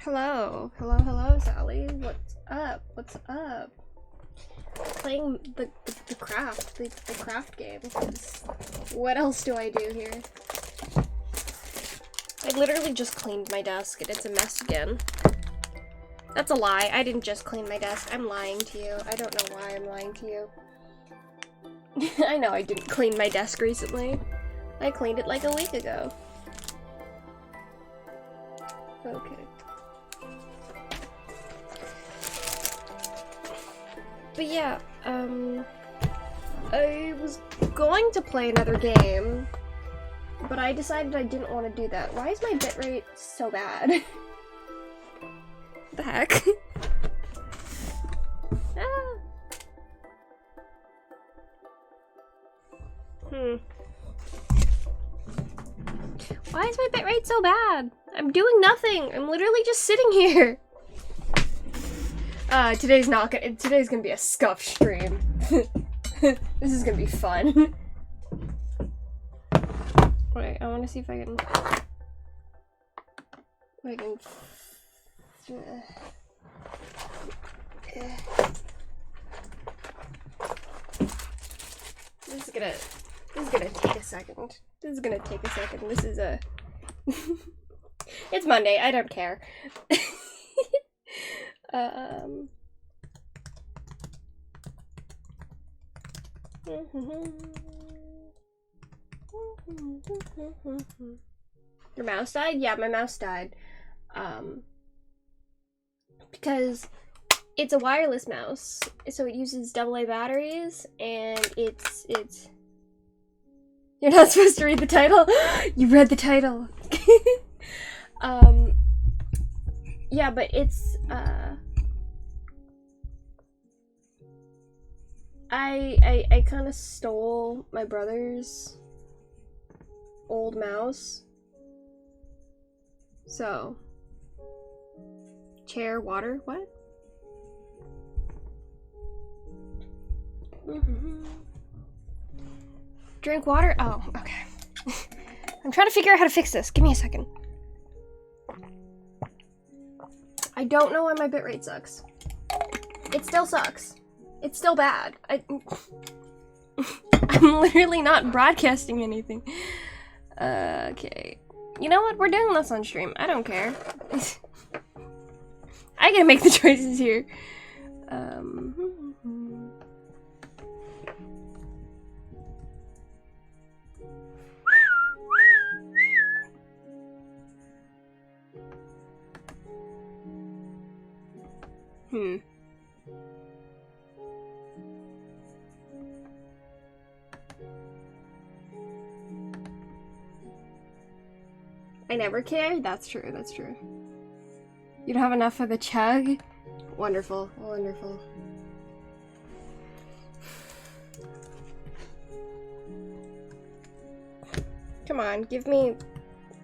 Hello. Hello, Sally. What's up? What's up? Playing the craft, the craft game. What else do I do here? I literally just cleaned my desk and it's a mess again. That's a lie. I didn't just clean my desk. I'm lying to you. I don't know why I'm lying to you. I know I didn't clean my desk recently. I cleaned it like a week ago. Okay. But yeah, I was going to play another game, but I decided I didn't want to do that. Why is my bitrate so bad? What the heck? Ah. Why is my bitrate so bad? I'm doing nothing. I'm literally just sitting here. Today's gonna be a scuff stream. This is gonna be fun. Wait, I wanna see if I can... This is gonna take a second. This is a... It's Monday, I don't care. Your mouse died? Yeah, my mouse died. Because it's a wireless mouse, so it uses AA batteries, and it's... You're not supposed to read the title? You read the title! Yeah, but it's, I kind of stole my brother's old mouse. So, chair, water, what? Drink water? Oh, okay. I'm trying to figure out how to fix this. Give me a second. I don't know why my bitrate sucks. It still sucks. It's still bad. I'm literally not broadcasting anything. Okay. You know what? We're doing this on stream. I don't care. I gotta make the choices here. I never care? That's true, that's true. You don't have enough for the chug? Wonderful, wonderful. Come on, give me...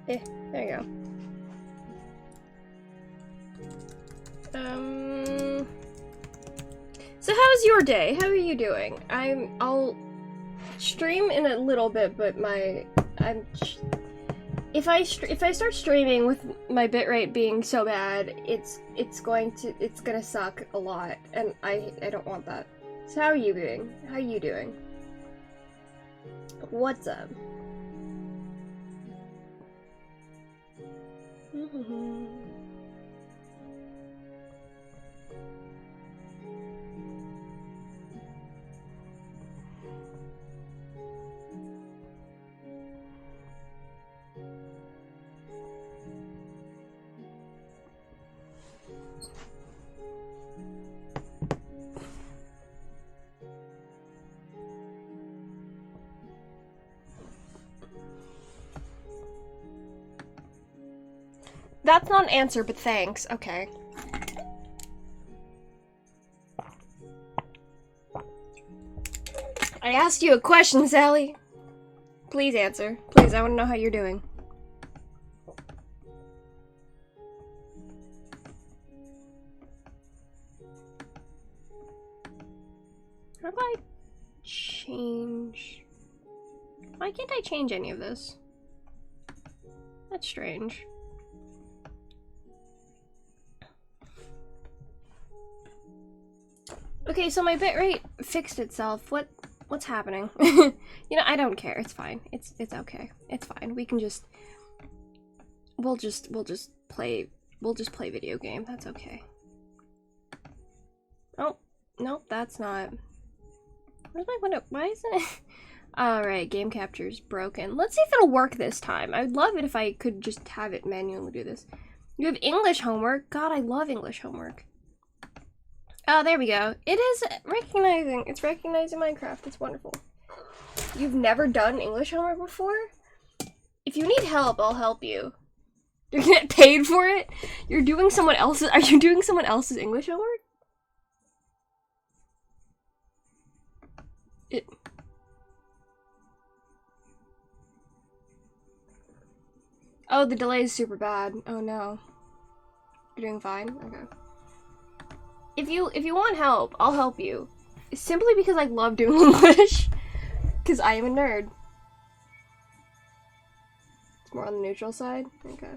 there you go. So how's your day? How are you doing? I'll stream in a little bit, but if I start streaming with my bitrate being so bad, it's gonna suck a lot, and I don't want that. So how are you doing? How are you doing? What's up? That's not an answer, but thanks. Okay. I asked you a question, Sally. Please answer. Please, I want to know how you're doing. How do I change? Why can't I change any of this? That's strange. Okay, so my bitrate fixed itself. What's happening? You know, I don't care. It's fine. It's okay. It's fine. We can just we'll just play video game. That's okay. Oh, nope, that's not. Where's my window? Why isn't it? Alright, game capture's broken. Let's see if it'll work this time. I would love it if I could just have it manually do this. You have English homework. God, I love English homework. Oh, there we go. It is recognizing. It's recognizing Minecraft. It's wonderful. You've never done English homework before? If you need help, I'll help you. You're gonna get paid for it? You're doing someone else's. Are you doing someone else's English homework? Oh, the delay is super bad. Oh no. You're doing fine? Okay. If you want help, I'll help you. Simply because I love doing English. Because I am a nerd. It's more on the neutral side? Okay.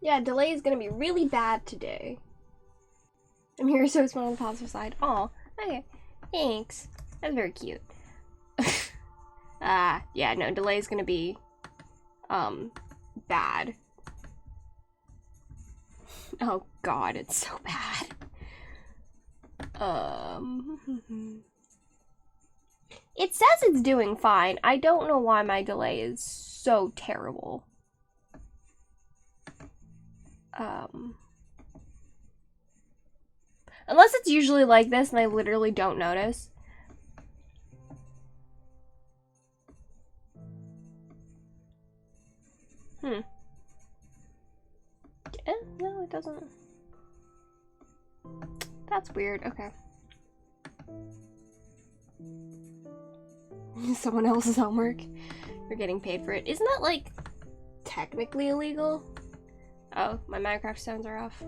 Yeah, delay is gonna be really bad today. I'm here so it's on the positive side. Aw, okay. Thanks. That's very cute. Yeah, no, delay is gonna be, bad. Oh god, it's so bad. It says it's doing fine. I don't know why my delay is so terrible. Unless it's usually like this and I literally don't notice. No, it doesn't. That's weird. Okay. Someone else's homework. You're getting paid for it. Isn't that, like, technically illegal? Oh, my Minecraft sounds are off.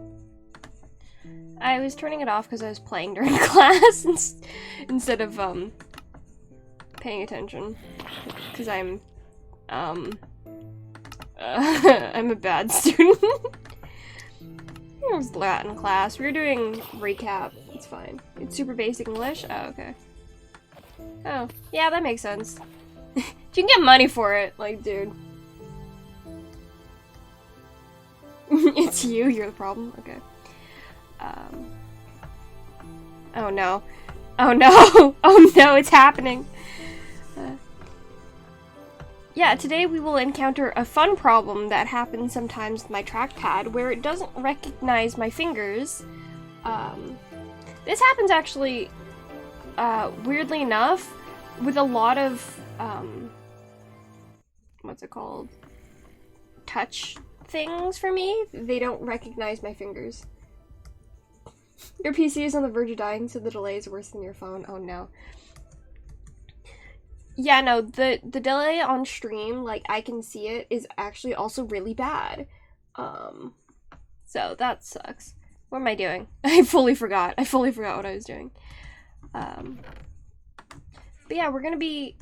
I was turning it off because I was playing during class instead of, paying attention. Because I'm a bad student. It was Latin class. We were doing recap. It's fine. It's super basic English? Oh, okay. Oh, yeah, that makes sense. You can get money for it. Like, dude. It's you, you're the problem? Okay. Oh no. Oh no! Oh no, it's happening! Yeah, today we will encounter a fun problem that happens sometimes with my trackpad where it doesn't recognize my fingers. This happens actually, weirdly enough, with a lot of, what's it called? Touch things for me. They don't recognize my fingers. Your PC is on the verge of dying, so the delay is worse than your phone. Oh no. Yeah, no, the delay on stream, like, I can see it, is actually also really bad. So that sucks. What am I doing? I fully forgot. I fully forgot what I was doing. But yeah, we're gonna be,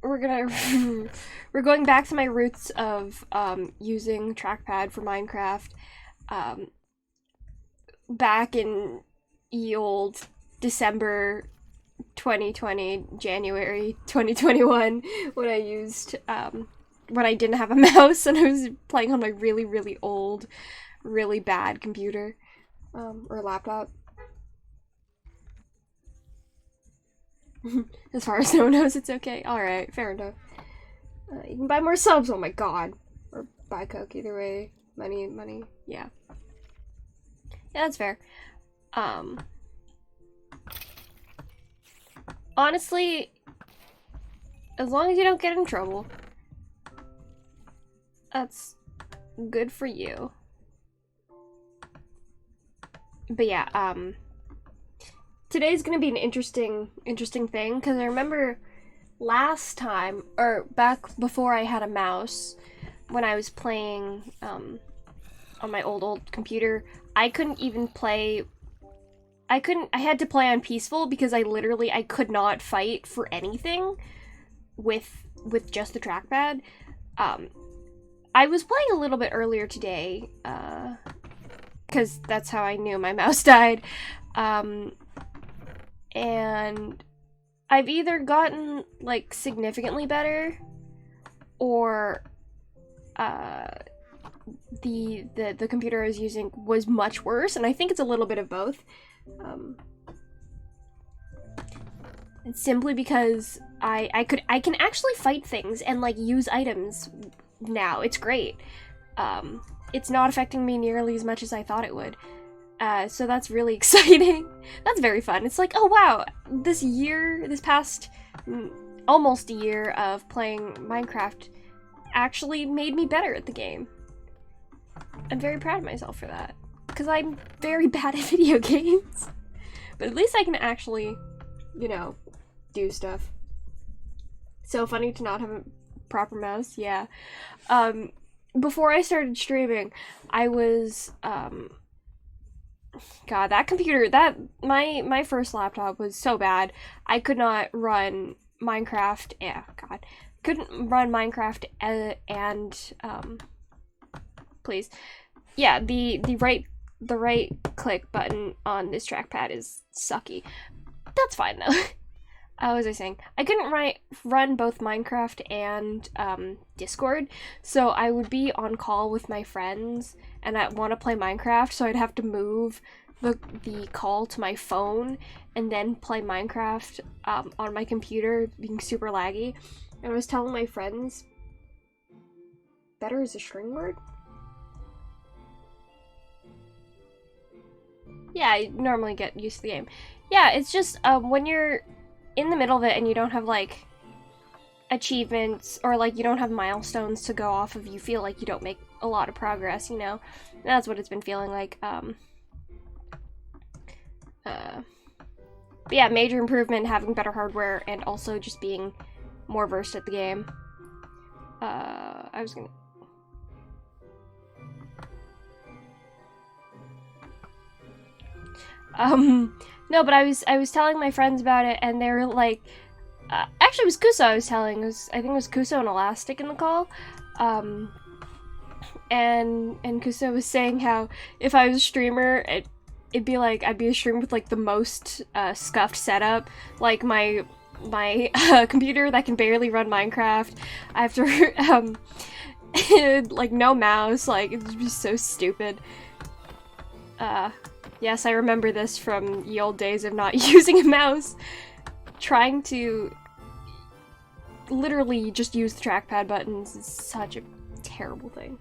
we're going back to my roots of, using trackpad for Minecraft, back in ye old December 2020, January 2021, when I used, when I didn't have a mouse and I was playing on my really, really old, really bad computer, or laptop. As far as no one knows, it's okay. Alright, fair enough. You can buy more subs, oh my god. Or buy Coke, either way. Money, yeah. Yeah, that's fair. Honestly, as long as you don't get in trouble, that's good for you. But yeah, today's gonna be an interesting thing, because I remember last time, or back before I had a mouse, when I was playing, on my old computer, I couldn't even play. I had to play on peaceful because I could not fight for anything with just the trackpad. I was playing a little bit earlier today, because that's how I knew my mouse died, and I've either gotten, like, significantly better, or, the computer I was using was much worse, and I think it's a little bit of both. It's simply because I can actually fight things and, like, use items now. It's great. It's not affecting me nearly as much as I thought it would. So that's really exciting. That's very fun. It's like, oh wow, this past almost a year of playing Minecraft actually made me better at the game. I'm very proud of myself for that, because I'm very bad at video games. But at least I can actually, you know, do stuff. So funny to not have a proper mouse, yeah. Before I started streaming, I was, God, that computer, my first laptop was so bad, I could not run Minecraft, couldn't run Minecraft please. Yeah, the right click button on this trackpad is sucky. That's fine though. What was I saying? I couldn't run both Minecraft and Discord, so I would be on call with my friends, and I'd want to play Minecraft, so I'd have to move the call to my phone and then play Minecraft on my computer, being super laggy. And I was telling my friends, better is a string word? Yeah, I normally get used to the game. Yeah, it's just when you're in the middle of it and you don't have, like, achievements or, like, you don't have milestones to go off of, you feel like you don't make a lot of progress, you know? That's what it's been feeling like. But yeah, major improvement, having better hardware, and also just being more versed at the game. I was gonna... No, but I was telling my friends about it, and they were like, actually it was Kuso I was telling, I think it was Kuso and Elastic in the call, and Kuso was saying how if I was a streamer, it'd be like, I'd be a streamer with, like, the most, scuffed setup, like my computer that can barely run Minecraft, I have to, like, no mouse, like, it'd be so stupid. Yes, I remember this from the old days of not using a mouse. Trying to literally just use the trackpad buttons is such a terrible thing.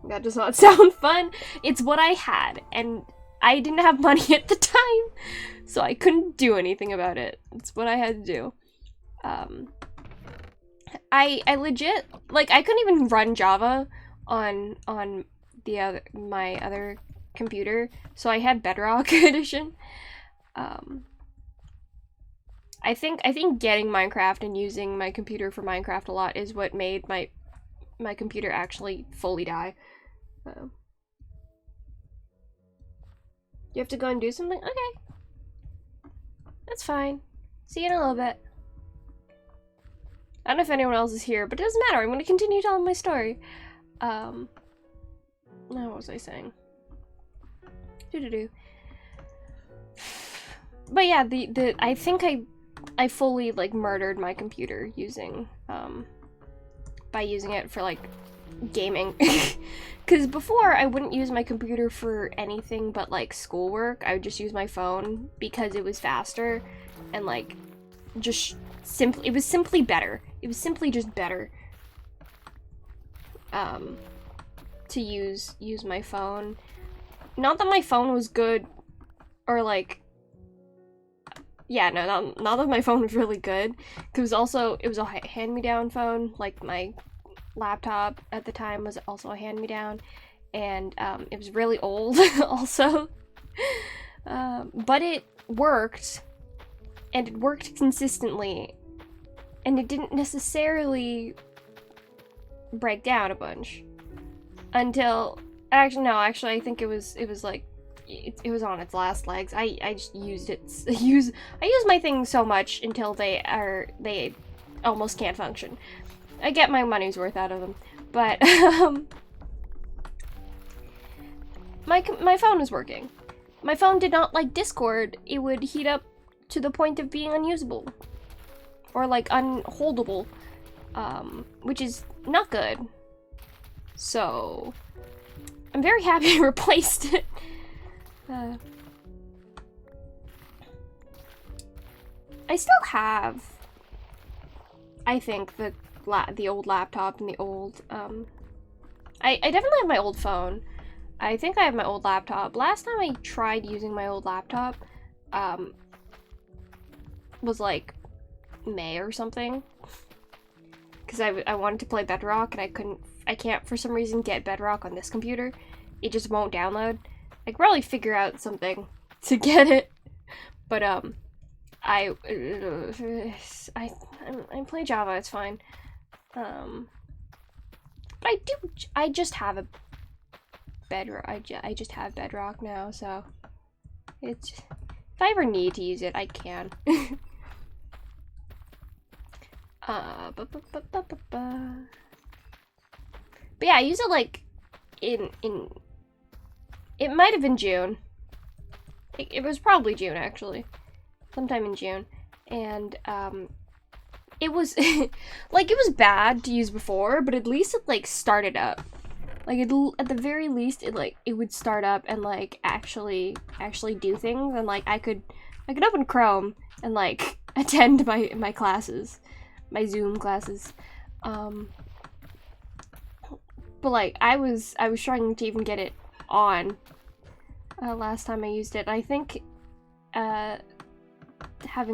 That does not sound fun. It's what I had, and I didn't have money at the time, so I couldn't do anything about it. It's what I had to do. I legit, like, I couldn't even run Java on my other computer, so I had Bedrock Edition. I think getting Minecraft and using my computer for Minecraft a lot is what made my computer actually fully die. You have to go and do something? Okay. That's fine. See you in a little bit. I don't know if anyone else is here, but it doesn't matter. I'm going to continue telling my story. What was I saying? But yeah, I think I fully, like, murdered my computer using, by using it for, like, gaming. Because before, I wouldn't use my computer for anything but, like, schoolwork. I would just use my phone because it was faster and, like, just simply, it was simply better. It was simply just better to use my phone. Not that my phone was good, or, like, yeah, no, not that my phone was really good, because it was a hand-me-down phone, like, my laptop at the time was also a hand-me-down, and, it was really old, also, but it worked, and it worked consistently, and it didn't necessarily break down a bunch, until... Actually, I think it was like, it was on its last legs. I just used it, I use my things so much until they almost can't function. I get my money's worth out of them. But, my phone was working. My phone did not like Discord. It would heat up to the point of being unusable. Or, like, unholdable. Which is not good. So, I'm very happy I replaced it. I still have, I think, the old laptop and the old, I definitely have my old phone. I think I have my old laptop. Last time I tried using my old laptop, was like May or something. Because I wanted to play Bedrock and I can't for some reason get Bedrock on this computer. It just won't download. I could probably figure out something to get it. But, I play Java, it's fine. But I just have a Bedrock, I just have Bedrock now, so it's, if I ever need to use it, I can. But yeah, I use it like in it might have been June. It was probably June, actually. Sometime in June. And, it was, like, it was bad to use before, but at least it, like, started up. Like, at the very least, it would start up and, like, actually do things, and, like, I could open Chrome and, like, attend my classes. My Zoom classes. But, like, I was struggling to even get it on, last time I used it. I think, having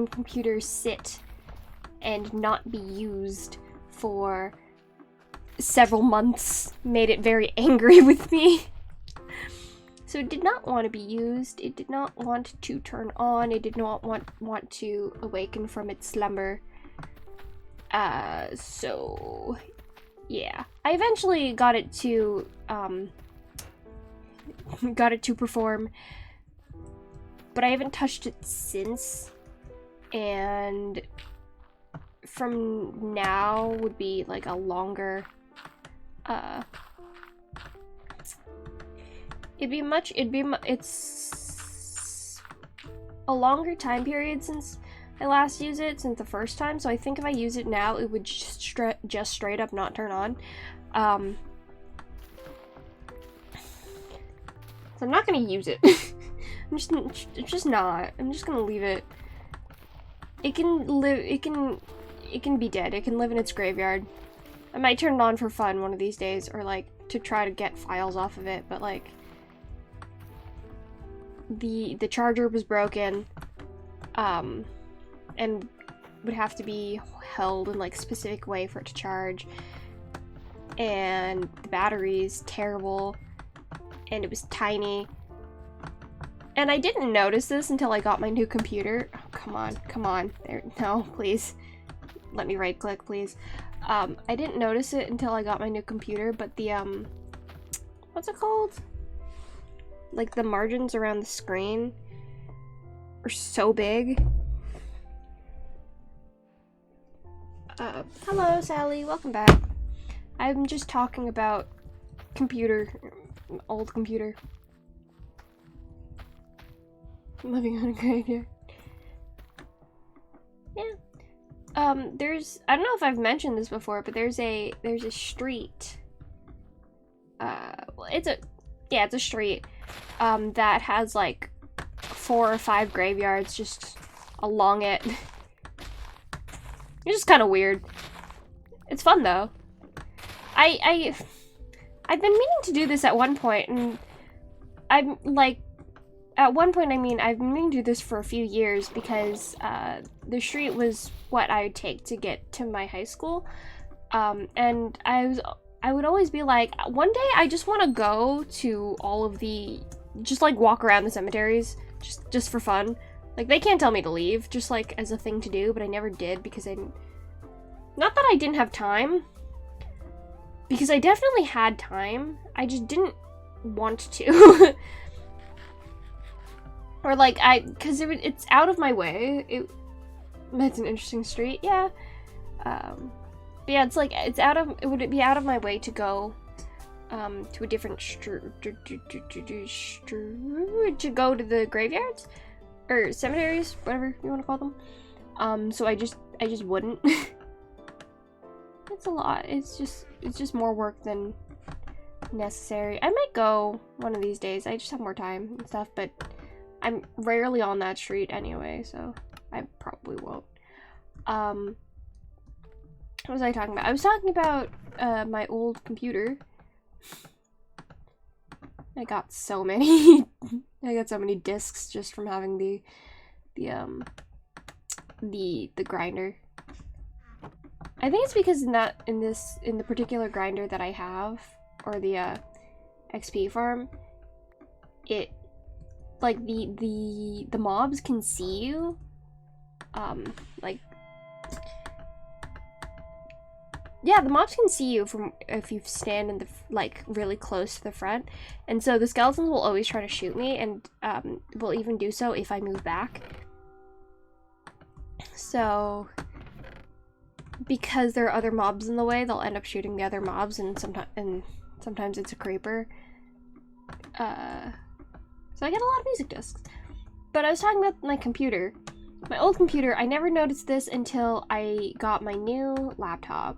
computers sit and not be used for several months made it very angry with me. So it did not want to be used, it did not want to turn on, it did not want to awaken from its slumber. So yeah. I eventually got it to perform, but I haven't touched it since, and from now would be like a longer, it's a longer time period since I last used it, since the first time, so I think if I use it now, it would just straight up not turn on. So I'm not gonna use it. I'm just not. I'm just gonna leave it. It can be dead. It can live in its graveyard. I might turn it on for fun one of these days, or like to try to get files off of it, but like the charger was broken, and would have to be held in like a specific way for it to charge, and the battery's terrible, and it was tiny. And I didn't notice this until I got my new computer. Oh, come on. There, no, please. Let me right click, please. I didn't notice it until I got my new computer, but the, what's it called? Like, the margins around the screen are so big. Hello, Sally. Welcome back. I'm just talking about old computer. Living on a graveyard. Yeah. I don't know if I've mentioned this before, but there's a street. Well, it's a street, that has like 4 or 5 graveyards just along it. It's just kind of weird. It's fun though. I've been meaning to do this at one point, and I'm like, at one point, I mean, I've been meaning to do this for a few years because the street was what I would take to get to my high school, and I would always be like, one day I just want to go to all of the, just like walk around the cemeteries, just for fun. Like, they can't tell me to leave, just like as a thing to do, but I never did because not that I didn't have time, because I definitely had time, I just didn't want to. Or like, because it's out of my way. That's an interesting street, yeah. But But yeah, it's like, would it be out of my way to go to a different to go to the graveyards or cemeteries, whatever you want to call them. So I just wouldn't. It's a lot. It's just more work than necessary. I might go one of these days. I just have more time and stuff, but I'm rarely on that street anyway, so I probably won't. What was I talking about? I was talking about my old computer. I got so many I got so many discs just from having the grinder. I think it's because in the particular grinder that I have, or the XP farm, it like the mobs can see you. Like, yeah, the mobs can see you from if you stand in the like really close to the front, and so the skeletons will always try to shoot me, and will even do so if I move back. So because there are other mobs in the way, they'll end up shooting the other mobs, and sometimes it's a creeper. So I get a lot of music discs. But I was talking about my computer. My old computer, I never noticed this until I got my new laptop.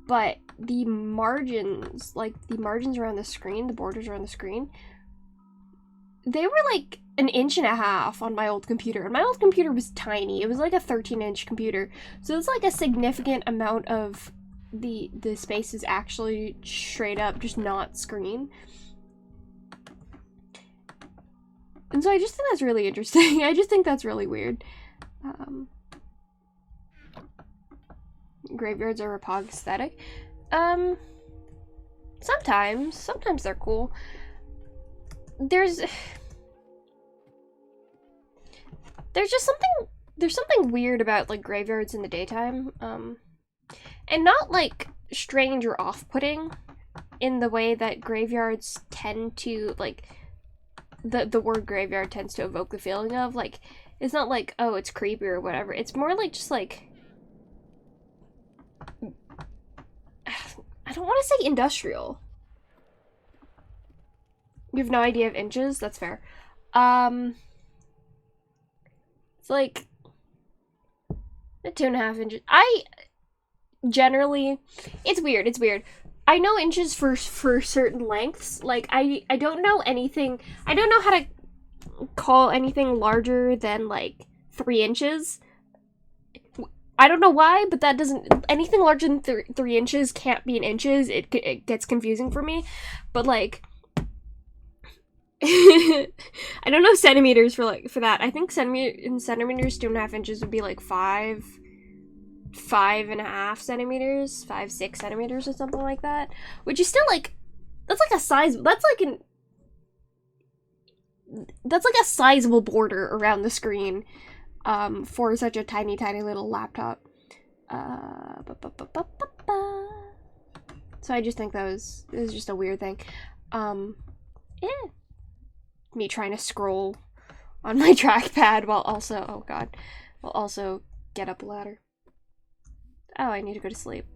But the margins, like the margins around the screen, the borders around the screen, they were like 1.5 inches on my old computer. And my old computer was tiny. It was like a 13-inch computer. So it's like a significant amount of the space is actually straight up just not screen. And so I just think that's really interesting. I just think that's really weird. Graveyards are a pog aesthetic. Sometimes they're cool. There's something weird about like graveyards in the daytime. And not like strange or off-putting in the way that graveyards tend to, like, the word graveyard tends to evoke the feeling of, like, it's not like, oh, it's creepy or whatever. It's more like just like, I don't want to say industrial. You have no idea of inches? That's fair. It's like 2.5 inches. Generally, it's weird. I know inches for certain lengths. Like, I don't know anything. I don't know how to call anything larger than, like, 3 inches. I don't know why, but that doesn't... Anything larger than 3 inches can't be in inches. It gets confusing for me. But, like... I don't know centimeters for that. I think in centimeters, 2.5 inches would be, like, 5.5 centimeters, 5-6 centimeters or something like that, which is still like, that's like a sizable border around the screen for such a tiny little laptop. So I just think it was just a weird thing. Me trying to scroll on my trackpad while also get up a ladder. Oh, I need to go to sleep.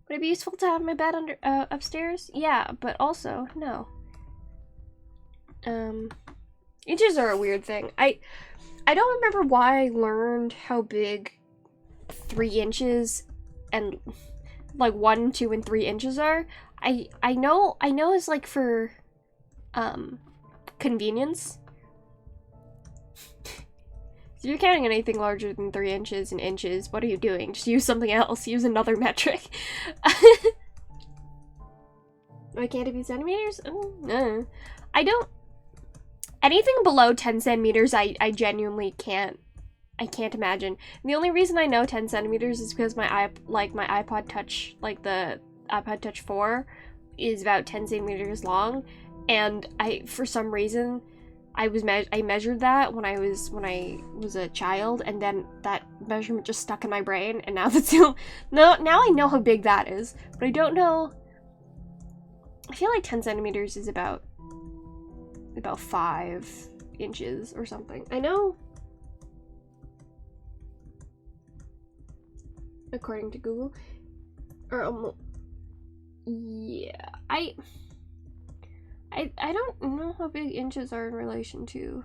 Would it be useful to have my bed upstairs? Yeah, but also, no. Inches are a weird thing. I don't remember why I learned how big 3 inches and like 1, 2, and 3 inches are. I know it's like for convenience. If you're counting anything larger than 3 inches in inches, what are you doing? Just use something else. Use another metric. Why can't it be centimeters? Oh, no. I don't... Anything below 10 centimeters, I genuinely can't. I can't imagine. And the only reason I know 10 centimeters is because my iPod Touch, like the iPod Touch 4, is about 10 centimeters long. And for some reason... I measured that when I was a child, and then that measurement just stuck in my brain, and now now I know how big that is, but I don't know. I feel like 10 centimeters is about 5 inches or something. I know. according to Google. Or almost. Yeah, I don't know how big inches are in relation to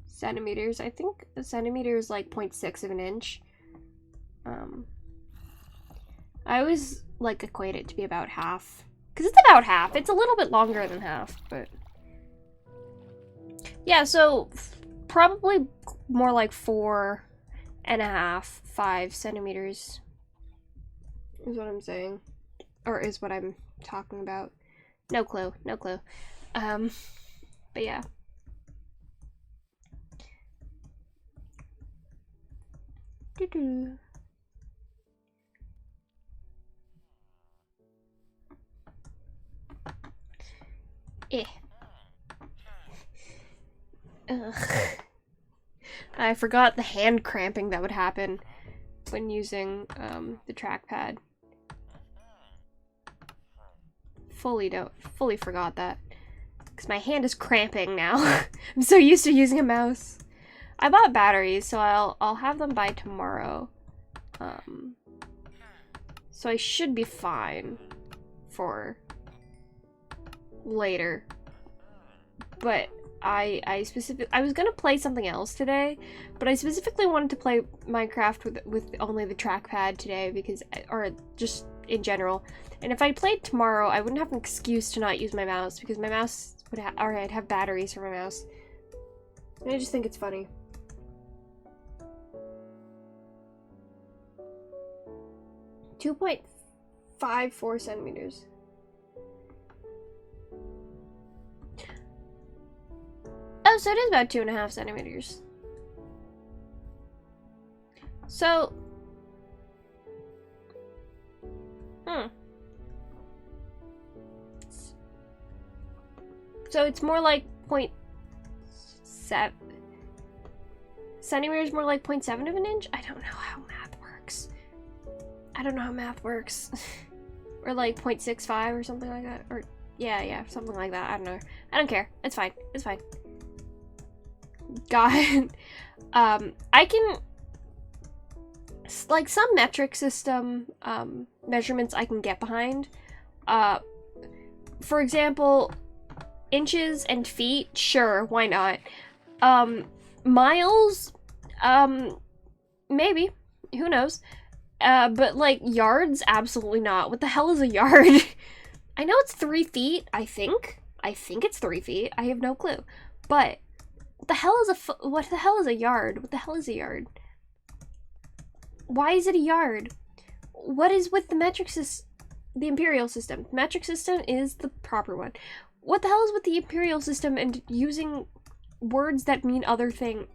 centimeters. I think a centimeter is like 0.6 of an inch. I always like equate it to be about half. Because it's about half. It's a little bit longer than half, but... Yeah, so probably more like 4.5, 5 centimeters is what I'm saying. Or is what I'm talking about. No clue, no clue. But yeah. Doo-doo. Ugh. I forgot the hand cramping that would happen when using the trackpad. Fully forgot that. Because my hand is cramping now. I'm so used to using a mouse. I bought batteries, so I'll have them by tomorrow. So I should be fine for later. But I was gonna play something else today, but I specifically wanted to play Minecraft with only the trackpad today because, or just in general. And if I played tomorrow, I wouldn't have an excuse to not use my mouse because my mouse would I'd have batteries for my mouse. And I just think it's funny. .54 centimeters. Oh, so it is about 2.5 centimeters. So, so it's more like 0.7 centimeters, more like 0.7 of an inch? I don't know how math works. I don't know how math works. Or like 0.65 or something like that. Or, yeah, something like that. I don't know. I don't care. It's fine. It's fine. God. I can... Like, some metric system measurements I can get behind. For example, inches and feet, sure, why not? Miles, maybe. Who knows? But, like, yards? Absolutely not. What the hell is a yard? I know it's 3 feet, I think. I think it's 3 feet. I have no clue. But, what the hell is what the hell is a yard? What the hell is a yard? Why is it a yard? What is with the metric system? The imperial system. The metric system is the proper one. What the hell is with the imperial system and using words that mean other thing?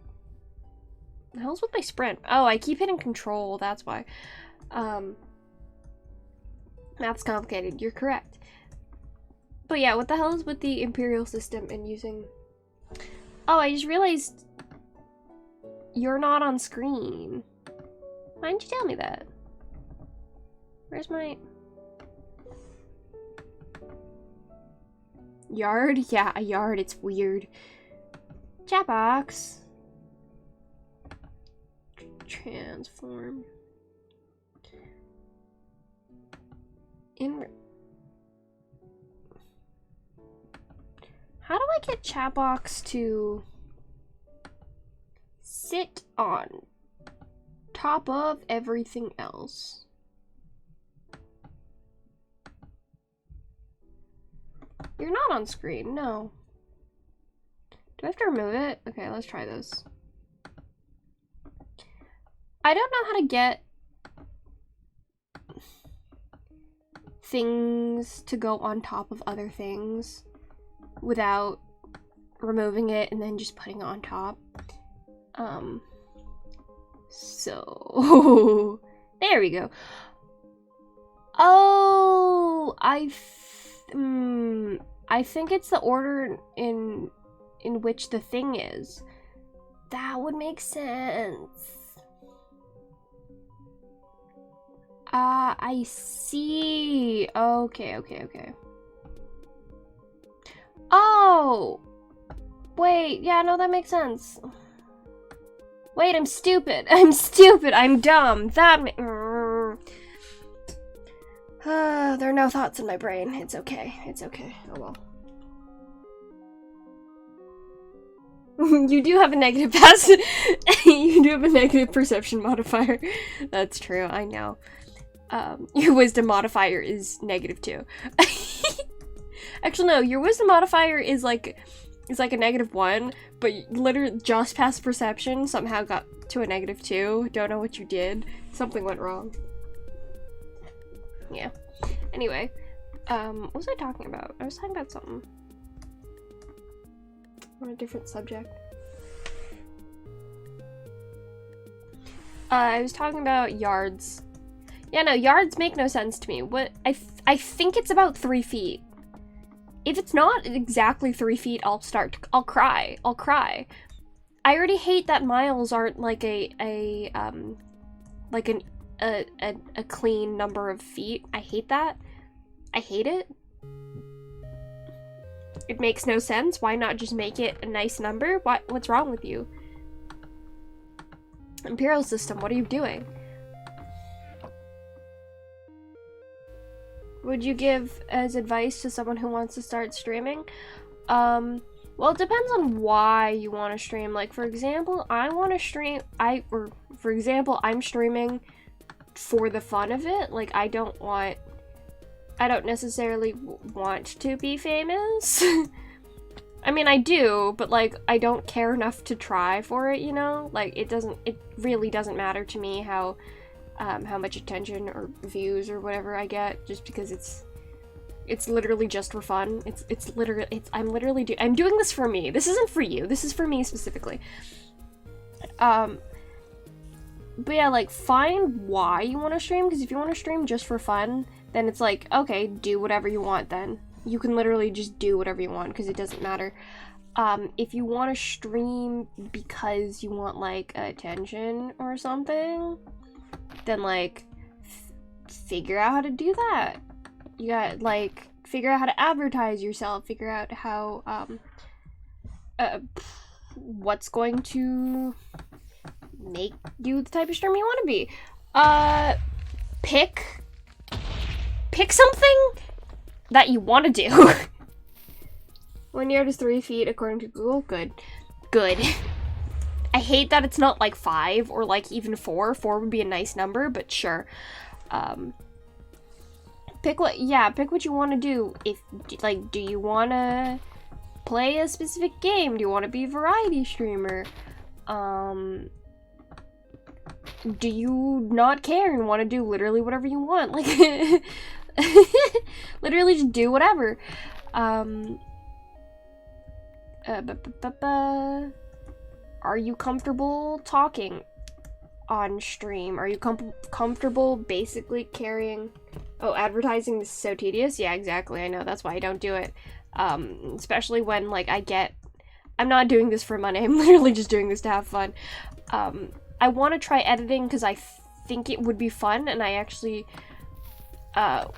The hell's with my sprint? Oh, I keep hitting control, that's why. Math's complicated, you're correct. But yeah, what the hell is with the imperial system and using... Oh, I just realized you're not on screen. Why didn't you tell me that? Where's my... Yard? Yeah, a yard, it's weird. Chat box. Transform. How do I get chat box to sit on top of everything else? You're not on screen, no. Do I have to remove it? Okay, let's try this. I don't know how to get things to go on top of other things without removing it and then just putting it on top. So there we go. Oh, I think it's the order in which the thing is. That would make sense. I see. Okay. Oh! Wait, yeah, no, that makes sense. Wait, I'm stupid. I'm dumb. That There are no thoughts in my brain. It's okay. It's okay. Oh well. You do have a negative you do have a negative perception modifier. That's true, I know. Your wisdom modifier is -2. Actually, no, your wisdom modifier is like a -1, but literally just past perception somehow got to a -2. Don't know what you did. Something went wrong. Yeah. Anyway, what was I talking about? I was talking about something. On a different subject. I was talking about yards. Yeah, no, yards make no sense to me. What I think it's about 3 feet. If it's not exactly 3 feet, I'll cry. I'll cry. I already hate that miles aren't like a clean number of feet. I hate that. I hate it. It makes no sense. Why not just make it a nice number? What's wrong with you? Imperial system, what are you doing? Would you give as advice to someone who wants to start streaming? Well, it depends on why you want to stream. Like, for example, I'm streaming for the fun of it. Like, I don't necessarily want to be famous. I mean, I do, but like, I don't care enough to try for it, you know? Like, it really doesn't matter to me how much attention or views or whatever I get, just because it's literally just for fun. I'm doing this for me. This isn't for you. This is for me specifically. But yeah, like, find why you want to stream, because if you want to stream just for fun, then it's like, okay, do whatever you want then. You can literally just do whatever you want, because it doesn't matter. If you want to stream because you want, like, attention or something, then, like, figure out how to do that. You got, like, figure out how to advertise yourself, figure out how, what's going to make you the type of streamer you want to be. Pick something that you want to do. 1 yard is 3 feet according to Google. Good. I hate that it's not like 5 or like even 4. 4 would be a nice number, but sure. Pick what you want to do. Do you want to play a specific game? Do you want to be a variety streamer? Do you not care and want to do literally whatever you want? Like, literally just do whatever. Are you comfortable talking on stream? Are you comfortable basically carrying... Oh, advertising is so tedious? Yeah, exactly, I know, that's why I don't do it. Especially when, like, I'm not doing this for money, I'm literally just doing this to have fun. I want to try editing because I think it would be fun, and I actually... oh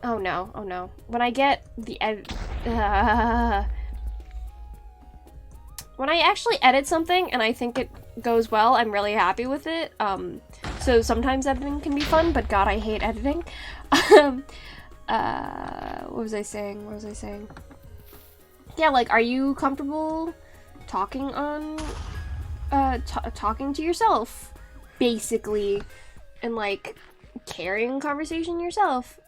no. When I get the when I actually edit something and I think it goes well, I'm really happy with it. So sometimes editing can be fun, but god, I hate editing. What was I saying? Yeah, like, are you comfortable talking on, talking to yourself, basically, and, like, carrying conversation yourself?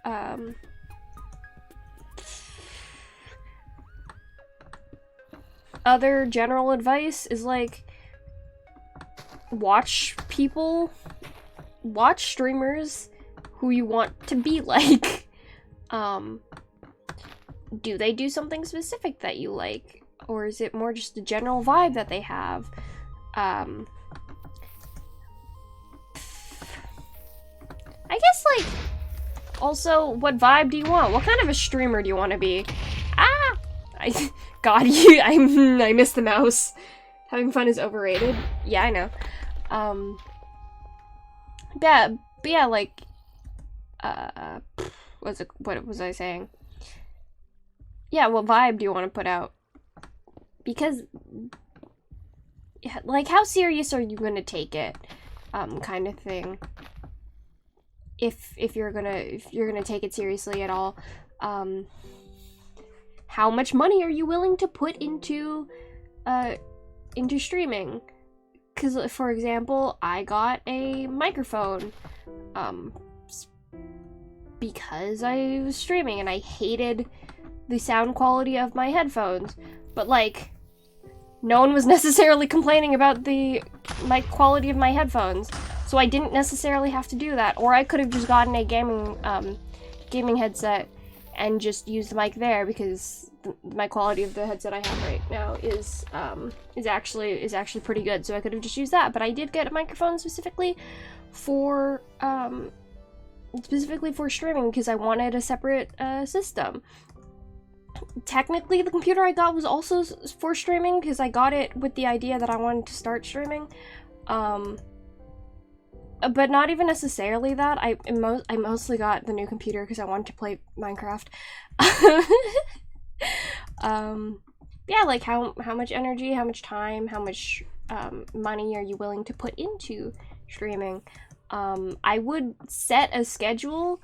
Other general advice is, like, watch streamers who you want to be like. Do they do something specific that you like? Or is it more just a general vibe that they have? I guess, like, also, what vibe do you want? What kind of a streamer do you want to be? God, I miss the mouse. Having fun is overrated. Yeah, I know. But yeah, like, what was I saying? Yeah, what vibe do you want to put out? Because, like, how serious are you gonna take it? Kind of thing. if you're gonna take it seriously at all. How much money are you willing to put into streaming? Because, for example, I got a microphone because I was streaming and I hated the sound quality of my headphones, but like no one was necessarily complaining about my quality of my headphones, so I didn't necessarily have to do that. Or I could have just gotten a gaming headset and just used the mic there, because my quality of the headset I have right now is actually pretty good. So I could have just used that. But I did get a microphone specifically for streaming because I wanted a separate system. Technically, the computer I got was also for streaming because I got it with the idea that I wanted to start streaming. But not even necessarily that. I mostly got the new computer because I wanted to play Minecraft. Yeah, like how much energy, how much time, how much money are you willing to put into streaming? I would set a schedule.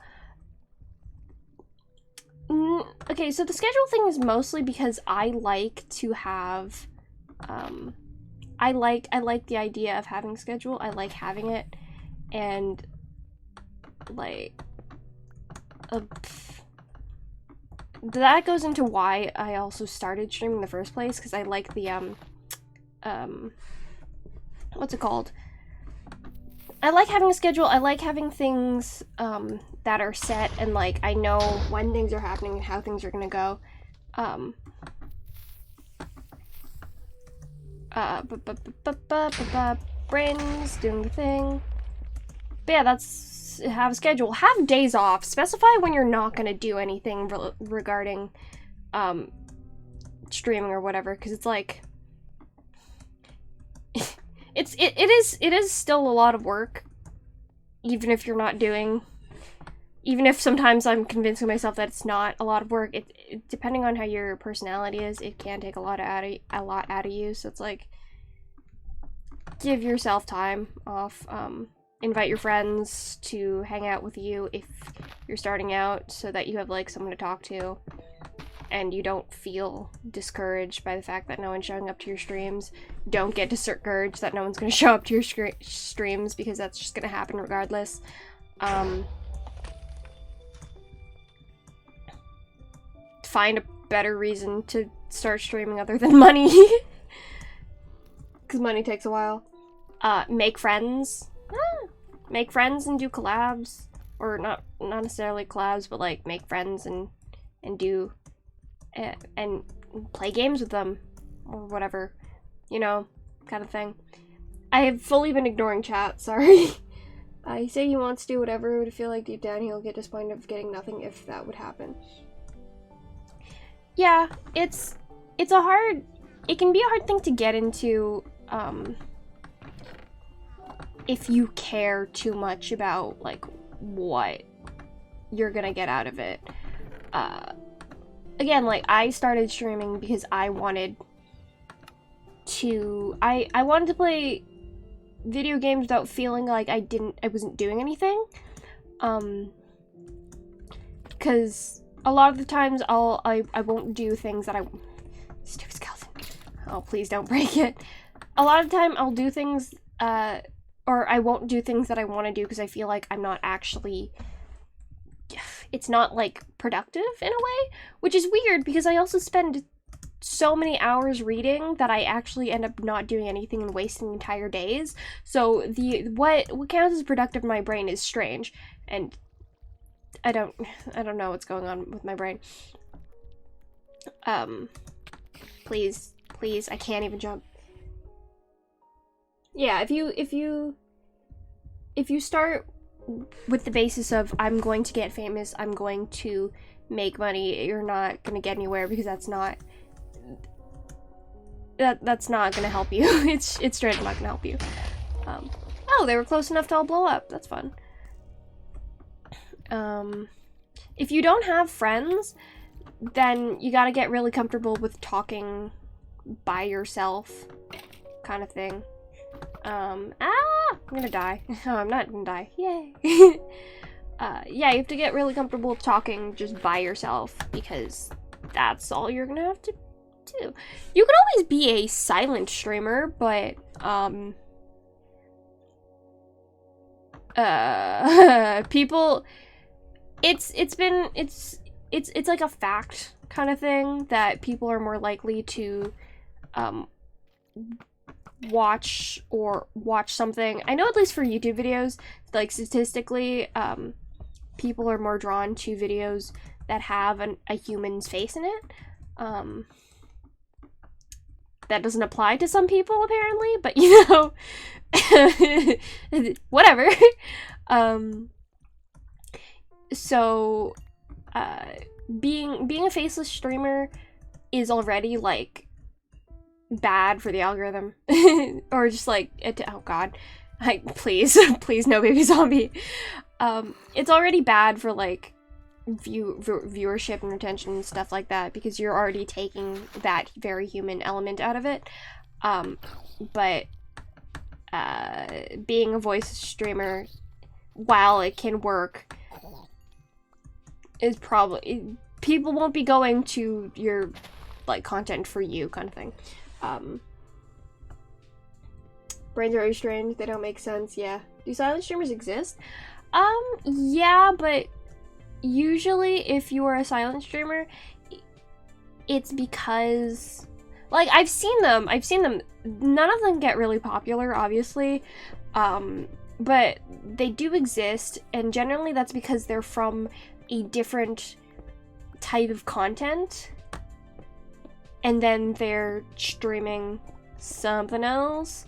Okay, so the schedule thing is mostly because I like to have, I like the idea of having a schedule. I like having it, and like, that goes into why I also started streaming in the first place, because I like the, what's it called? I like having a schedule. I like having things, that are set, and like I know when things are happening and how things are gonna go. Brains doing the thing. But yeah, that's have a schedule. Have days off. Specify when you're not gonna do anything regarding streaming or whatever, because it's like it is still a lot of work, even if you're not doing. Even if sometimes I'm convincing myself that it's not a lot of work, it depending on how your personality is, it can take a lot out of you. So it's like, give yourself time off. Invite your friends to hang out with you if you're starting out, so that you have like someone to talk to, and you don't feel discouraged by the fact that no one's showing up to your streams. Don't get discouraged that no one's going to show up to your streams, because that's just going to happen regardless. Find a better reason to start streaming other than money, because money takes a while. Make friends. Make friends and do collabs, or not necessarily collabs, but like make friends and do and play games with them or whatever, you know, kind of thing. I have fully been ignoring chat. Sorry. He said he wants to do whatever, but I feel like deep down he'll get disappointed of getting nothing if that would happen. Yeah, it can be a hard thing to get into, if you care too much about, like, what you're gonna get out of it. Again, like, I started streaming because I wanted to, I wanted to play video games without feeling like I wasn't doing anything. Because a lot of the times I won't do things that stupid skeleton. Oh, please don't break it. A lot of the time I'll do things, or I won't do things that I want to do because I feel like I'm not actually, it's not like productive in a way, which is weird because I also spend so many hours reading that I actually end up not doing anything and wasting entire days. So what counts as productive in my brain is strange, and I don't know what's going on with my brain. Please, I can't even jump. Yeah, if you start with the basis of I'm going to get famous, I'm going to make money, you're not gonna get anywhere, because that's not gonna help you. It's straight up not gonna help you. Oh, they were close enough to all blow up. That's fun. If you don't have friends, then you gotta get really comfortable with talking by yourself, kind of thing. I'm gonna die. Oh, I'm not gonna die. Yay. yeah, you have to get really comfortable talking just by yourself, because that's all you're gonna have to do. You could always be a silent streamer, but, people, it's like a fact kind of thing that people are more likely to, watch something. I know, at least for YouTube videos, like statistically, people are more drawn to videos that have a human's face in it. That doesn't apply to some people, apparently, but you know, whatever. So, being a faceless streamer is already, like, bad for the algorithm. Or just, like, oh god. Like, please, please, no baby zombie. It's already bad for, like, viewership and retention and stuff like that, because you're already taking that very human element out of it. But being a voice streamer, while it can work, is probably, people won't be going to your, like, content for you kind of thing. Brains are very strange, they don't make sense. Yeah. Do silent streamers exist? Yeah, but usually if you are a silent streamer, it's because, like, I've seen them, none of them get really popular, obviously, but they do exist, and generally that's because they're from a different type of content, and then they're streaming something else,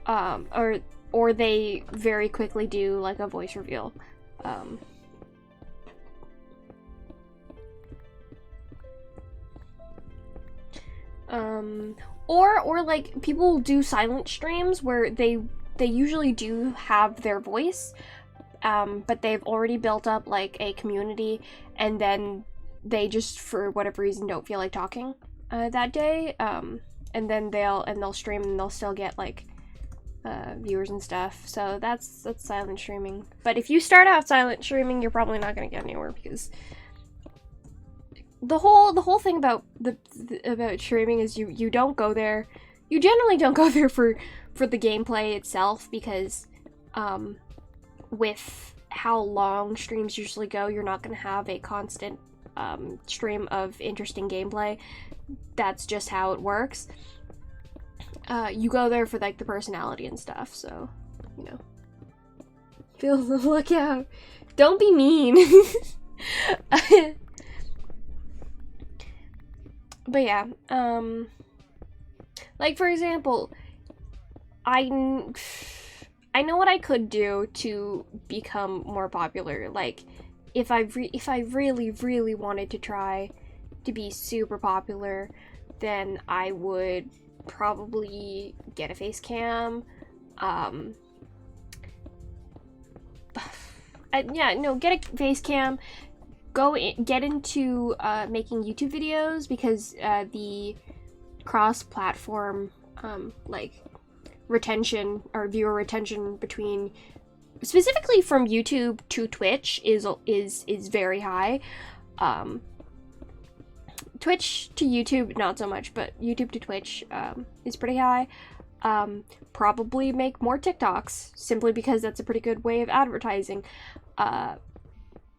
or they very quickly do, like, a voice reveal. Or like, people do silent streams where they usually do have their voice, but they've already built up, like, a community, and then they just, for whatever reason, don't feel like talking that day, and then they'll stream, and they'll still get, like, viewers and stuff. So that's silent streaming. But if you start out silent streaming, you're probably not gonna get anywhere, because the whole thing about about streaming is you don't go there. You generally don't go there for the gameplay itself, because with how long streams usually go, you're not gonna have a constant stream of interesting gameplay. That's just how it works. You go there for, like, the personality and stuff, so, you know. Feel the look out. Don't be mean. But yeah, like, for example, I know what I could do to become more popular. Like, if I really, really wanted to try to be super popular, then I would probably get a face cam. Get a face cam. Get into making YouTube videos, because the cross-platform like retention or viewer retention between, specifically from YouTube to Twitch, is very high. Twitch to YouTube, not so much, but YouTube to Twitch is pretty high. Probably make more TikToks, simply because that's a pretty good way of advertising.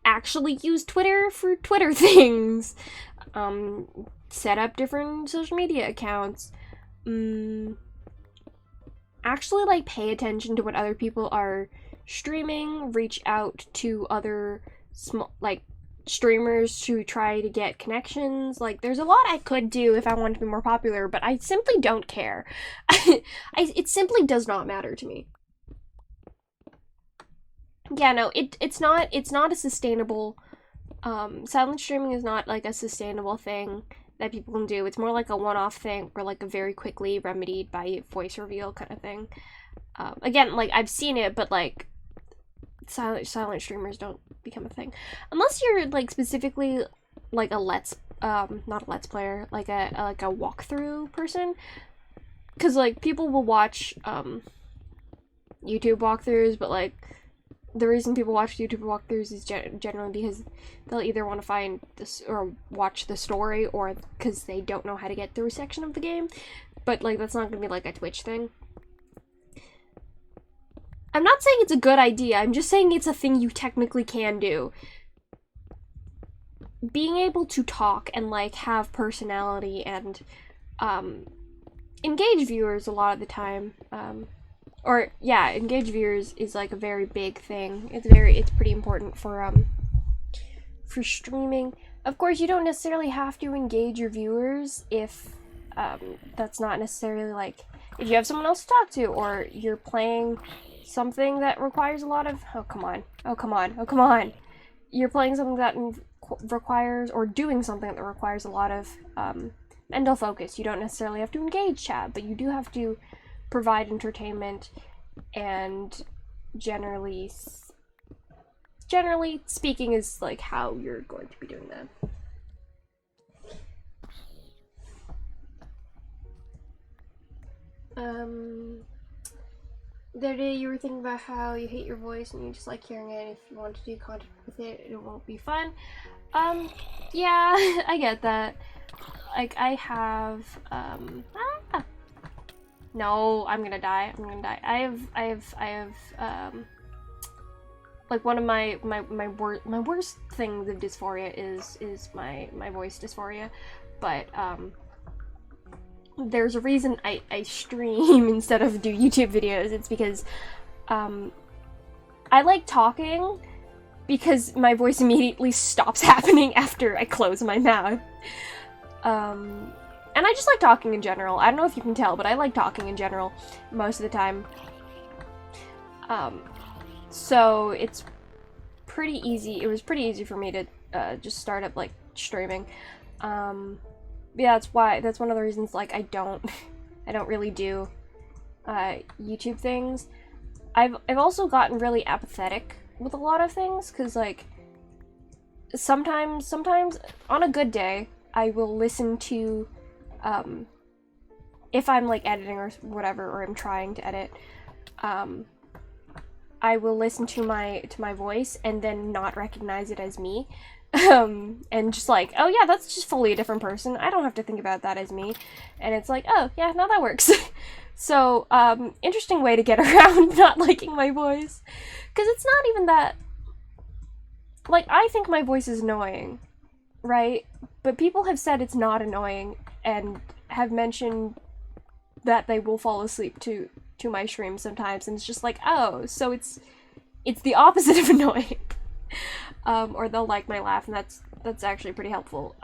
Actually use Twitter for Twitter things. Set up different social media accounts. Actually, like, pay attention to what other people are streaming. Reach out to other streamers to try to get connections. Like, there's a lot I could do if I wanted to be more popular, but I simply don't care. It simply does not matter to me. Yeah, no, it's not a sustainable, silent streaming is not, like, a sustainable thing that people can do. It's more like a one-off thing, or, like, a very quickly remedied by voice reveal kind of thing. Again, like, I've seen it, but, like, silent streamers don't become a thing. Unless you're, like, specifically, like, not a let's player, like a walkthrough person. Because, like, people will watch, YouTube walkthroughs, but, like, the reason people watch YouTube walkthroughs is generally because they'll either want to find this or watch the story, or because they don't know how to get through a section of the game. But like, that's not gonna be like a Twitch thing. I'm not saying it's a good idea, I'm just saying it's a thing you technically can do. Being able to talk and like have personality and engage viewers a lot of the time, engage viewers is like a very big thing. It's pretty important for streaming. Of course, you don't necessarily have to engage your viewers if that's not necessarily like, if you have someone else to talk to, or you're playing something that requires a lot of, you're playing something that requires, or doing something that requires a lot of mental focus. You don't necessarily have to engage chat, but you do have to provide entertainment, and generally speaking is like how you're going to be doing that. The other day you were thinking about how you hate your voice and you just like hearing it. If you want to do content with it, it won't be fun. Yeah, I get that. Like, I have, no, I'm gonna die. I have, like, one of my worst things of dysphoria is my voice dysphoria, but, there's a reason I stream instead of do YouTube videos. It's because, I like talking because my voice immediately stops happening after I close my mouth. And I just like talking in general. I don't know if you can tell, but I like talking in general most of the time. So it's pretty easy. It was pretty easy for me to just start up like streaming. Yeah, that's one of the reasons like I don't really do YouTube things. I've also gotten really apathetic with a lot of things, because like sometimes on a good day I will listen to if I'm like editing or whatever, or I'm trying to edit, I will listen to my voice and then not recognize it as me. And just like, oh yeah, that's just fully a different person. I don't have to think about that as me. And it's like, oh yeah, now that works. So, interesting way to get around not liking my voice. Because it's not even that, like, I think my voice is annoying, right? But people have said it's not annoying, and have mentioned that they will fall asleep to my streams sometimes, and it's just like, oh, so it's the opposite of annoying. Or they'll like my laugh, and that's actually pretty helpful.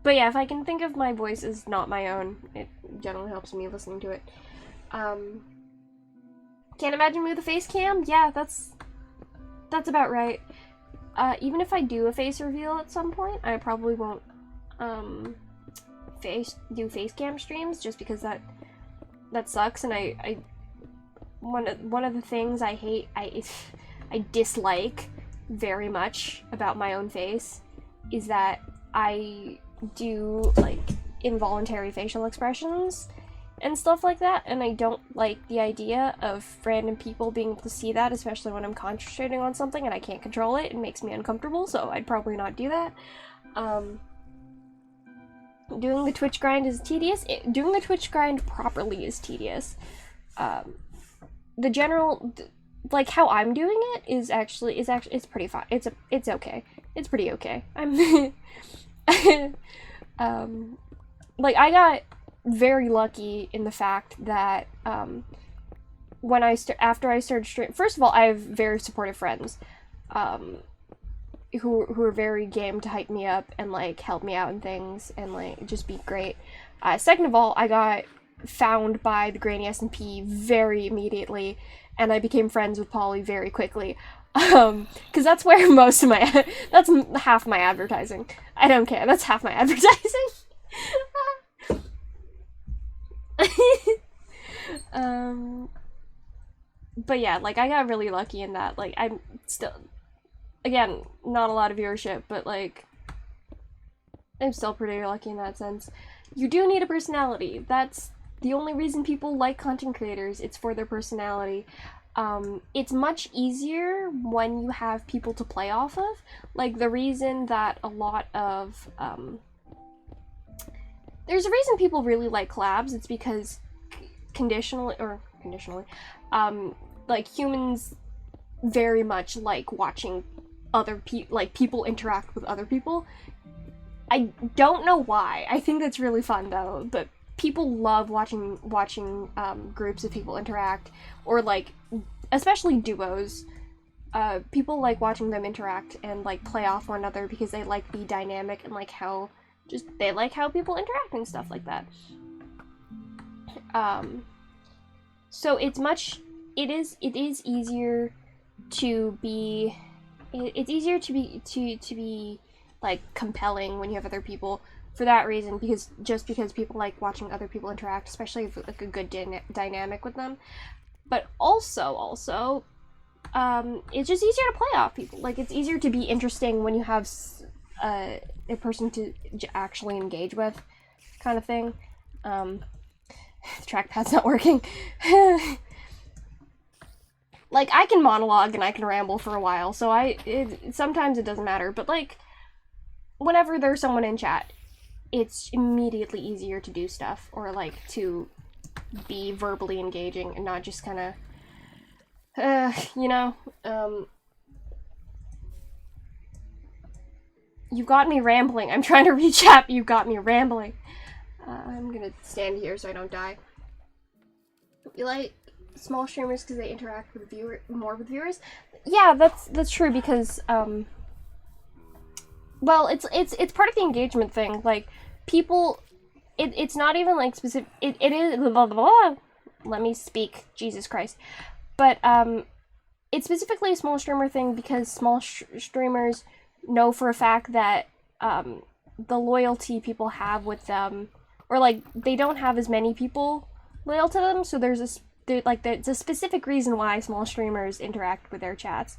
But yeah, if I can think of my voice as not my own, it generally helps me listening to it. Can't imagine me with a face cam? Yeah, that's about right. Even if I do a face reveal at some point, I probably won't do face cam streams, just because that sucks, and I one of the things I hate, I dislike very much about my own face is that I do like involuntary facial expressions and stuff like that, and I don't like the idea of random people being able to see that, especially when I'm concentrating on something and I can't control it. It makes me uncomfortable, so I'd probably not do that. Doing the Twitch grind is tedious. Doing the Twitch grind properly is tedious. The general, like how I'm doing it is actually it's pretty fine. It's okay. It's pretty okay. I'm like, I got very lucky in the fact that when after I started streaming, first of all, I have very supportive friends who are very game to hype me up and like help me out and things and like just be great. Second of all, I got found by the Granny SMP very immediately, and I became friends with Polly very quickly. Because that's where most of my that's half my advertising. I don't care. That's half my advertising. But yeah, like I got really lucky in that. Like I'm still, again, not a lot of viewership, but like I'm still pretty lucky in that sense. You do need a personality. That's the only reason people like content creators. It's for their personality. it's much easier when you have people to play off of. Like, the reason that a lot of, there's a reason people really like collabs, it's because conditionally, like, humans very much like watching other people interact with other people. I don't know why. I think that's really fun, though, but people love watching groups of people interact, or, like, especially duos. People like watching them interact and, like, play off one another because they like the dynamic and, like, they like how people interact and stuff like that. So it is easier to be, like, compelling when you have other people for that reason, because people like watching other people interact, especially if, like, a good dynamic with them. But also, it's just easier to play off people. Like, it's easier to be interesting when you have a person to actually engage with, kind of thing. The trackpad's not working. Like, I can monologue and I can ramble for a while, so sometimes it doesn't matter, but, like, whenever there's someone in chat, it's immediately easier to do stuff, or, like, to be verbally engaging and not just kind of, you got me rambling. I'm trying to read chat, but you got me rambling. I'm gonna stand here so I don't die. You like small streamers because they interact with more with viewers? Yeah, that's true, because well, it's part of the engagement thing. Like, people, it's not even, like, specific. It is blah, blah, blah. Let me speak, Jesus Christ. But it's specifically a small streamer thing because small streamers know for a fact that the loyalty people have with them, or, like, they don't have as many people loyal to them, so there's a specific reason why small streamers interact with their chats.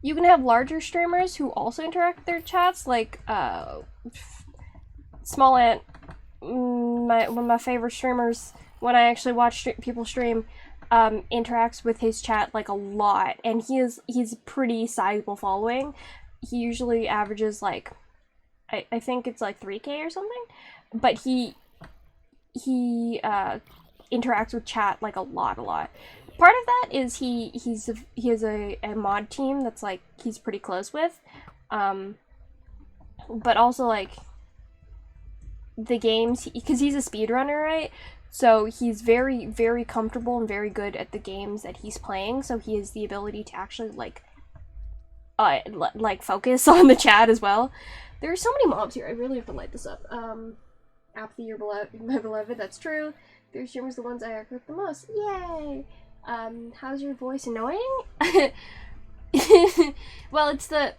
You can have larger streamers who also interact with their chats, like Small Ant, one of my favorite streamers, when I actually watch people stream, interacts with his chat, like, a lot, and he's a pretty sizable following. He usually averages, like, I think it's like 3K or something, but he interacts with chat, like, a lot. Part of that is he has a mod team that's, like, he's pretty close with, but also, like, the games, because he's a speedrunner, right? So he's very, very comfortable and very good at the games that he's playing, so he has the ability to actually, like, focus on the chat as well. There are so many mobs here, I really have to light this up. Apathy, my beloved, that's true. Their streamers the ones I act with the most. Yay! How's your voice annoying? Well, it's the...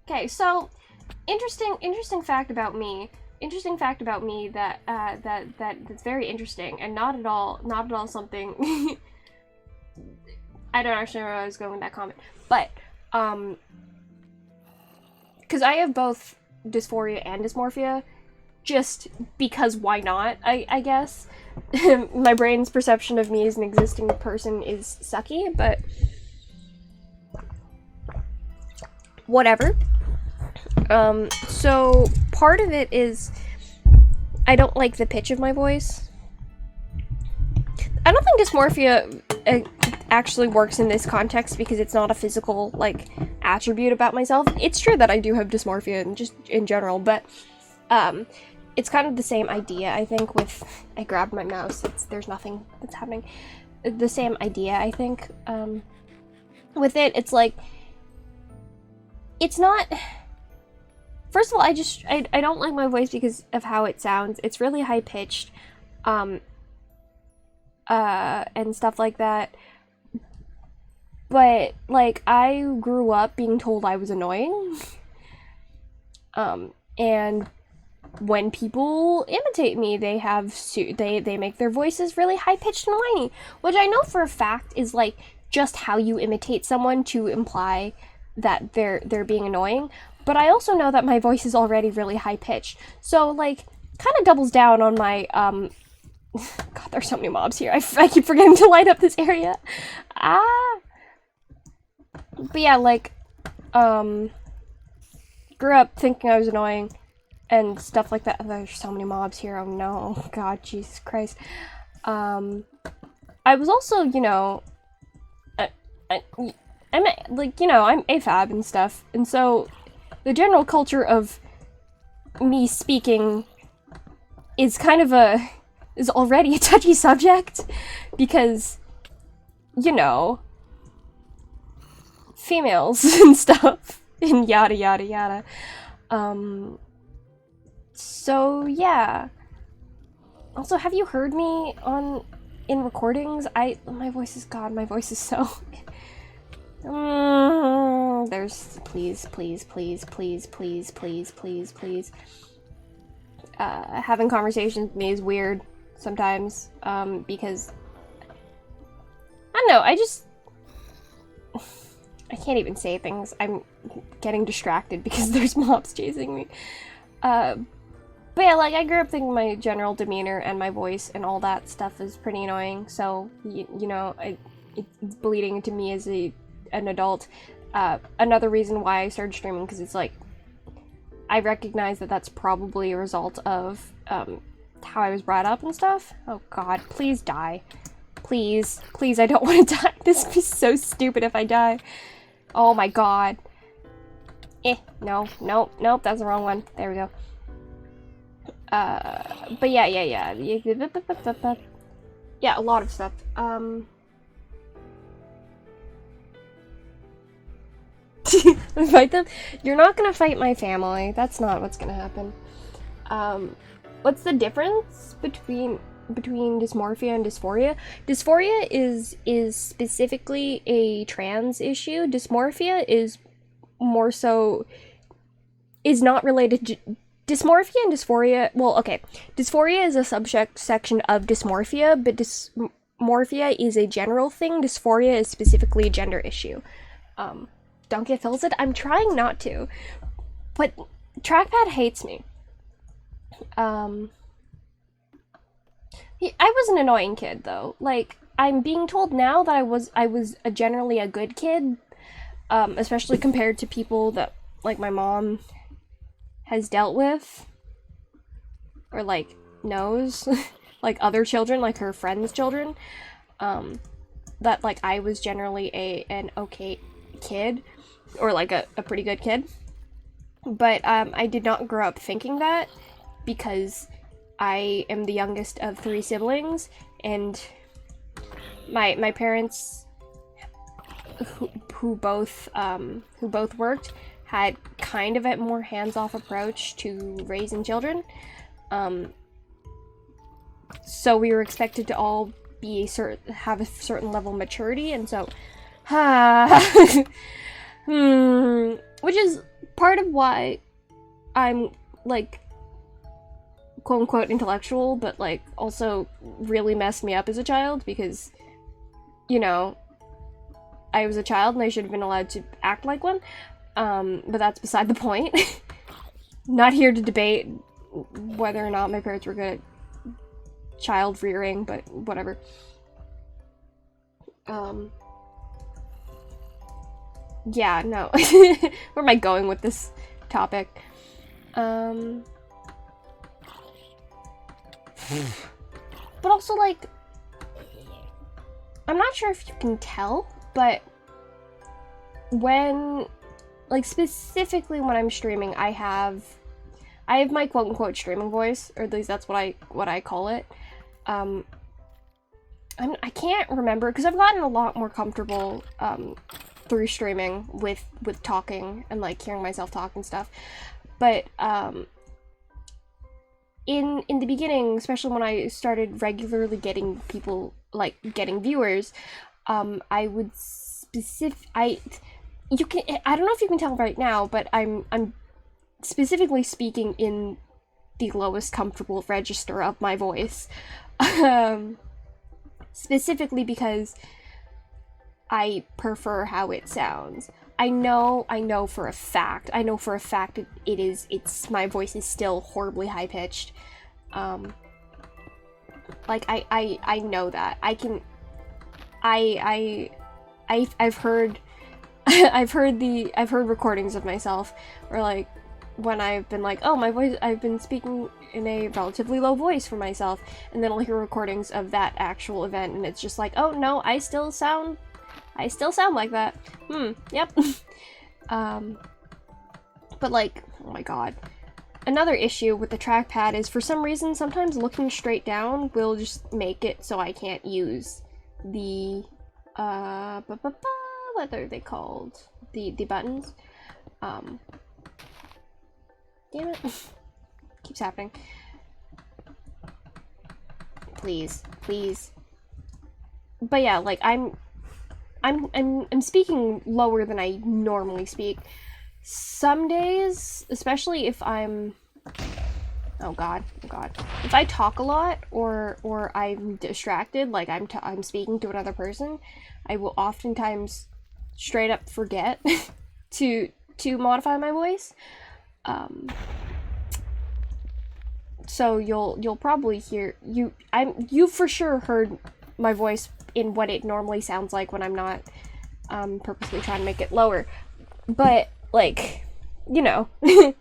Okay, so, interesting fact about me. Interesting fact about me that's very interesting, and not at all something... I don't actually know where I was going with that comment, but, because I have both dysphoria and dysmorphia, just because why not, I guess. My brain's perception of me as an existing person is sucky, but whatever. So part of it is I don't like the pitch of my voice. I don't think dysmorphia actually works in this context because it's not a physical, like, attribute about myself. It's true that I do have dysmorphia and just in general, but it's kind of the same idea, I think, with... I grabbed my mouse. There's nothing that's happening. The same idea, I think. With it, it's like... It's not... First of all, I don't like my voice because of how it sounds. It's really high-pitched. And stuff like that. But, like, I grew up being told I was annoying. And when people imitate me, they make their voices really high-pitched and whiny, which I know for a fact is, like, just how you imitate someone to imply that they're being annoying. But I also know that my voice is already really high-pitched, so, like, kind of doubles down on my God, there's so many mobs here. I keep forgetting to light up this area. Ah! But yeah, like, grew up thinking I was annoying and stuff like that. There's so many mobs here. Oh no. God, Jesus Christ. I was also, you know, I'm like, you know, I'm AFAB and stuff, and so the general culture of me speaking is kind of is already a touchy subject, because, you know, females and stuff, and yada yada yada. So yeah. Also, have you heard me in recordings? My voice is God, my voice is so... there's... Please. Having conversations with me is weird sometimes, because... I don't know, I can't even say things. I'm getting distracted because there's mobs chasing me. But yeah, like, I grew up thinking my general demeanor and my voice and all that stuff is pretty annoying, so, you know, it's bleeding into me as an adult. Another reason why I started streaming, because it's like, I recognize that that's probably a result of, how I was brought up and stuff. Oh god, please die. Please, I don't want to die. This would be so stupid if I die. Oh my god. No, that's the wrong one. There we go. But yeah. Yeah, a lot of stuff. Fight them? You're not gonna fight my family. That's not what's gonna happen. What's the difference between dysmorphia and dysphoria? Dysphoria is specifically a trans issue. Dysmorphia is more so... is not related to... Dysmorphia and dysphoria... Well, okay. Dysphoria is a subsection of dysmorphia, but dysmorphia is a general thing. Dysphoria is specifically a gender issue. Don't get filtered. I'm trying not to. But Trackpad hates me. I was an annoying kid, though. Like, I'm being told now that I was generally a good kid, especially compared to people that, like, my mom has dealt with, or, like, knows, like, other children, like her friends' children, that, like, I was generally an okay kid, or, like, a pretty good kid, but, I did not grow up thinking that, because I am the youngest of 3 siblings, and my parents, who both worked, had kind of a more hands-off approach to raising children. So we were expected to all have a certain level of maturity, and so, which is part of why I'm, like, quote-unquote intellectual, but, like, also really messed me up as a child, because, you know, I was a child and I should have been allowed to act like one. But that's beside the point. Not here to debate whether or not my parents were good at child rearing, but whatever. Yeah, no. Where am I going with this topic? But also, like, I'm not sure if you can tell, but when, like, specifically when I'm streaming, I have my quote-unquote streaming voice, or at least that's what I call it. I can't remember, because I've gotten a lot more comfortable, through streaming with talking and, like, hearing myself talk and stuff, but, in the beginning, especially when I started regularly getting people, like, getting viewers, I would I don't know if you can tell right now, but I'm specifically speaking in the lowest comfortable register of my voice. Specifically because I prefer how it sounds. I know for a fact my voice is still horribly high-pitched. Like, I know that. I've heard I've heard recordings of myself where, like, when I've been like, oh, my voice, I've been speaking in a relatively low voice for myself, and then I'll hear recordings of that actual event, and it's just like, oh no, I still sound like that. Yep. But like, oh my god. Another issue with the trackpad is, for some reason, sometimes looking straight down will just make it so I can't use the, what are they called? The buttons. Damn it. Keeps happening. Please. But yeah, like, I'm speaking lower than I normally speak. Some days, especially if I'm, oh god, if I talk a lot or I'm distracted, like I'm speaking to another person, I will oftentimes straight up forget to modify my voice. So you'll probably hear you for sure heard my voice in what it normally sounds like when I'm not purposely trying to make it lower. But like, you know. You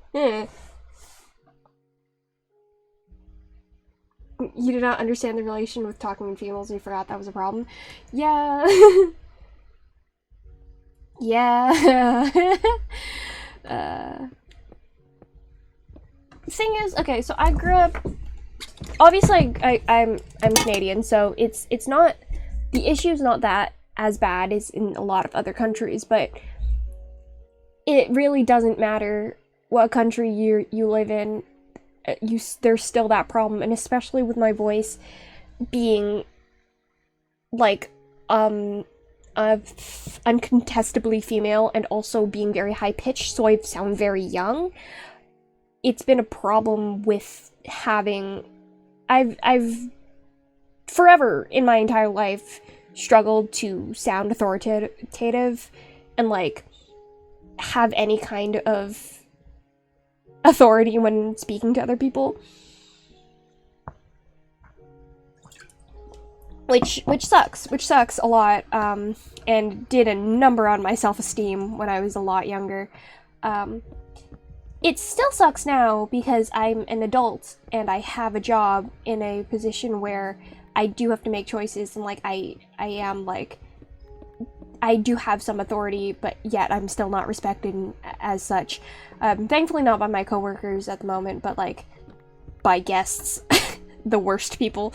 do not understand the relation with talking in females and you forgot that was a problem? Yeah. Yeah. Thing is, okay, so I grew up, obviously I'm Canadian, so it's not, the issue's not that as bad as in a lot of other countries, but it really doesn't matter what country you live in, there's still that problem, and especially with my voice being like uncontestably female and also being very high pitched, so I sound very young. It's been a problem with having, I've forever in my entire life struggled to sound authoritative and like have any kind of authority when speaking to other people, which sucks a lot, and did a number on my self-esteem when I was a lot younger. It still sucks now because I'm an adult and I have a job in a position where I do have to make choices, and like I am like, I do have some authority, but yet I'm still not respected as such. Thankfully not by my coworkers at the moment, but like by guests, the worst people.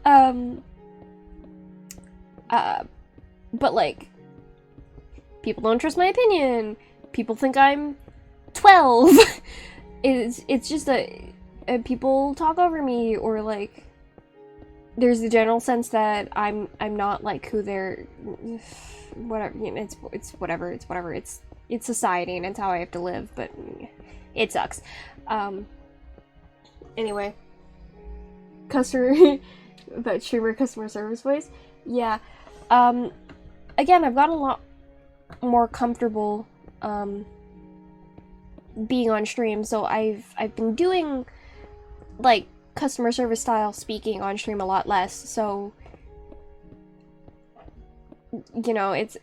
But like, people don't trust my opinion. People think I'm 12. It's just that people talk over me, or like there's the general sense that I'm not like who they're, whatever, you know, it's whatever, it's society and it's how I have to live, but it sucks. Anyway, about streamer customer service voice. Yeah. Again, I've gotten a lot more comfortable being on stream, so I've been doing like customer service style speaking on stream a lot less, so you know, it's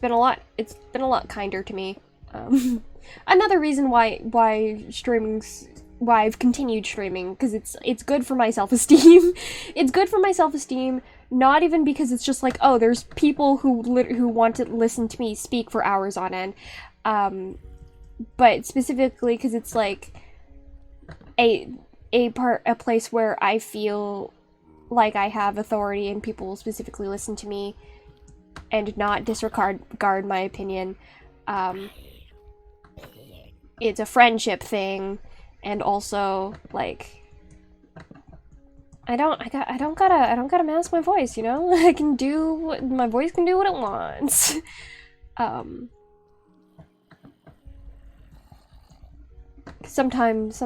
been a lot kinder to me. Another reason why I've continued streaming, because it's good for my self-esteem. It's good for my self-esteem, not even because it's just like, oh, there's people who want to listen to me speak for hours on end, but specifically because it's like a place where I feel like I have authority and people will specifically listen to me and not disregard my opinion. It's a friendship thing, and also like I don't gotta mask my voice, you know? My voice can do what it wants. Sometimes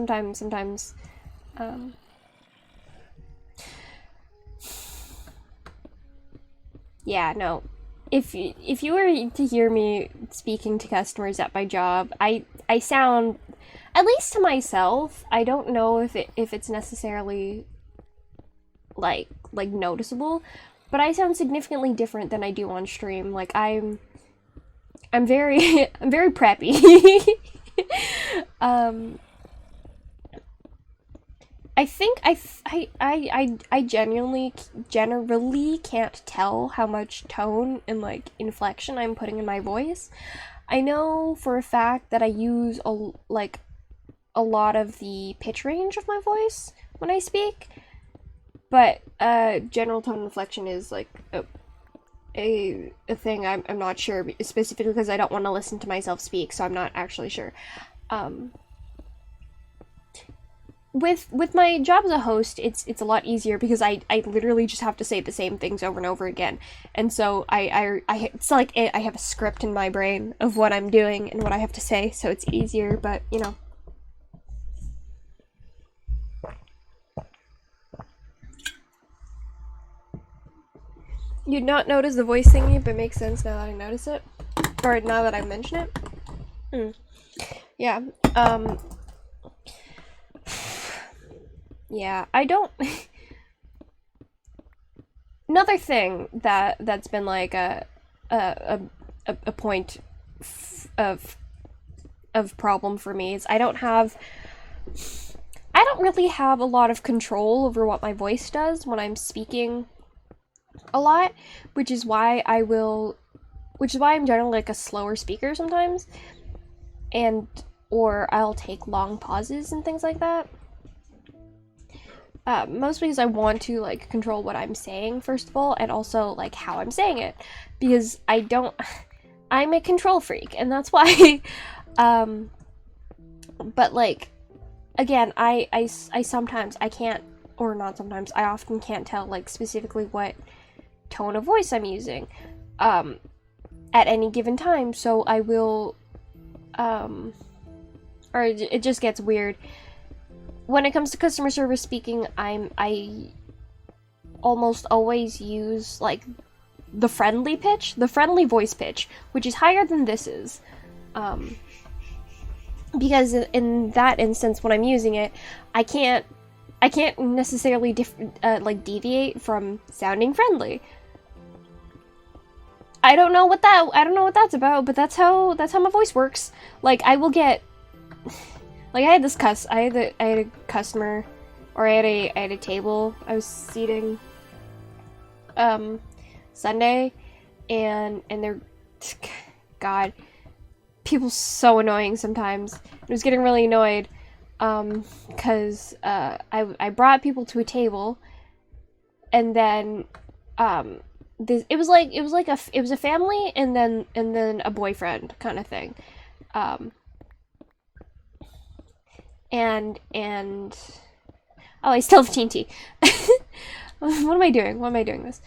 yeah, no. If you were to hear me speaking to customers at my job, I sound at least to myself, I don't know if it's necessarily like noticeable, but I sound significantly different than I do on stream. Like I'm very I'm very preppy. I think I generally can't tell how much tone and like inflection I'm putting in my voice. I know for a fact that I use a lot of the pitch range of my voice when I speak, but general tone inflection is like a thing I'm not sure, specifically because I don't want to listen to myself speak, so I'm not actually sure. With my job as a host, it's a lot easier because I literally just have to say the same things over and over again, and so I it's like I have a script in my brain of what I'm doing and what I have to say, so it's easier. But you know, you'd not notice the voice thingy, but it makes sense now that I notice it, or now that I mention it. Yeah. Yeah, I don't. Another thing that's been like a point of problem for me is I don't really have a lot of control over what my voice does when I'm speaking a lot, which is why I'm generally like a slower speaker sometimes, or I'll take long pauses and things like that. Mostly because I want to like control what I'm saying first of all, and also like how I'm saying it, because I'm a control freak, and that's why. But like, again, I sometimes I can't, or not sometimes, I often can't tell like specifically what tone of voice I'm using at any given time, so I will or it just gets weird. When it comes to customer service speaking, I almost always use like the friendly voice pitch, which is higher than this is, because in that instance, when I'm using it, I can't necessarily deviate from sounding friendly. I don't know what that's about, but that's how my voice works. Like I will get. Like I had a customer, or I had a table I was seating Sunday, and they're, God, people so annoying sometimes. I was getting really annoyed because I brought people to a table, and then it was a family and then a boyfriend kind of thing. And oh, I still have TNT. What am I doing this?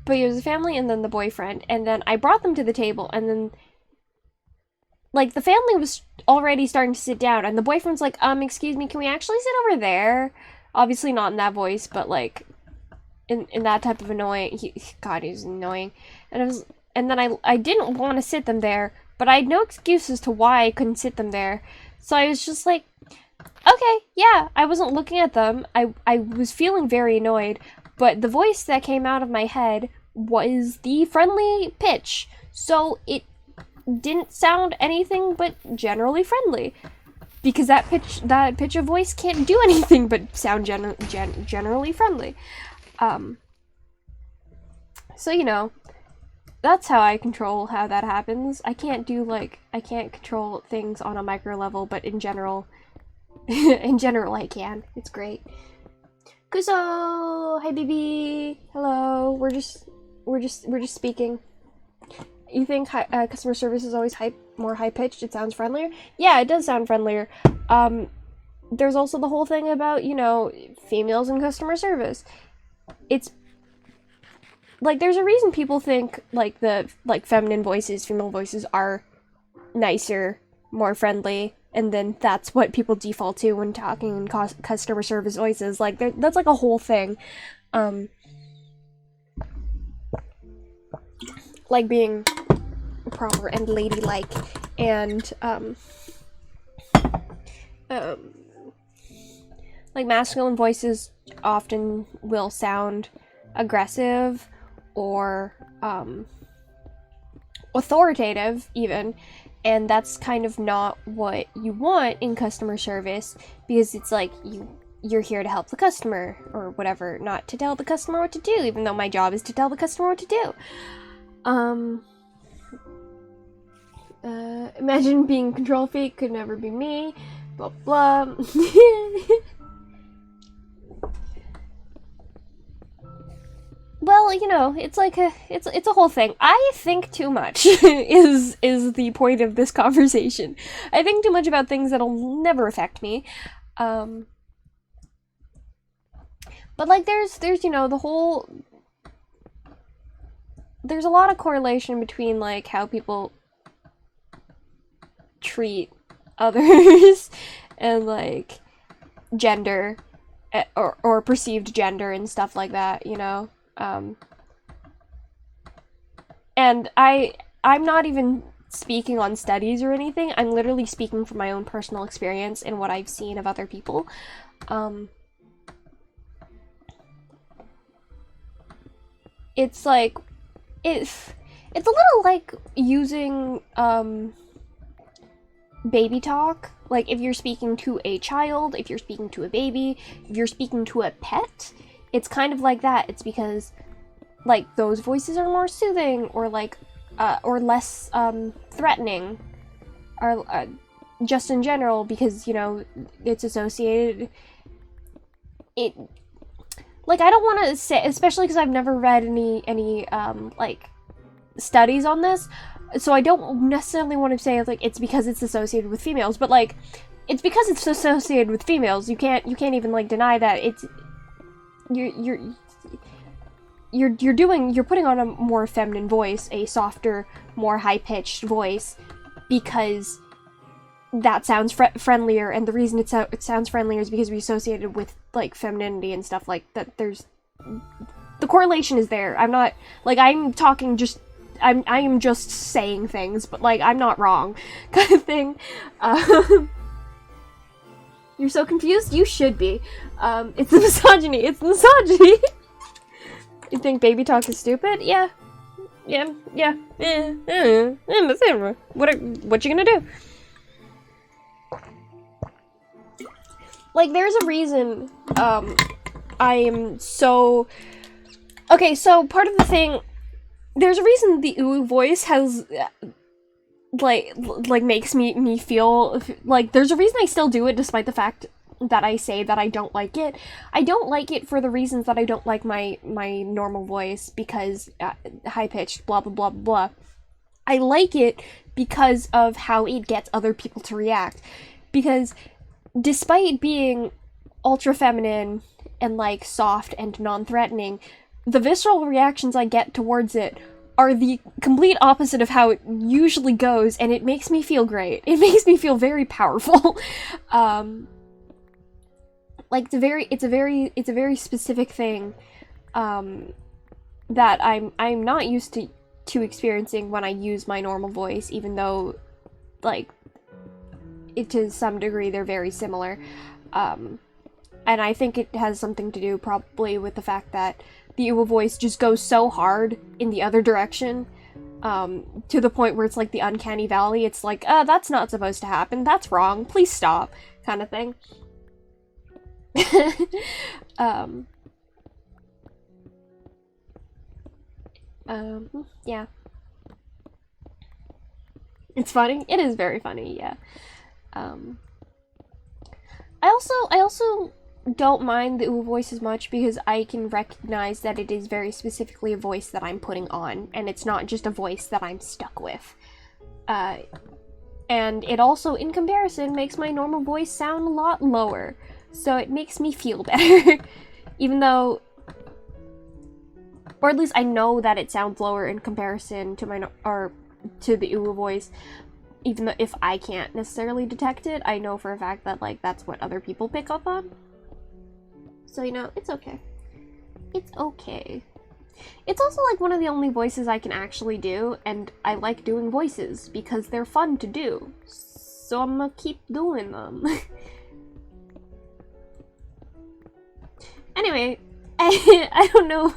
But it was a family and then the boyfriend, and then I brought them to the table, and then like the family was already starting to sit down, and the boyfriend's like, excuse me, can we actually sit over there? Obviously not in that voice, but like in that type of annoying. God, he was annoying. And then I didn't want to sit them there, but I had no excuse as to why I couldn't sit them there. So I was just like, okay, yeah, I wasn't looking at them. I was feeling very annoyed, but the voice that came out of my head was the friendly pitch, so it didn't sound anything but generally friendly, because that pitch of voice can't do anything but sound generally friendly. So you know, that's how I control how that happens. I can't control things on a micro level, but in general I can. It's great. Kuso! Hi, baby! Hello! We're just speaking. You think customer service is always more high-pitched? It sounds friendlier? Yeah, it does sound friendlier. There's also the whole thing about, you know, females in customer service. It's like, there's a reason people think like the feminine voices, female voices are nicer, more friendly, and then that's what people default to when talking in customer service voices. Like, that's like a whole thing. Like being proper and ladylike, and like masculine voices often will sound aggressive or authoritative even, and that's kind of not what you want in customer service, because it's like you're here to help the customer or whatever, not to tell the customer what to do, even though my job is to tell the customer what to do. Imagine being control freak, could never be me, blah blah. Well, you know, it's like it's a whole thing. I think too much is the point of this conversation. I think too much about things that'll never affect me. But like there's you know, there's a lot of correlation between like how people treat others and like gender or perceived gender and stuff like that, you know. And I'm not even speaking on studies or anything. I'm literally speaking from my own personal experience and what I've seen of other people. It's like it's a little like using baby talk. Like if you're speaking to a child, if you're speaking to a baby, if you're speaking to a pet, it's kind of like that. It's because like those voices are more soothing or like or less threatening, or just in general, because you know it's associated. It like I don't want to say, especially because I've never read any like studies on this, so I don't necessarily want to say like it's because it's associated with females, but like it's because it's associated with females. You can't even like deny that it's you're putting on a more feminine voice, a softer, more high-pitched voice, because that sounds friendlier, and the reason it sounds friendlier is because we associate it with like femininity and stuff like that. There's the correlation is there. I'm not like I am just saying things, but like I'm not wrong, kind of thing. You're so confused? You should be. It's the misogyny. It's the misogyny. You think baby talk is stupid? Yeah. What you gonna do? Like, there's a reason, I am so... Okay, so part of the thing... There's a reason the ooh voice has... like makes me feel like there's a reason I still do it despite the fact that I say that I don't like it. I don't like it for the reasons that I don't like my normal voice, because high-pitched, blah blah blah blah. I like it because of how it gets other people to react, because despite being ultra feminine and like soft and non-threatening, the visceral reactions I get towards it are the complete opposite of how it usually goes, and it makes me feel great. It makes me feel very powerful. Like it's a very specific thing that I'm not used to experiencing when I use my normal voice, even though like to some degree they're very similar. And I think it has something to do probably with the fact that the ooh voice just goes so hard in the other direction, to the point where it's like the uncanny valley. It's like, that's not supposed to happen, that's wrong, please stop, kind of thing. Yeah. It's funny. It is very funny, yeah. I also don't mind the ooh voice as much because I can recognize that it is very specifically a voice that I'm putting on, and it's not just a voice that I'm stuck with. And it also, in comparison, makes my normal voice sound a lot lower, so it makes me feel better. Even though, or at least I know that it sounds lower in comparison to to the ooh voice. Even though if I can't necessarily detect it, I know for a fact that like that's what other people pick up on. So, you know, it's okay. It's okay. It's also like one of the only voices I can actually do, and I like doing voices because they're fun to do. so I'm gonna keep doing them. Anyway, I don't know.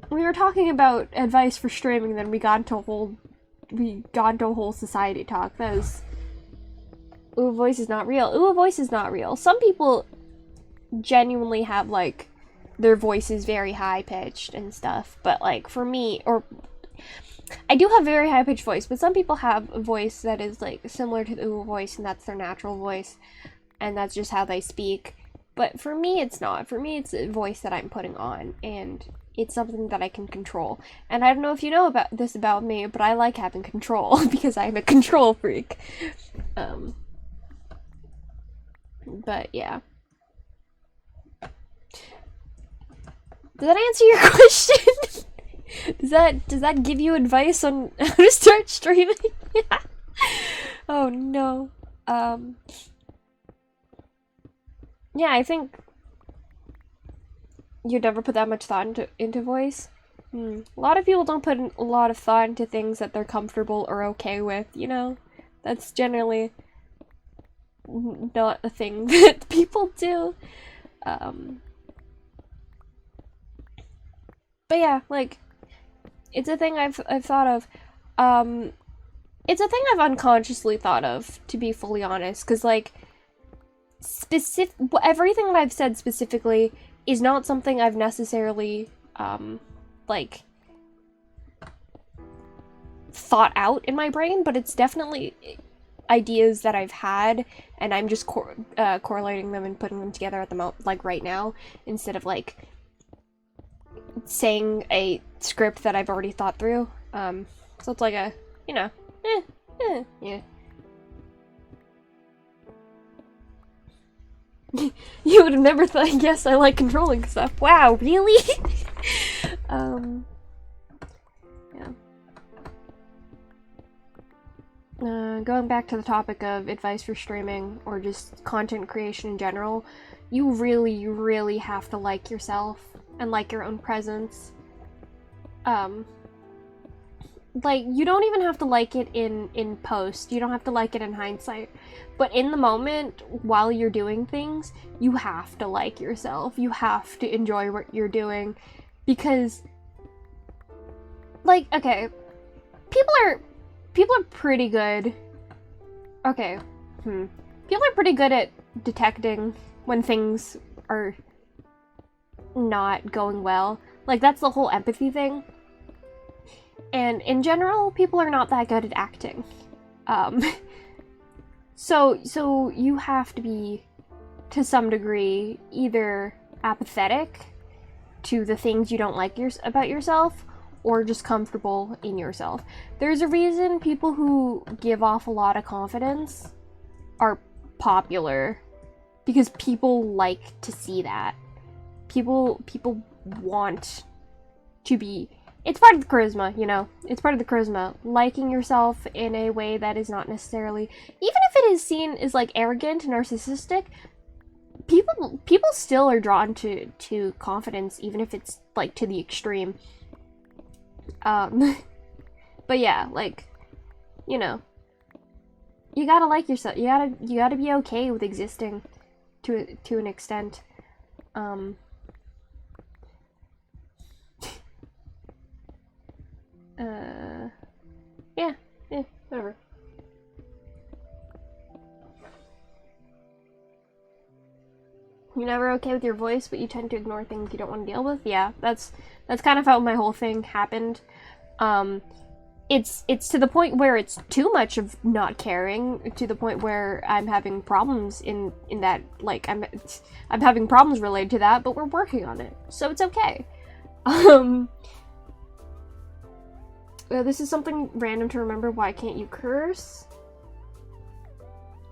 We were talking about advice for streaming, then we got into a whole society talk. That was, ooh, voice is not real. Ooh, voice is not real. Some people genuinely have, like, their voice is very high-pitched and stuff, but, like, for me, or I do have a very high-pitched voice, but some people have a voice that is, like, similar to the ooh voice, and that's their natural voice, and that's just how they speak. But for me, it's not. For me, it's a voice that I'm putting on, and it's something that I can control. And I don't know if you know about this about me, but I like having control, because I'm a control freak. But yeah. Does that answer your question? Does that give you advice on how to start streaming? Oh no. Yeah, I think you'd never put that much thought into voice. A lot of people don't put a lot of thought into things that they're comfortable or okay with, you know? That's generally not a thing that people do. But yeah, like, it's a thing I've thought of. It's a thing I've unconsciously thought of, to be fully honest, because, like, everything that I've said specifically is not something I've necessarily, like, thought out in my brain, but it's definitely ideas that I've had, and I'm just correlating them and putting them together at the moment, like, right now, instead of, like, saying a script that I've already thought through. So it's like a, you know, yeah. You would have never thought, yes, I like controlling stuff. Wow, really? Yeah. Going back to the topic of advice for streaming, or just content creation in general, you really have to like yourself, and like your own presence. Like, you don't even have to like it in post, you don't have to like it in hindsight, but in the moment, while you're doing things, you have to like yourself, you have to enjoy what you're doing, because, like, okay, people are pretty good, people are pretty good at detecting when things are not going well. Like, that's the whole empathy thing. And in general, people are not that good at acting. So you have to be, to some degree, either apathetic to the things you don't like about yourself, or just comfortable in yourself. There's a reason people who give off a lot of confidence are popular, because people like to see that. People want to be, it's part of the charisma, you know? It's part of the charisma. Liking yourself in a way that is not necessarily, even if it is seen as, like, arrogant and narcissistic, people still are drawn to confidence, even if it's, like, to the extreme. But yeah, like, you know, you gotta like yourself. You gotta be okay with existing to an extent. Yeah, whatever. You're never okay with your voice, but you tend to ignore things you don't want to deal with? Yeah, that's kind of how my whole thing happened. It's to the point where it's too much of not caring, to the point where I'm having problems in that, like, I'm having problems related to that, but we're working on it, so it's okay. This is something random to remember. Why can't you curse?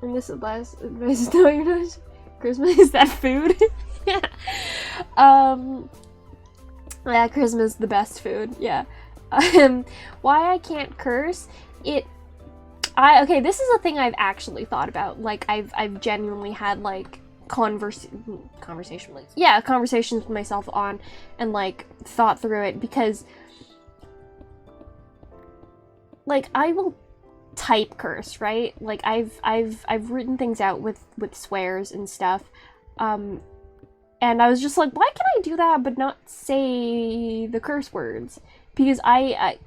And this advice is no, you're not. Charisma, is that food? Yeah. Yeah, charisma is the best food. Yeah. Why I can't curse? Okay, this is a thing I've actually thought about. Like, I've genuinely had, like, conversations with myself on, and, like, thought through it, because, like, I will type curse, right? Like I've written things out with swears and stuff. And I was just like, why can I do that but not say the curse words? Because I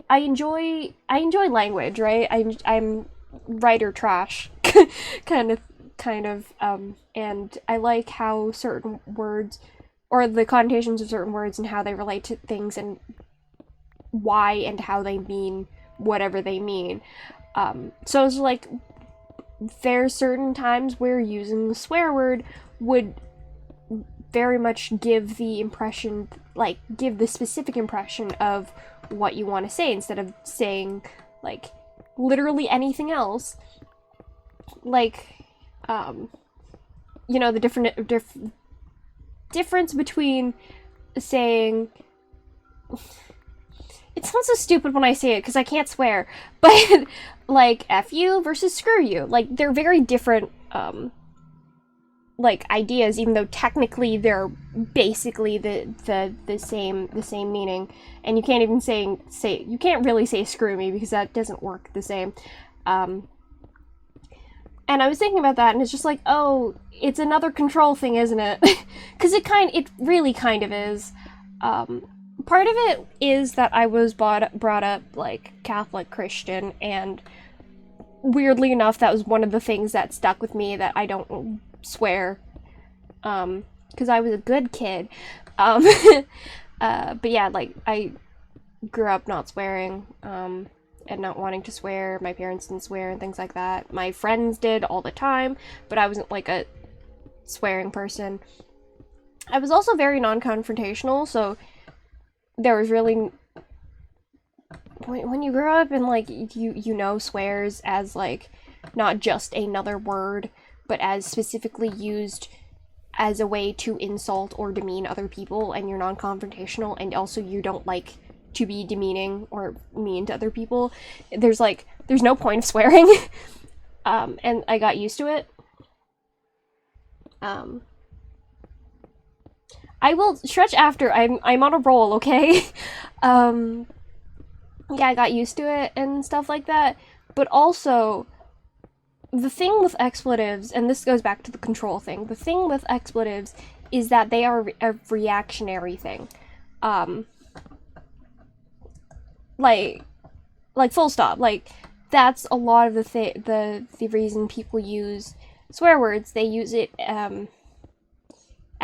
enjoy language, right? I'm writer trash kind of and I like how certain words or the connotations of certain words and how they relate to things and why and how they mean whatever they mean. So it's like there's certain times where using the swear word would very much give the impression, like give the specific impression of what you want to say instead of saying like literally anything else. Like you know, the difference between saying, it sounds so stupid when I say it because I can't swear, but like F you versus screw you, like they're very different like ideas, even though technically they're basically the same meaning. And you can't even say you can't really say screw me because that doesn't work the same. And I was thinking about that, and it's just like, oh, it's another control thing, isn't it? Because it really kind of is. Part of it is that I was brought up like Catholic Christian, and weirdly enough, that was one of the things that stuck with me, that I don't swear, because I was a good kid. But yeah, like I grew up not swearing, and not wanting to swear. My parents didn't swear and things like that. My friends did all the time, but I wasn't like a swearing person. I was also very non-confrontational, so there was really, when you grow up and like you know swears as like not just another word, but as specifically used as a way to insult or demean other people, and you're non-confrontational, and also you don't like to be demeaning or mean to other people, there's no point of swearing. And I got used to it. I will stretch after. I'm on a roll, okay? Yeah, I got used to it and stuff like that. But also, the thing with expletives, and this goes back to the control thing, the thing with expletives is that they are a reactionary thing. Like full stop. Like, that's a lot of the reason people use swear words. They use it,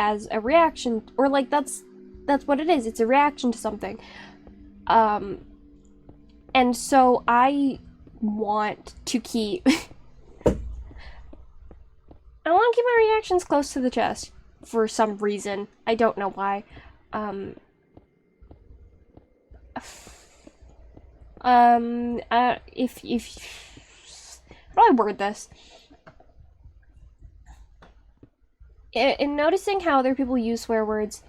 as a reaction, or like that's what it is. It's a reaction to something. And so I want to keep I want to keep my reactions close to the chest for some reason. I don't know why. If how do I word this? In noticing how other people use swear words,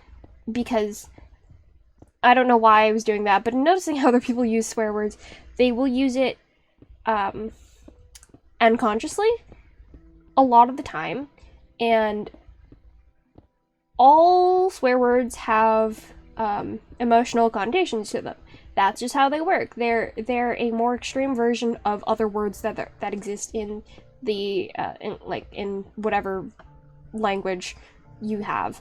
because I don't know why I was doing that, but in noticing how other people use swear words, they will use it unconsciously a lot of the time, and all swear words have emotional connotations to them. That's just how they work. They're a more extreme version of other words that exist in the in whatever language you have.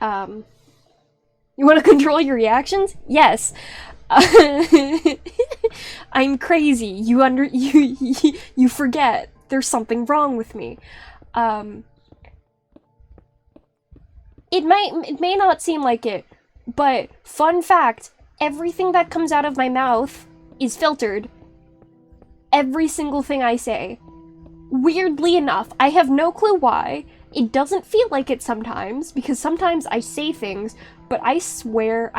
You want to control your reactions? Yes. I'm crazy. You forget. There's something wrong with me. It may not seem like it, but fun fact, everything that comes out of my mouth is filtered. Every single thing I say. Weirdly enough, I have no clue why. It doesn't feel like it sometimes, because sometimes I say things, but I swear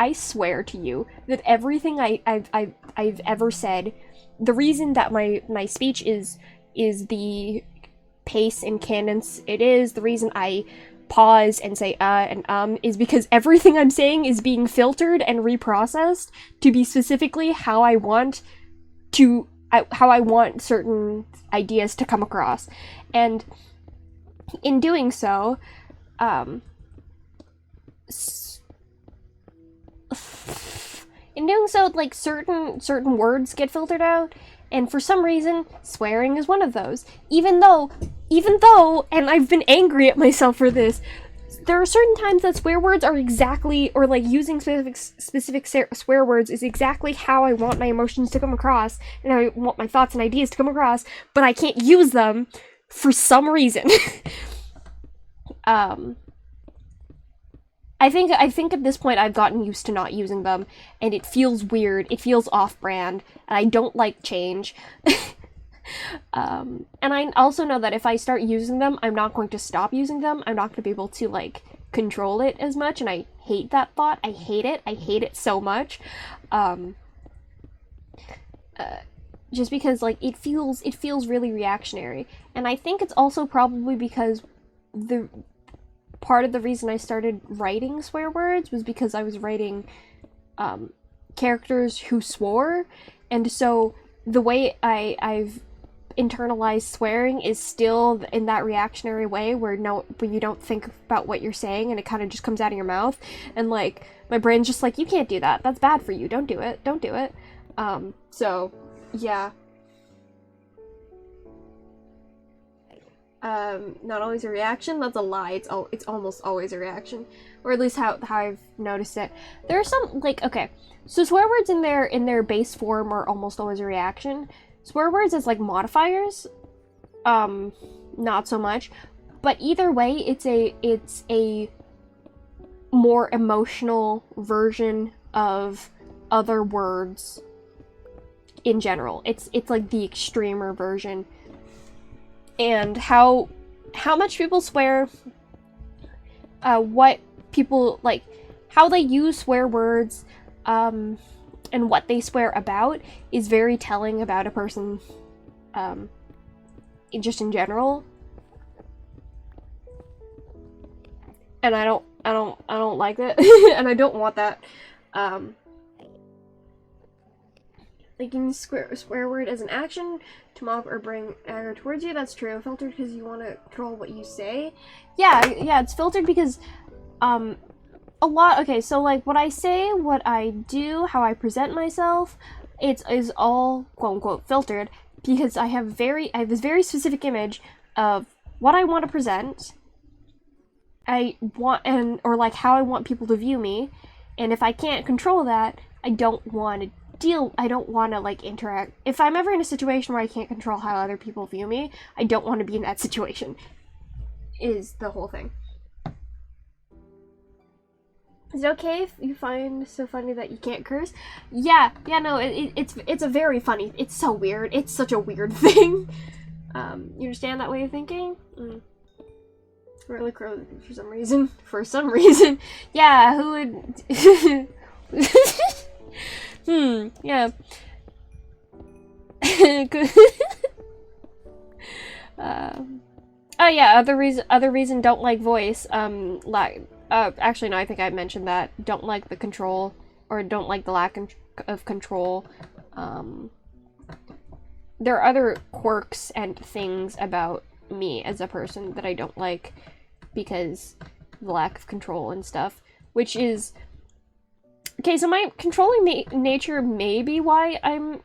to you that everything I've ever said, the reason that my speech is the pace and cadence it is, the reason I pause and say and is because everything I'm saying is being filtered and reprocessed to be specifically how I want certain ideas to come across. And in doing so, like certain words get filtered out, And for some reason, swearing is one of those. Even though, and I've been angry at myself for this, there are certain times that swear words are exactly, or like using specific swear words is exactly how I want my emotions to come across, and I want my thoughts and ideas to come across, but I can't use them for some reason. I think at this point I've gotten used to not using them, and it feels weird, it feels off-brand, and I don't like change. And I also know that if I start using them, I'm not going to stop using them, I'm not going to be able to, like, control it as much, and I hate that thought, I hate it so much. Just because, like, it feels really reactionary, and I think it's also probably because part of the reason I started writing swear words was because I was writing characters who swore, and so the way I've internalized swearing is still in that reactionary way where you don't think about what you're saying and it kind of just comes out of your mouth, and like my brain's just like, you can't do that, that's bad for you, don't do it. So yeah. Not always a reaction, that's a lie, it's almost always a reaction, or at least how I've noticed it. There are some, like, okay, so swear words in their base form are almost always a reaction. Swear words as, like, modifiers, not so much, but either way, it's a more emotional version of other words in general. It's like the extremer version. And how much people swear, what people, like, how they use swear words, and what they swear about is very telling about a person, just in general. And I don't like that, and I don't want that. Like, you can swear word as an action to mob or bring anger towards you. That's true. Filtered because you want to control what you say. Yeah, it's filtered because, a lot, okay, so, like, what I say, what I do, how I present myself, is all, quote-unquote, filtered, because I have this very specific image of what I want to present, or, like, how I want people to view me, and if I can't control that, I don't want to like, interact. If I'm ever in a situation where I can't control how other people view me, I don't want to be in that situation, is the whole thing. Is it okay if you find so funny that you can't curse? Yeah, no, it's a very funny, it's so weird, it's such a weird thing. You understand that way of thinking? Really crow for some reason. Yeah, who would... yeah. Oh yeah, other reason don't like voice, actually no, I think I mentioned that. Don't like the control, or don't like the lack of control. There are other quirks and things about me as a person that I don't like because of the lack of control and stuff, which is... Okay, so my controlling nature may be why I'm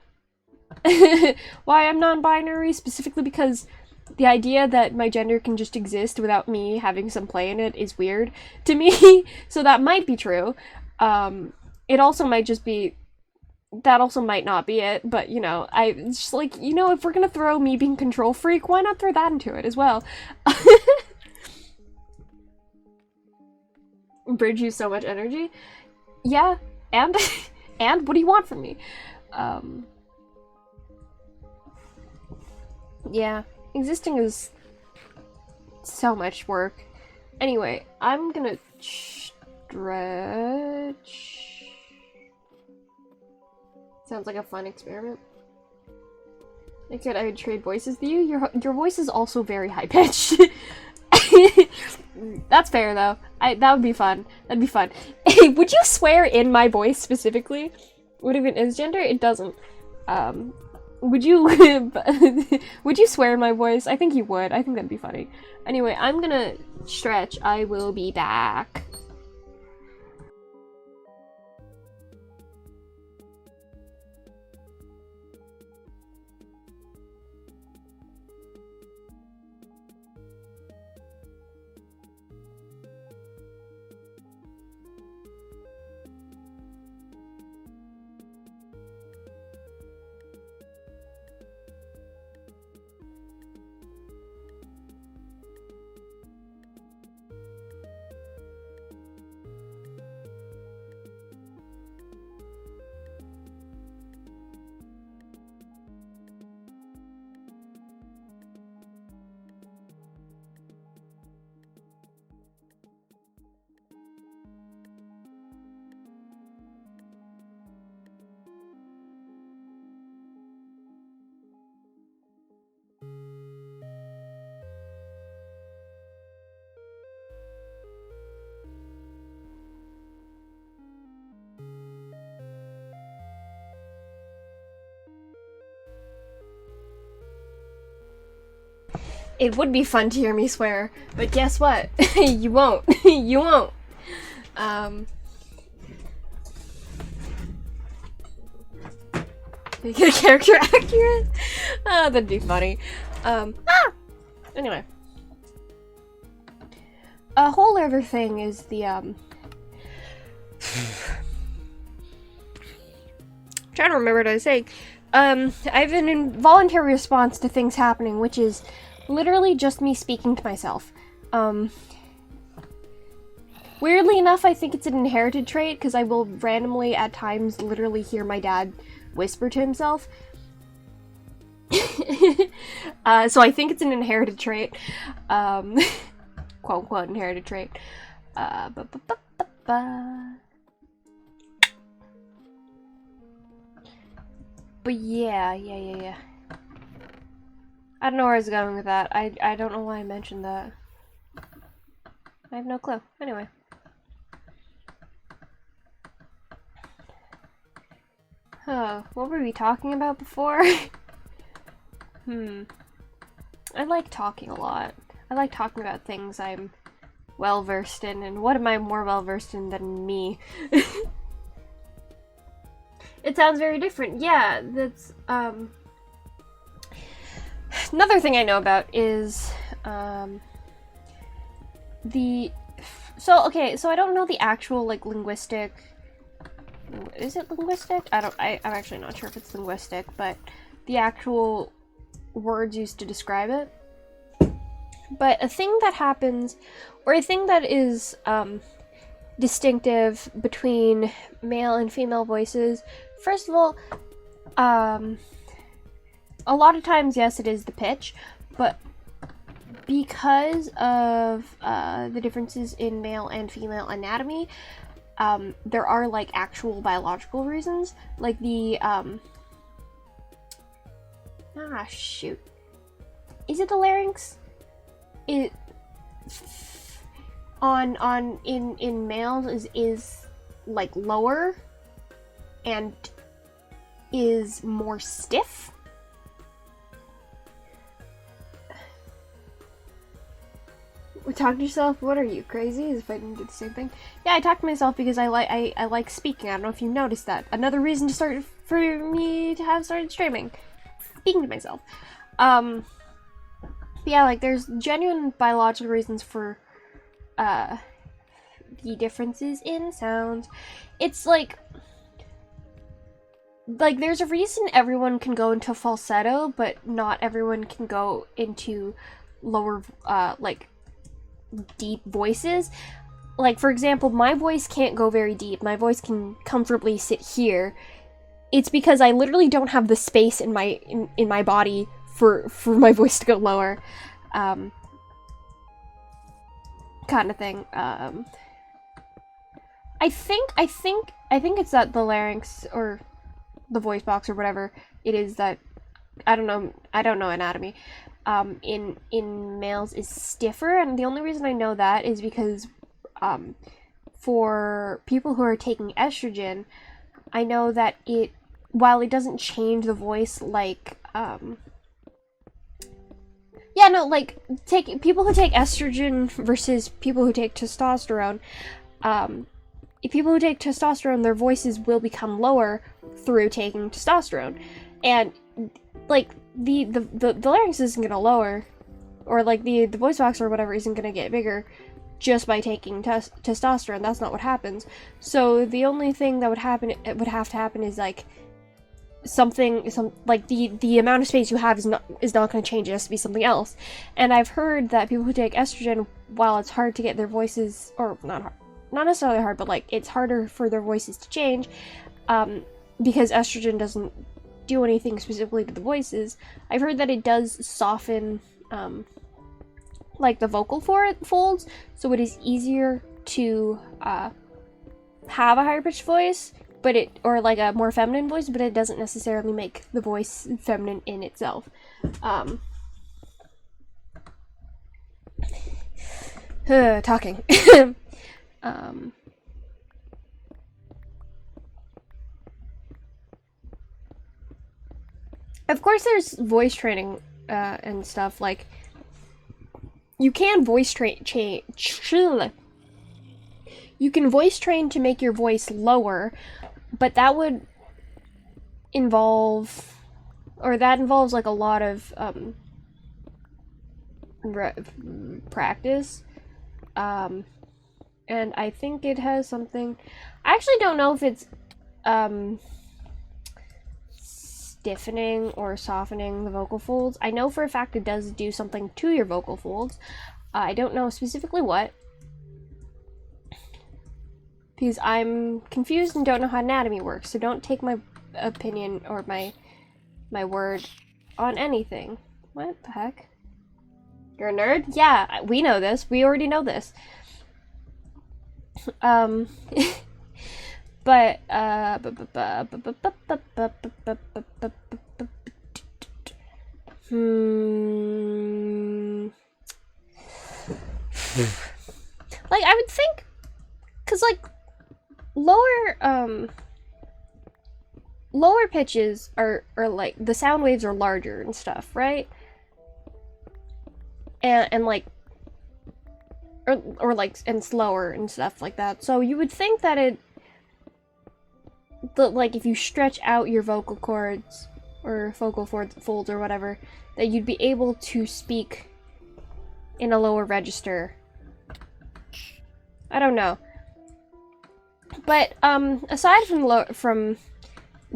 why I'm non-binary, specifically because the idea that my gender can just exist without me having some play in it is weird to me. So that might be true. It also might just be... That also might not be it, but, you know, it's just like, you know, if we're gonna throw me being control freak, why not throw that into it as well? Bridge use so much energy. Yeah, and and what do you want from me? Yeah, existing is so much work. Anyway, I'm gonna stretch. Sounds like a fun experiment. I would trade voices with you. Your voice is also very high pitched. That's fair though. That would be fun. That'd be fun. Would you swear in my voice specifically? Would it even is gender? It doesn't. Would you would you swear in my voice? I think you would. I think that'd be funny. Anyway, I'm gonna stretch. I will be back. It would be fun to hear me swear, but guess what? You won't. You won't. Make it character accurate? That'd be funny. Anyway. A whole other thing is the, trying to remember what I was saying. I have an involuntary response to things happening, which is literally just me speaking to myself. Weirdly enough, I think it's an inherited trait, because I will randomly, at times, literally hear my dad whisper to himself. So I think it's an inherited trait. Quote unquote inherited trait. But yeah. I don't know where I was going with that. I don't know why I mentioned that. I have no clue. Anyway. What were we talking about before? I like talking a lot. I like talking about things I'm well-versed in, and what am I more well-versed in than me? It sounds very different. Yeah, that's, another thing I know about is, so I don't know the actual, like, linguistic... Is it linguistic? I'm actually not sure if it's linguistic, but the actual words used to describe it. But a thing that happens, or a thing that is distinctive between male and female voices, first of all, a lot of times, yes, it is the pitch, but because of the differences in male and female anatomy, there are, like, actual biological reasons, like the, shoot. Is it the larynx? In males is like lower and is more stiff. Talk to yourself? What are you, crazy? As if I didn't do the same thing. Yeah, I talk to myself because I like speaking. I don't know if you noticed that. Another reason for me to have started streaming. Speaking to myself. Yeah, like, there's genuine biological reasons for, the differences in sounds. It's like, there's a reason everyone can go into falsetto, but not everyone can go into lower, like, deep voices. Like, for example, my voice can't go very deep. My voice can comfortably sit here. It's because I literally don't have the space in my body for my voice to go lower, kind of thing. I think it's that the larynx or the voice box or whatever it is that, I don't know anatomy, in males is stiffer, and the only reason I know that is because for people who are taking estrogen, I know that while it doesn't change the voice like, people who take estrogen versus people who take testosterone, if people who take testosterone, their voices will become lower through taking testosterone, and, like, the larynx isn't gonna lower, or, like, the voice box or whatever isn't gonna get bigger just by taking testosterone. That's not what happens. So the only thing that would have to happen is, like, like the amount of space you have is not going to change. It has to be something else. And I've heard that people who take estrogen, while it's hard to get their voices, or not necessarily hard, but, like, it's harder for their voices to change, because estrogen doesn't do anything specifically to the voices. I've heard that it does soften, like, the vocal folds, so it is easier to have a higher pitched voice, or like a more feminine voice, but it doesn't necessarily make the voice feminine in itself. Talking. Of course, there's voice training and stuff, like, you can voice train you can voice train to make your voice lower, but that would involve, or that involves like a lot of practice, and I think it has something. I actually don't know if it's stiffening or softening the vocal folds. I know for a fact it does do something to your vocal folds. I don't know specifically what, because I'm confused and don't know how anatomy works, so don't take my opinion or my word on anything. What the heck? You're a nerd? Yeah, we know this. We already know this. But like I would think, cause like lower pitches are like the sound waves are larger and stuff, right? And like or like and slower and stuff like that. So you would think that like if you stretch out your vocal cords or vocal folds or whatever, that you'd be able to speak in a lower register. I don't know. But aside from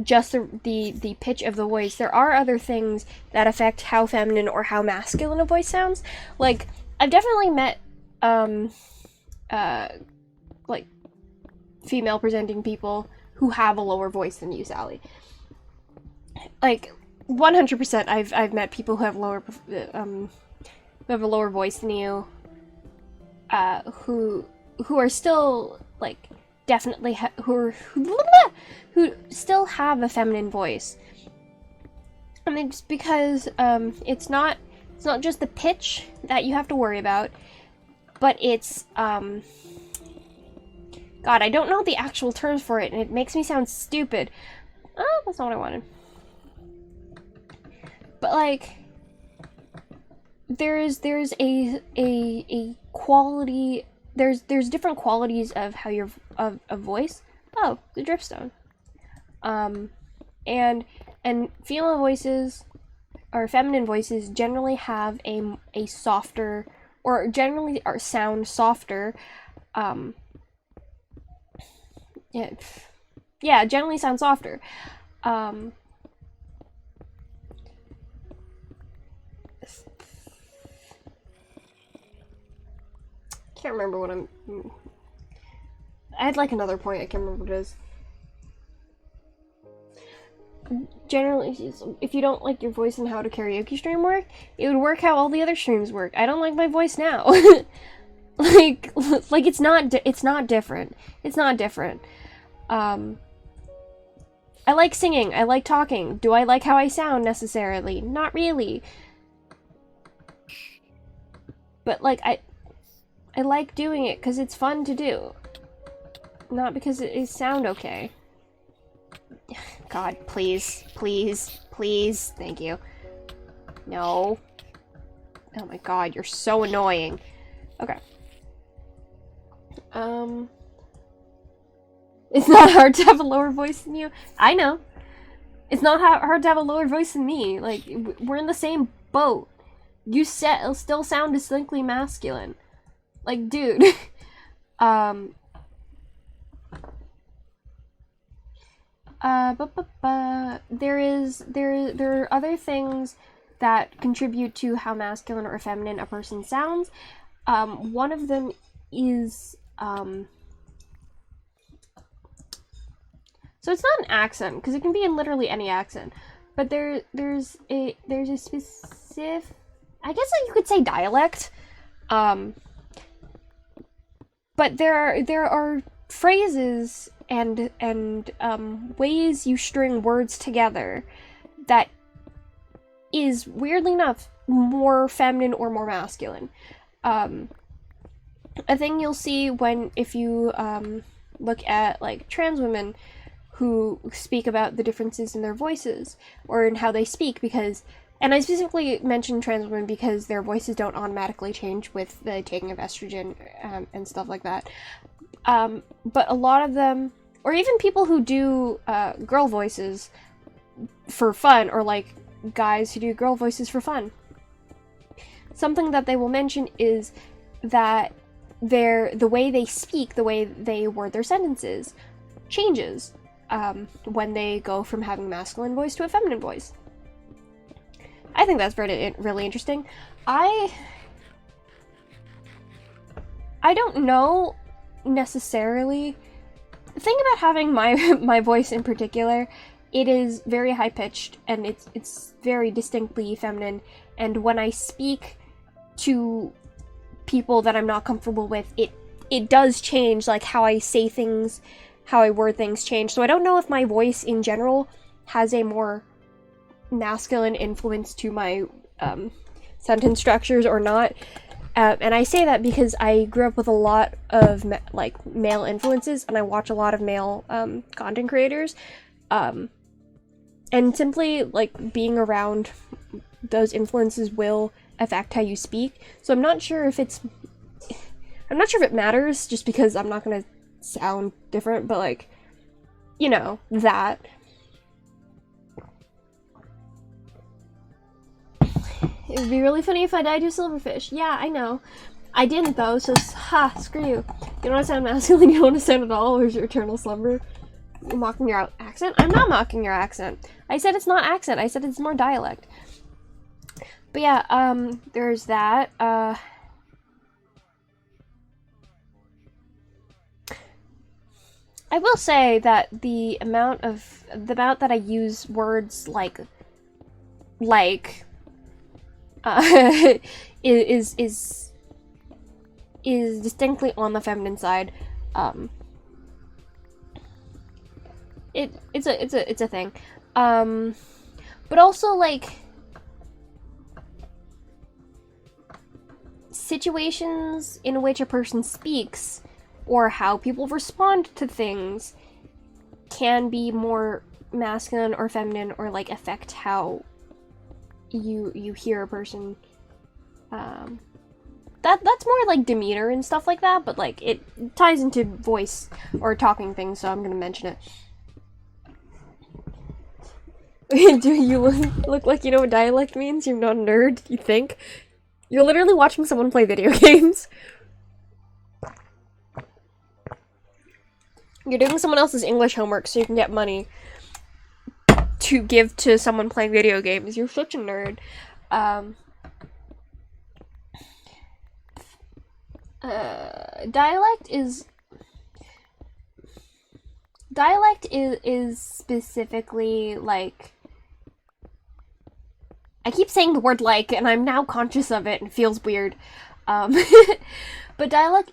just the pitch of the voice, there are other things that affect how feminine or how masculine a voice sounds. Like, I've definitely met like female presenting people who have a lower voice than you, Sally. Like 100%, I've met people who have who have a lower voice than you, who are still like definitely who still have a feminine voice. And it's because it's not just the pitch that you have to worry about, but it's God, I don't know the actual terms for it, and it makes me sound stupid. Oh, that's not what I wanted. But like, there's a quality. There's different qualities of how your of voice. Oh, the dripstone. And female voices or feminine voices generally have a softer, or generally sound softer. Yeah, generally sound softer. Can't remember what I had like another point, I can't remember what it is. Generally, if you don't like your voice and how to karaoke stream work, it would work how all the other streams work. I don't like my voice now. like it's not different. It's not different. I like singing, I like talking. Do I like how I sound necessarily? Not really. But like I like doing it because it's fun to do. Not because it sound okay. God, please. Thank you. No. Oh my God, you're so annoying. Okay. It's not hard to have a lower voice than you. I know. It's not hard to have a lower voice than me. Like, we're in the same boat. You still sound distinctly masculine. Like, dude. There are other things that contribute to how masculine or feminine a person sounds. One of them is, so it's not an accent, because it can be in literally any accent, but there's a specific, I guess you could say dialect, but there are phrases and ways you string words together that is, weirdly enough, more feminine or more masculine. A thing you'll see if you look at like trans women who speak about the differences in their voices or in how they speak, because And I specifically mentioned trans women because their voices don't automatically change with the taking of estrogen and stuff like that. But a lot of them, or even people who do girl voices for fun, or like guys who do girl voices for fun, something that they will mention is that the way they speak, the way they word their sentences, changes when they go from having a masculine voice to a feminine voice. I think that's really interesting. I don't know necessarily. The thing about having my voice in particular, it is very high pitched and it's very distinctly feminine. And when I speak to people that I'm not comfortable with, it does change, like how I say things, how I word things change. So I don't know if my voice in general has a more masculine influence to my sentence structures or not. And I say that because I grew up with a lot of male influences, and I watch a lot of male content creators, and simply like being around those influences will affect how you speak. So I'm not sure if it matters, just because I'm not gonna sound different, but like, you know, that. It would be really funny if I died to silverfish. Yeah, I know. I didn't though, so screw you. You don't want to sound masculine, you don't want to sound at all, or is your eternal slumber? You're mocking your accent? I'm not mocking your accent. I said it's not accent, I said it's more dialect. But yeah, there's that. I will say that the amount that I use words like is distinctly on the feminine side. It's a thing. But also like situations in which a person speaks or how people respond to things can be more masculine or feminine, or like affect how you hear a person. That's more like demeanor and stuff like that, but like it ties into voice or talking things, so I'm gonna mention it. Do you look like you know what dialect means? You're not a nerd, you think? You're literally watching someone play video games. You're doing someone else's English homework so you can get money to give to someone playing video games. You're such a nerd. Dialect is specifically like, I keep saying the word like, and I'm now conscious of it and it feels weird. But dialect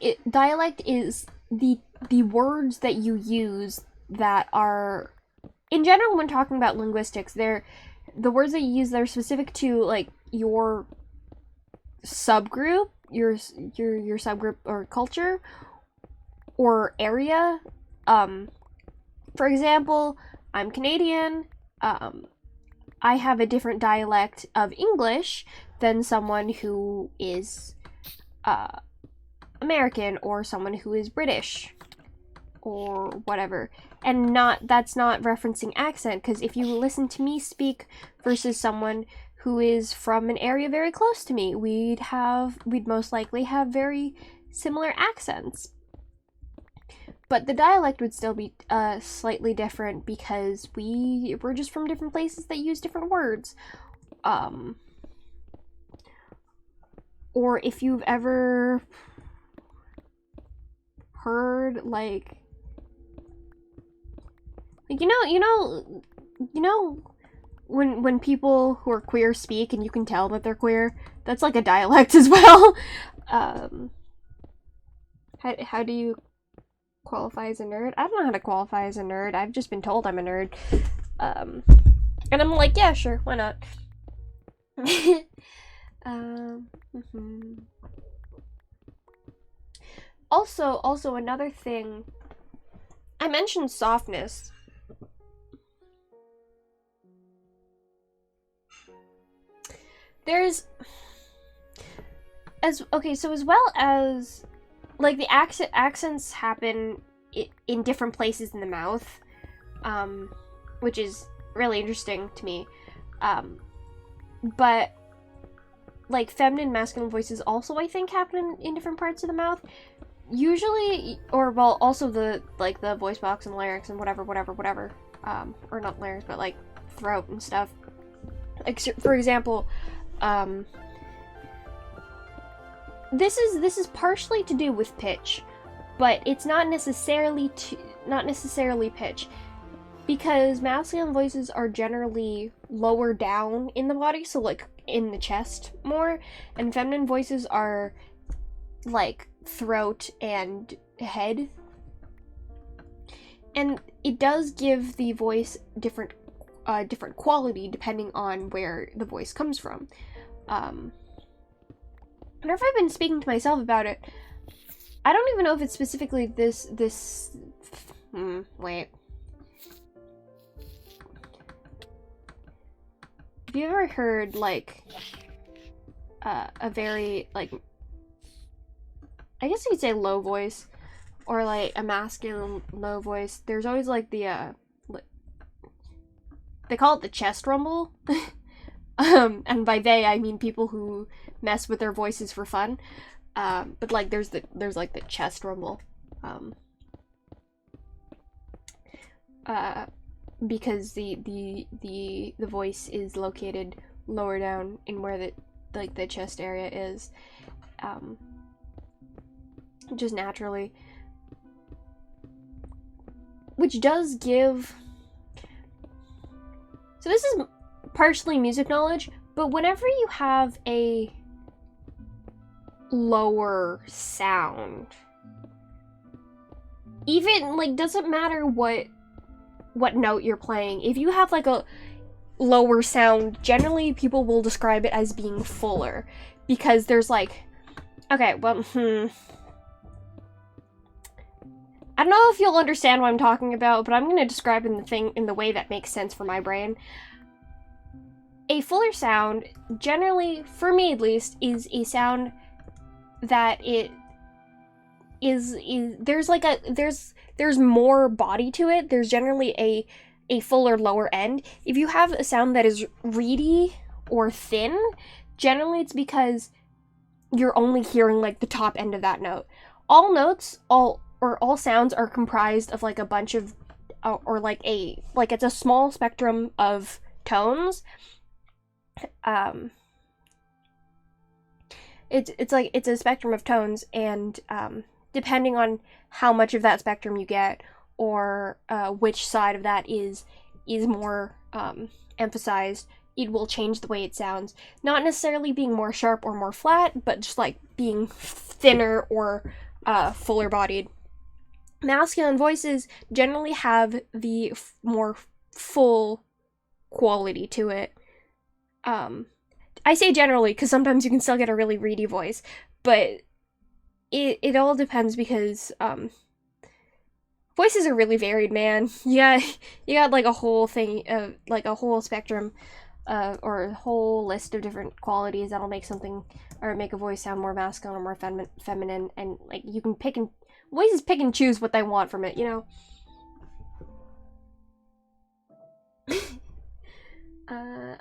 is the words that you use that are, in general, when talking about linguistics, they're the words that you use that are specific to like your subgroup, your subgroup or culture or area. For example, I'm Canadian. I have a different dialect of English than someone who is American, or someone who is British, or whatever. And that's not referencing accent, because if you listen to me speak versus someone who is from an area very close to me, we'd most likely have very similar accents. But the dialect would still be slightly different, because we're just from different places that use different words. Or if you've ever heard like you know when people who are queer speak and you can tell that they're queer, that's like a dialect as well. How do you qualify as a nerd? I don't know how to qualify as a nerd. I've just been told I'm a nerd. And I'm like, yeah, sure, why not? Also another thing, I mentioned softness. there's so as well as like the accents happen in different places in the mouth, which is really interesting to me. But like feminine, masculine voices also I think happen in different parts of the mouth. Usually, or well, also the voice box and larynx and whatever. Or not larynx, but like throat and stuff. Like for example, this is partially to do with pitch, but it's not necessarily pitch, because masculine voices are generally lower down in the body, so like in the chest more, and feminine voices are like throat and head. And it does give the voice different quality depending on where the voice comes from. I wonder if I've been speaking to myself about it. I don't even know if it's specifically this. Wait. Have you ever heard like a very like, I guess you could say low voice, or like a masculine low voice? There's always like the they call it the chest rumble. And by they I mean people who mess with their voices for fun. But like there's like the chest rumble. Because the voice is located lower down in where the chest area is. Just naturally. Which does give... So this is partially music knowledge, but whenever you have a lower sound, even, like, doesn't matter what note you're playing, if you have, like, a lower sound, generally people will describe it as being fuller, because there's, like... Okay, well, I don't know if you'll understand what I'm talking about, but I'm going to describe in the way that makes sense for my brain. A fuller sound, generally, for me at least, is a sound that it is there's like there's more body to it. There's generally a fuller lower end. If you have a sound that is reedy or thin, generally it's because you're only hearing like the top end of that note. All notes, all sounds are comprised of like a bunch of, or like it's a small spectrum of tones. It's a spectrum of tones, and depending on how much of that spectrum you get, or which side of that is more emphasized, it will change the way it sounds. Not necessarily being more sharp or more flat, but just like being thinner or fuller bodied. Masculine voices generally have the more full quality to it. I say generally because sometimes you can still get a really reedy voice, but it all depends, because voices are really varied, man. You got like a whole thing of like a whole spectrum or a whole list of different qualities that'll make something, or make a voice sound more masculine or more feminine, and like you can voices pick and choose what they want from it, you know?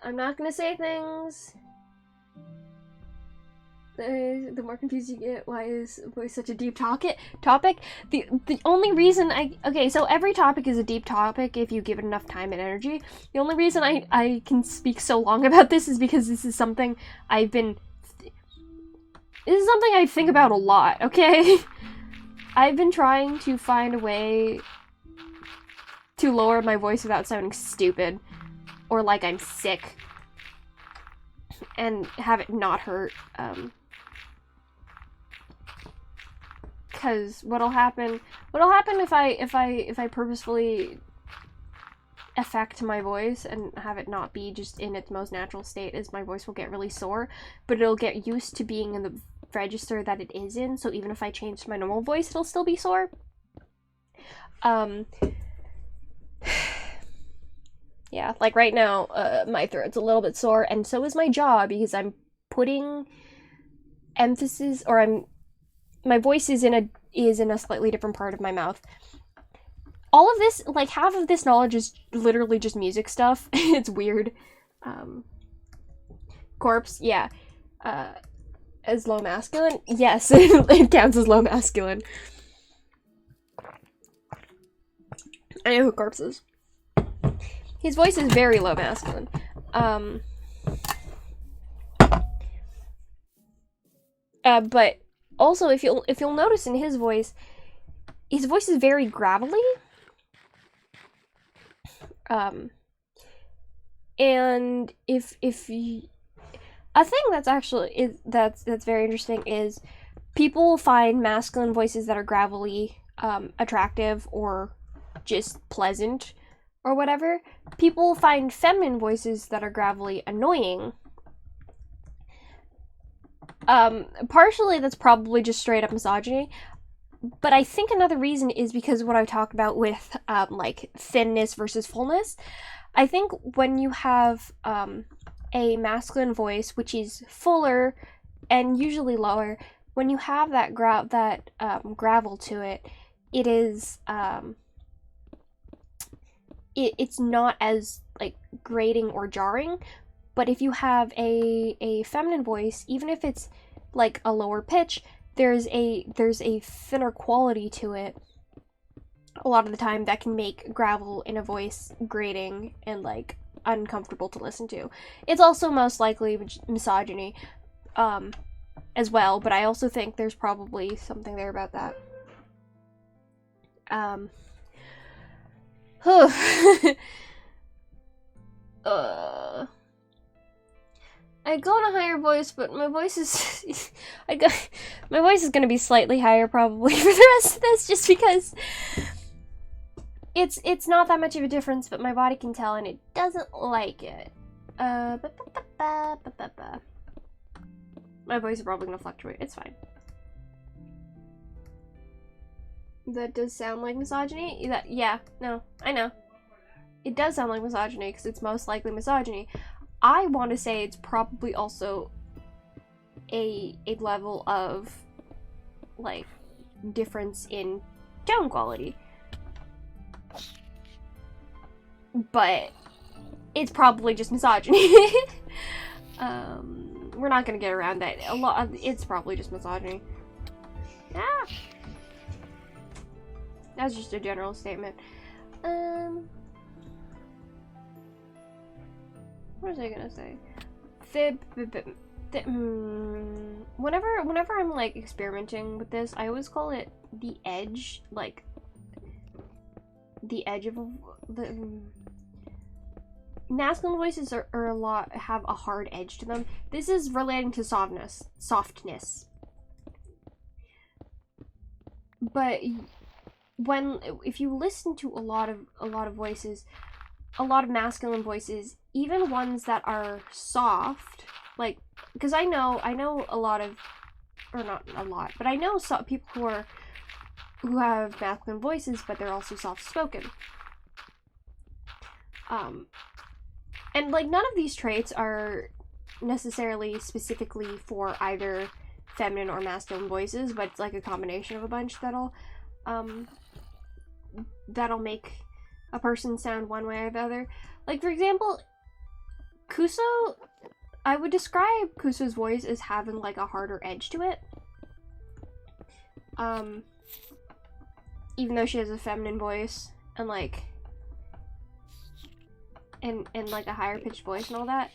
I'm not gonna say things. The more confused you get, why is voice such a deep topic? The only reason so every topic is a deep topic if you give it enough time and energy. The only reason I can speak so long about this is because this is something I think about a lot, okay? I've been trying to find a way to lower my voice without sounding stupid, or like I'm sick, and have it not hurt, because what'll happen if I purposefully affect my voice and have it not be just in its most natural state, is my voice will get really sore, but it'll get used to being in the register that it is in, so even if I change to my normal voice, it'll still be sore. Yeah, like right now, my throat's a little bit sore, and so is my jaw because I'm putting emphasis, or my voice is in a slightly different part of my mouth. All of this, like half of this knowledge is literally just music stuff. It's weird. Corpse, yeah. As low masculine? Yes, it counts as low masculine. I know who Corpse is. His voice is very low masculine. But also, if you'll notice in his voice is very gravelly. And if you, a thing that's actually that's very interesting is people find masculine voices that are gravelly attractive or just pleasant or whatever. People find feminine voices that are gravelly annoying. Partially that's probably just straight up misogyny, but I think another reason is because of what I talked about with like thinness versus fullness. I think when you have a masculine voice which is fuller and usually lower, when you have that gravel to it, it is it's not as like grating or jarring. But if you have a feminine voice, even if it's like a lower pitch, there's a thinner quality to it a lot of the time that can make gravel in a voice grating and like uncomfortable to listen to. It's also most likely misogyny as well, but I also think there's probably something there about that. I go in a higher voice, but my voice is my voice is gonna be slightly higher probably for the rest of this, just because it's not that much of a difference, but my body can tell and it doesn't like it. My voice is probably gonna fluctuate. It's fine. That does sound like misogyny. Yeah, no, I know. It does sound like misogyny because it's most likely misogyny. I want to say it's probably also a level of like difference in tone quality, but it's probably just misogyny. We're not gonna get around that. It's probably just misogyny. Ah, that's just a general statement. What was I gonna say? Whenever I'm like experimenting with this, I always call it the edge, like the edge of the masculine voices have a hard edge to them. This is relating to softness. But if you listen to a lot of voices, a lot of masculine voices, even ones that are soft, like, because I know a lot of, or not a lot, but I know people who have masculine voices, but they're also soft-spoken. And like none of these traits are necessarily specifically for either feminine or masculine voices, but it's like a combination of a bunch that'll make a person sound one way or the other. Like, for example, Kuso, I would describe Kuso's voice as having like a harder edge to it. Even though she has a feminine voice and like and like a higher pitched voice and all that.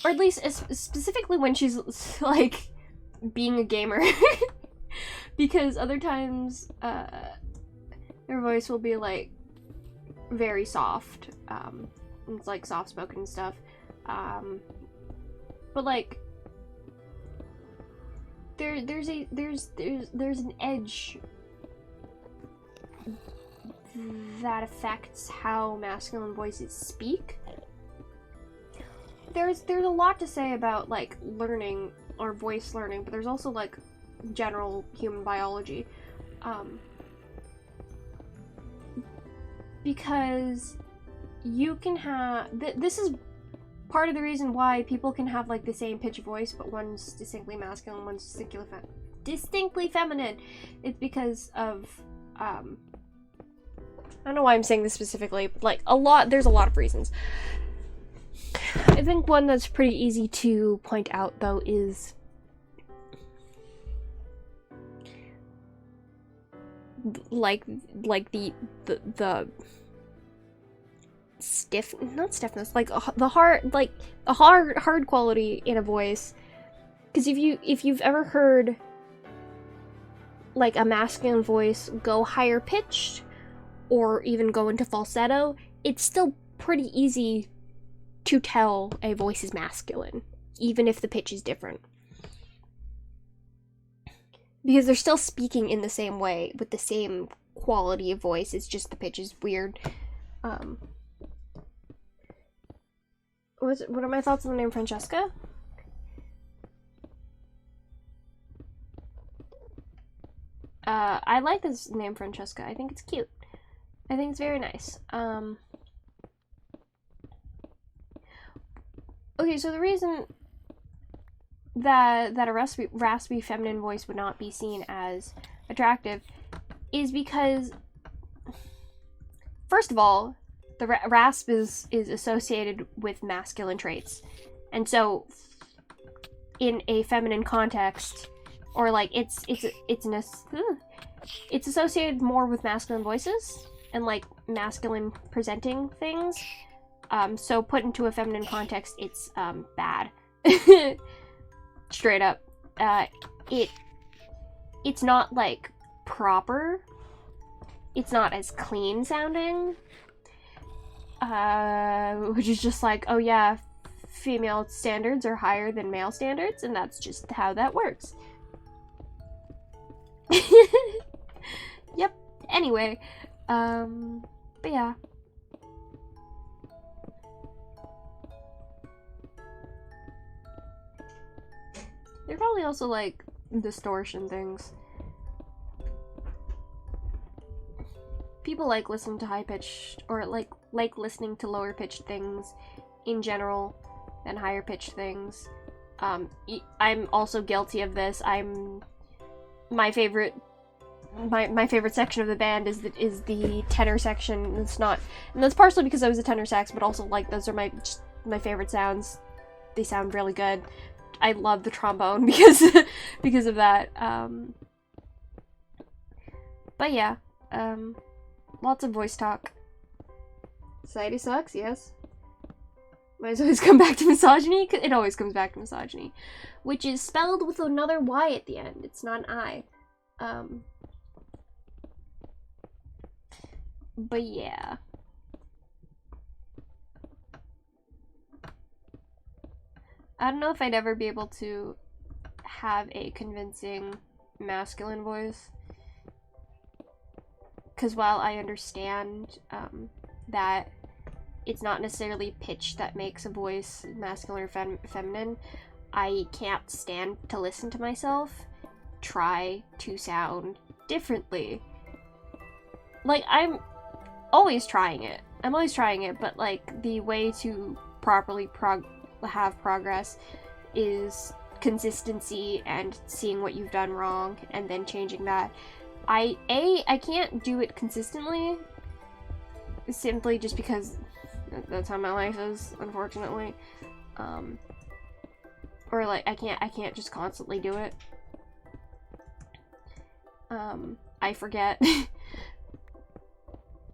Or at least specifically when she's like being a gamer. Because other times her voice will be like very soft. It's like soft spoken and stuff. But like there's an edge that affects how masculine voices speak. There's a lot to say about like learning or voice learning, but there's also like general human biology. Because you can have, this is part of the reason why people can have like the same pitch voice, but one's distinctly masculine, one's distinctly feminine. It's because of, I don't know why I'm saying this specifically, but like there's a lot of reasons. I think one that's pretty easy to point out though is like the not stiffness, like the hard quality in a voice. Because if you've ever heard like a masculine voice go higher pitched or even go into falsetto, it's still pretty easy to tell a voice is masculine, even if the pitch is different. Because they're still speaking in the same way, with the same quality of voice, it's just the pitch is weird. What are my thoughts on the name Francesca? I like this name Francesca. I think it's cute. I think it's very nice. Okay, so the reason that a raspy feminine voice would not be seen as attractive is because, first of all, the rasp is associated with masculine traits, and so in a feminine context, or like it's associated more with masculine voices and like masculine presenting things. So put into a feminine context, it's bad. Straight up. It's not like proper. It's not as clean sounding. Which is just like, oh yeah, female standards are higher than male standards, and that's just how that works. Yep. Anyway, but yeah. They're probably also like distortion things. People like listening to high-pitched, or like listening to lower-pitched things in general than higher-pitched things. I'm also guilty of this. My favorite section of the band is the tenor section. It's not, and that's partially because I was a tenor sax, but also like those are my favorite sounds. They sound really good. I love the trombone because of that. But yeah, lots of voice talk. Society sucks, yes. Might always come back to misogyny. It always comes back to misogyny, which is spelled with another Y at the end. It's not an I. But yeah. I don't know if I'd ever be able to have a convincing masculine voice. Because while I understand that it's not necessarily pitch that makes a voice masculine or feminine, I can't stand to listen to myself try to sound differently. Like, I'm always trying it. But like, the way to properly have progress is consistency and seeing what you've done wrong and then changing that. I can't do it consistently, simply just because that's how my life is, unfortunately. Or like I can't just constantly do it. I forget.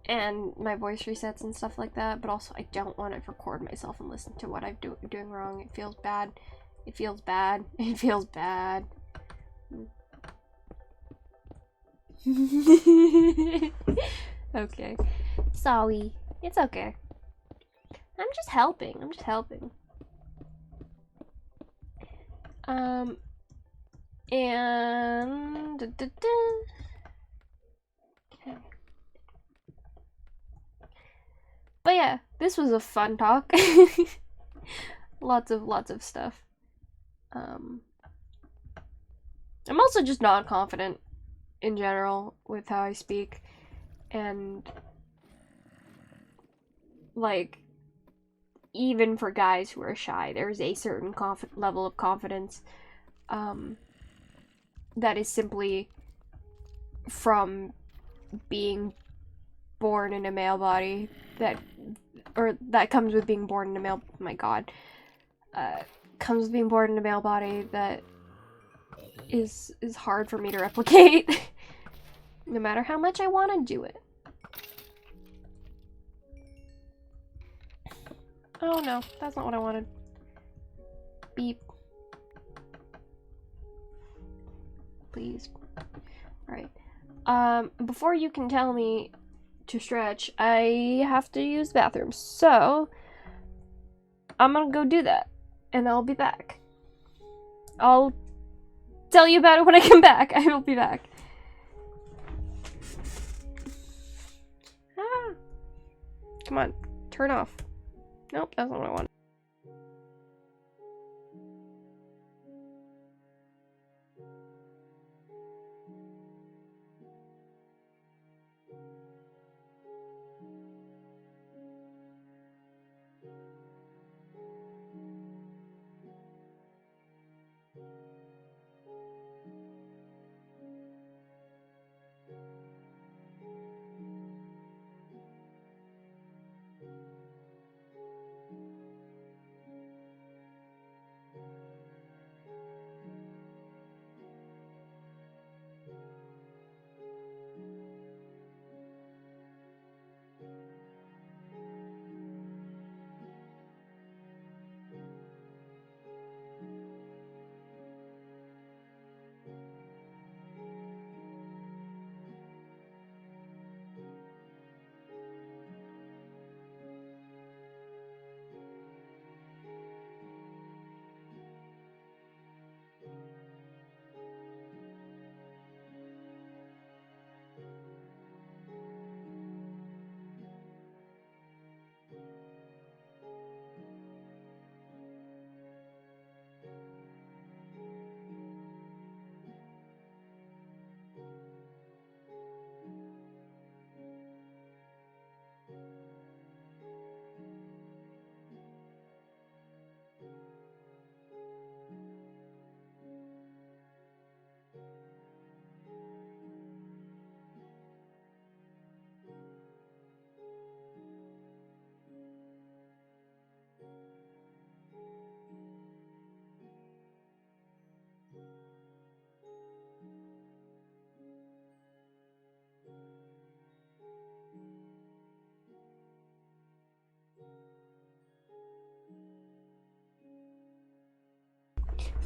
And my voice resets and stuff like that, but also I don't want to record myself and listen to what I'm doing wrong. It feels bad. It feels bad. It feels bad. Okay. Sorry. It's okay. I'm just helping. And okay. But yeah, this was a fun talk. lots of stuff. I'm also just not confident in general with how I speak, and like, even for guys who are shy, there's a certain level of confidence that is simply from being born in a male body, that comes with being born in a male, my god, comes with being born in a male body that is hard for me to replicate, no matter how much I want to do it. Oh no, that's not what I wanted. Beep. Please. Alright. Before you can tell me to stretch, I have to use the bathroom. So, I'm gonna go do that. And I'll be back. I'll tell you about it when I come back. I will be back. Ah. Come on, turn off. Nope, that's not what I want.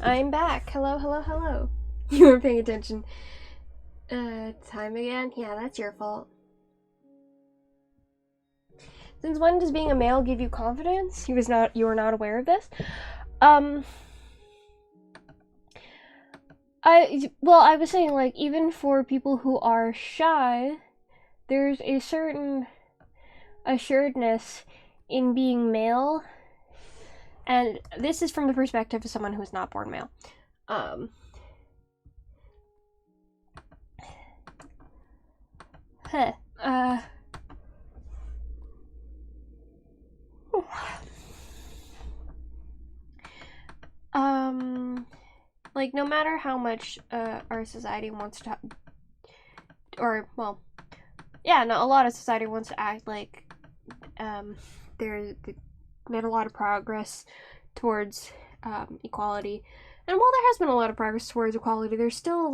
I'm back. Hello, hello, hello. You were paying attention. Time again? Yeah, that's your fault. Since when does being a male give you confidence? You were not aware of this? I was saying, like, even for people who are shy, there's a certain assuredness in being male, and this is from the perspective of someone who's not born male. Like, no matter how much our society wants to, a lot of society wants to act like they made a lot of progress towards equality, and while there has been a lot of progress towards equality, there's still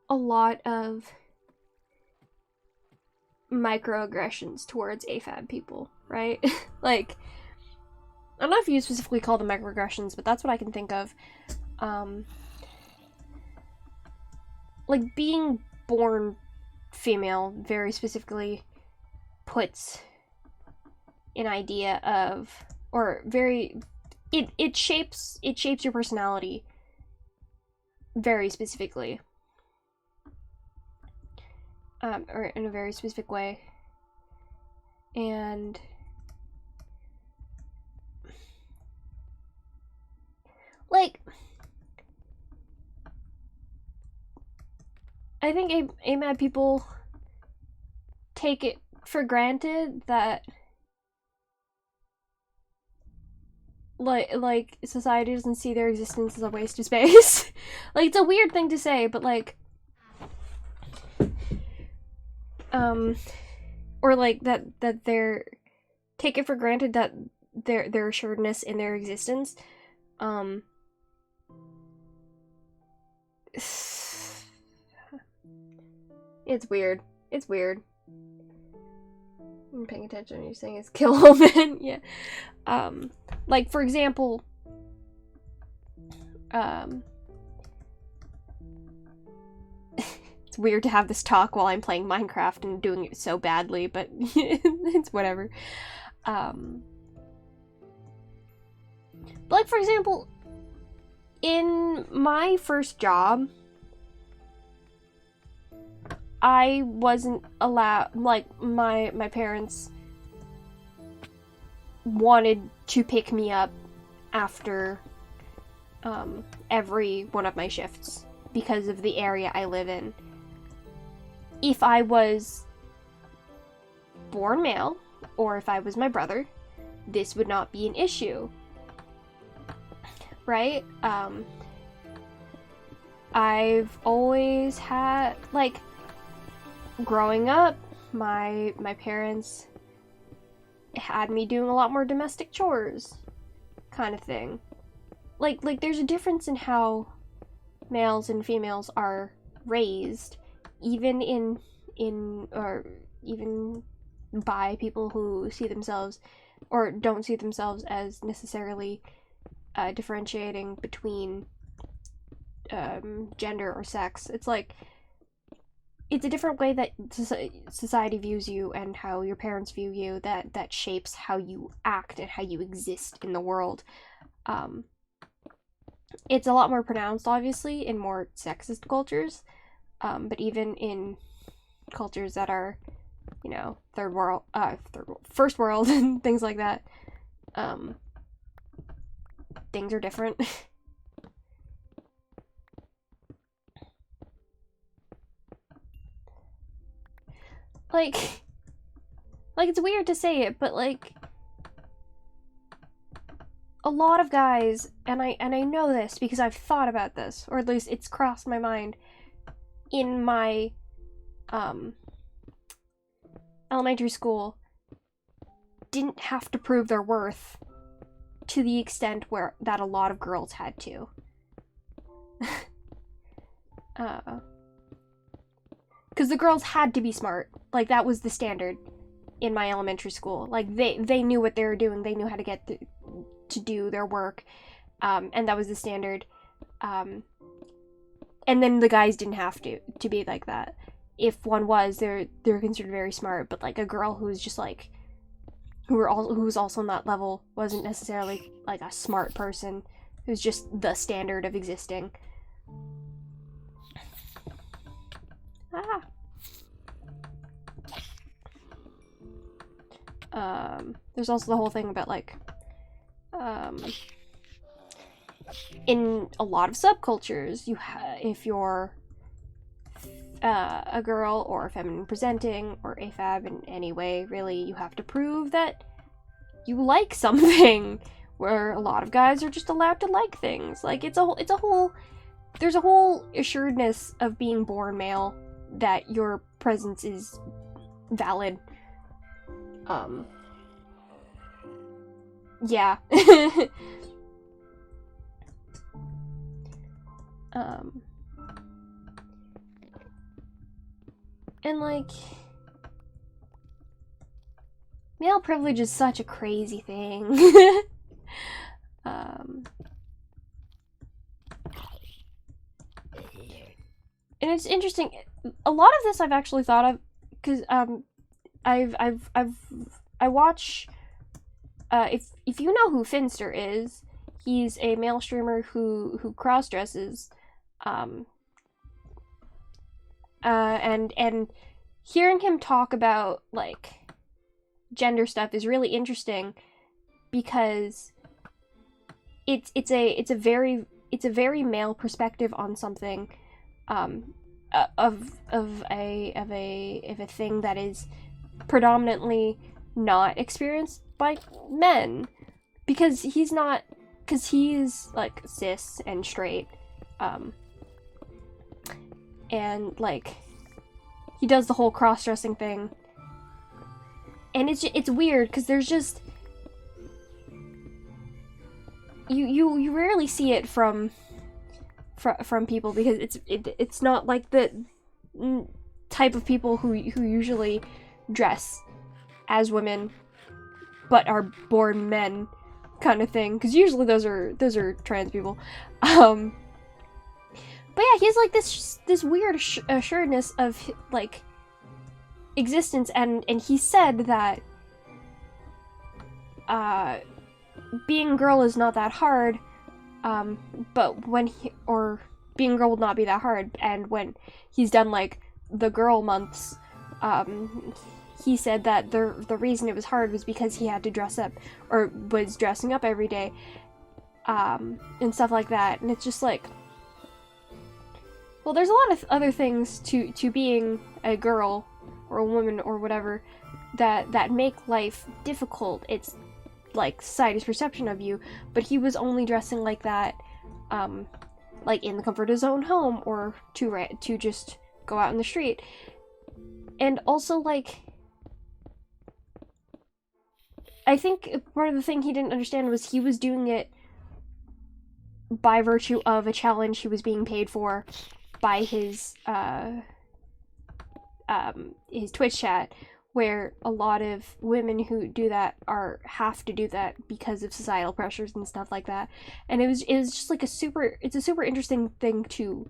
a lot of microaggressions towards AFAB people, right? Like, I don't know if you specifically call them microaggressions, but that's what I can think of. Like, being born female very specifically puts an idea of, or very, it shapes your personality very specifically, or in a very specific way, and like, I think AMAB people take it for granted that like society doesn't see their existence as a waste of space. Like, it's a weird thing to say, but like or like that they're take it for granted that their assuredness in their existence. It's weird. It's weird. I'm paying attention when you're saying it's kill all men. Yeah. Like, for example, it's weird to have this talk while I'm playing Minecraft and doing it so badly, but it's whatever. But like, for example, in my first job, I wasn't allowed, like, my parents wanted to pick me up after every one of my shifts because of the area I live in. If I was born male, or if I was my brother, this would not be an issue. Right? I've always had, like, growing up, my parents had me doing a lot more domestic chores, kind of thing. Like there's a difference in how males and females are raised, even or even by people who see themselves or don't see themselves as necessarily differentiating between gender or sex. It's like, it's a different way that society views you and how your parents view you that shapes how you act and how you exist in the world. It's a lot more pronounced, obviously, in more sexist cultures, but even in cultures that are, you know, first world and things like that, things are different. Like, it's weird to say it, but like, a lot of guys, and I know this because I've thought about this, or at least it's crossed my mind in my elementary school, didn't have to prove their worth to the extent that a lot of girls had to. Because the girls had to be smart. Like, that was the standard in my elementary school. Like, they knew what they were doing. They knew how to get to do their work. And that was the standard. And then the guys didn't have to be like that. If one was, they're considered very smart. But, like, a girl who's just, like, who was also on that level wasn't necessarily, like, a smart person. It was just the standard of existing. There's also the whole thing about, like, in a lot of subcultures, if you're a girl or feminine presenting or AFAB in any way, really, you have to prove that you like something, where a lot of guys are just allowed to like things. Like, there's a whole assuredness of being born male that your presence is valid. Yeah. And like, male privilege is such a crazy thing. And it's interesting. A lot of this I've actually thought of because I watch. If you know who Finster is, he's a male streamer who cross dresses, and hearing him talk about like gender stuff is really interesting because it's a very male perspective on something, of a thing that is predominantly not experienced by men, because he's like cis and straight, and like he does the whole cross-dressing thing, and it's weird because there's just you rarely see it from people, because it's not like the type of people who usually dress as women but are born men kind of thing, because usually those are trans people. But yeah, he's like this weird assuredness of like existence, and he said that being a girl is not that hard, but when being a girl will not be that hard, and when he's done like the girl months, he said that the reason it was hard was because he had to dress up, or was dressing up every day, and stuff like that. And it's just like, well, there's a lot of other things to being a girl or a woman or whatever that make life difficult. It's like society's perception of you, but he was only dressing like that, like in the comfort of his own home, or to just go out in the street. And also, like, I think part of the thing he didn't understand was he was doing it by virtue of a challenge he was being paid for by his Twitch chat, where a lot of women who do that have to do that because of societal pressures and stuff like that. And it was just like a super interesting thing to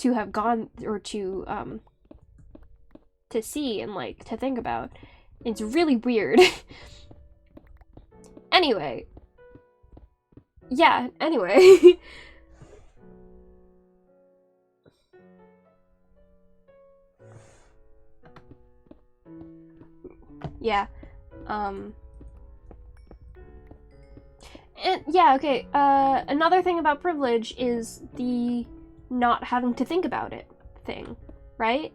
have gone, or to see and like to think about. It's really weird. Anyway. Yeah, anyway. Yeah. And yeah, okay. Another thing about privilege is the not having to think about it thing, right?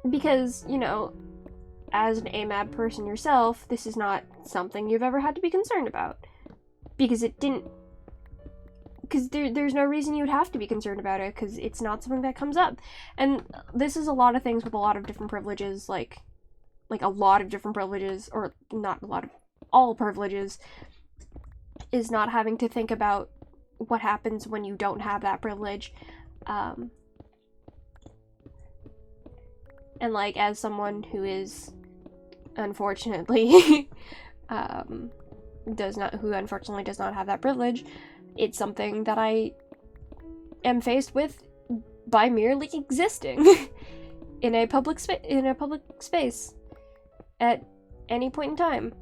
Because, you know, as an AMAB person yourself, this is not something you've ever had to be concerned about. Because there's no reason you would have to be concerned about it, because it's not something that comes up. And this is a lot of things with a lot of different privileges, like a lot of different privileges, or not a lot of, all privileges, is not having to think about what happens when you don't have that privilege. And like, as someone who is unfortunately does not have that privilege, it's something that I am faced with by merely existing in a public space at any point in time.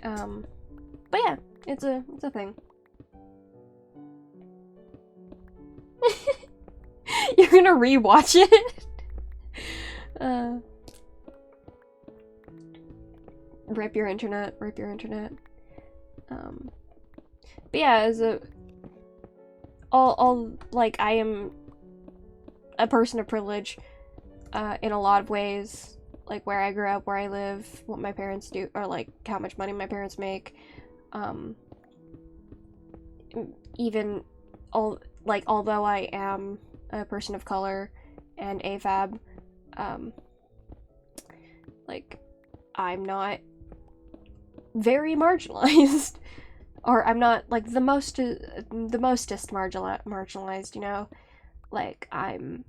But yeah, it's a thing. You're gonna rewatch it? Rip your internet. But yeah, as like, I am a person of privilege, in a lot of ways, like where I grew up, where I live, what my parents do, or like how much money my parents make, even although I am a person of color and AFAB, like, I'm not very marginalized, or I'm not like the mostest marginalized, you know? Like, I'm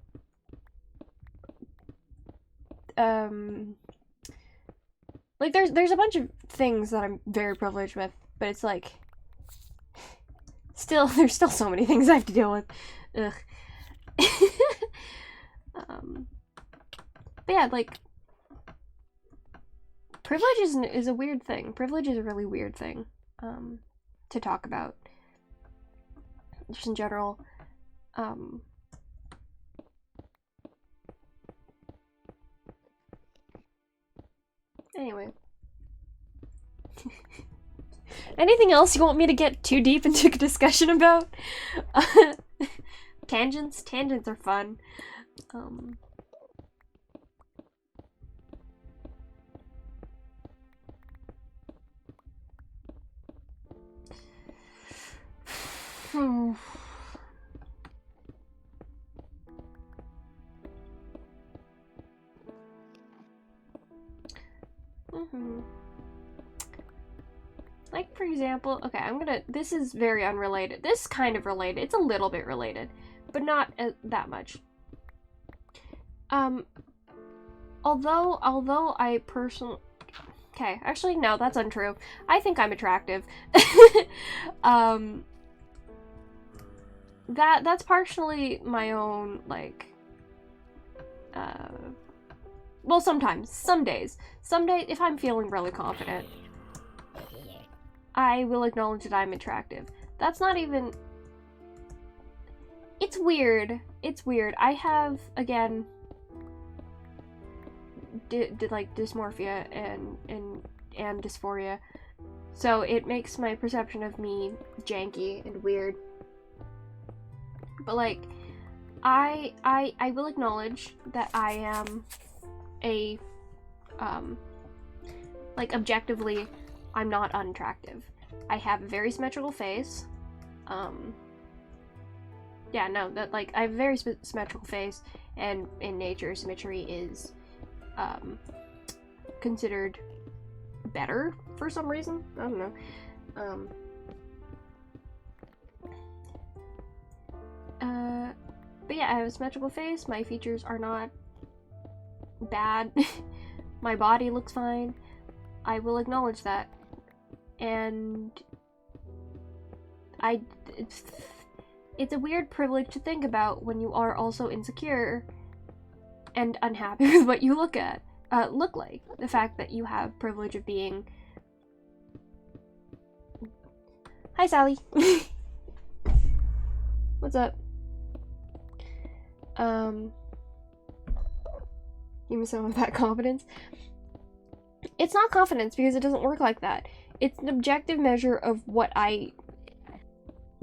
like, there's a bunch of things that I'm very privileged with, but it's like, there's still so many things I have to deal with. Ugh. But yeah, like, privilege is a weird thing. Privilege is a really weird thing, to talk about, just in general. Anyway. Anything else you want me to get too deep into a discussion about? Tangents are fun. Like, for example, okay, this is very unrelated. This is kind of related. It's a little bit related, but not that much. Although I personally... Okay, actually, no, that's untrue. I think I'm attractive. That's partially my own, like... well, sometimes. Some days, if I'm feeling really confident, I will acknowledge that I'm attractive. That's not even... It's weird. It's weird. I have, again... like dysmorphia and dysphoria, so it makes my perception of me janky and weird. But like, I will acknowledge that I am a like, objectively, I'm not unattractive. I have a very symmetrical face. Yeah, no, that, like, I have a very symmetrical face, and in nature, symmetry is considered better for some reason. I don't know. But yeah, I have a symmetrical face. My features are not bad. My body looks fine. I will acknowledge that. And it's a weird privilege to think about when you are also insecure and unhappy with what you look like. The fact that you have privilege of being... Hi, Sally. What's up? Give me some of that confidence. It's not confidence, because it doesn't work like that. It's an objective measure of what I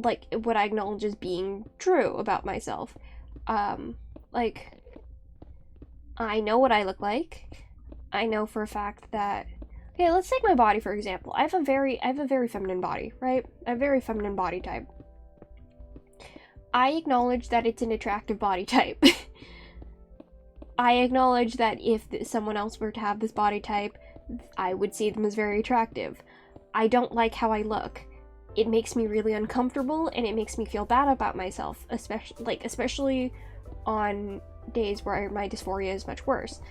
acknowledge as being true about myself. Like, I know what I look like. I know for a fact that... Okay, let's take my body, for example. I have a very feminine body, right? A very feminine body type. I acknowledge that it's an attractive body type. I acknowledge that if someone else were to have this body type, I would see them as very attractive. I don't like how I look. It makes me really uncomfortable, and it makes me feel bad about myself, especially on days where my dysphoria is much worse.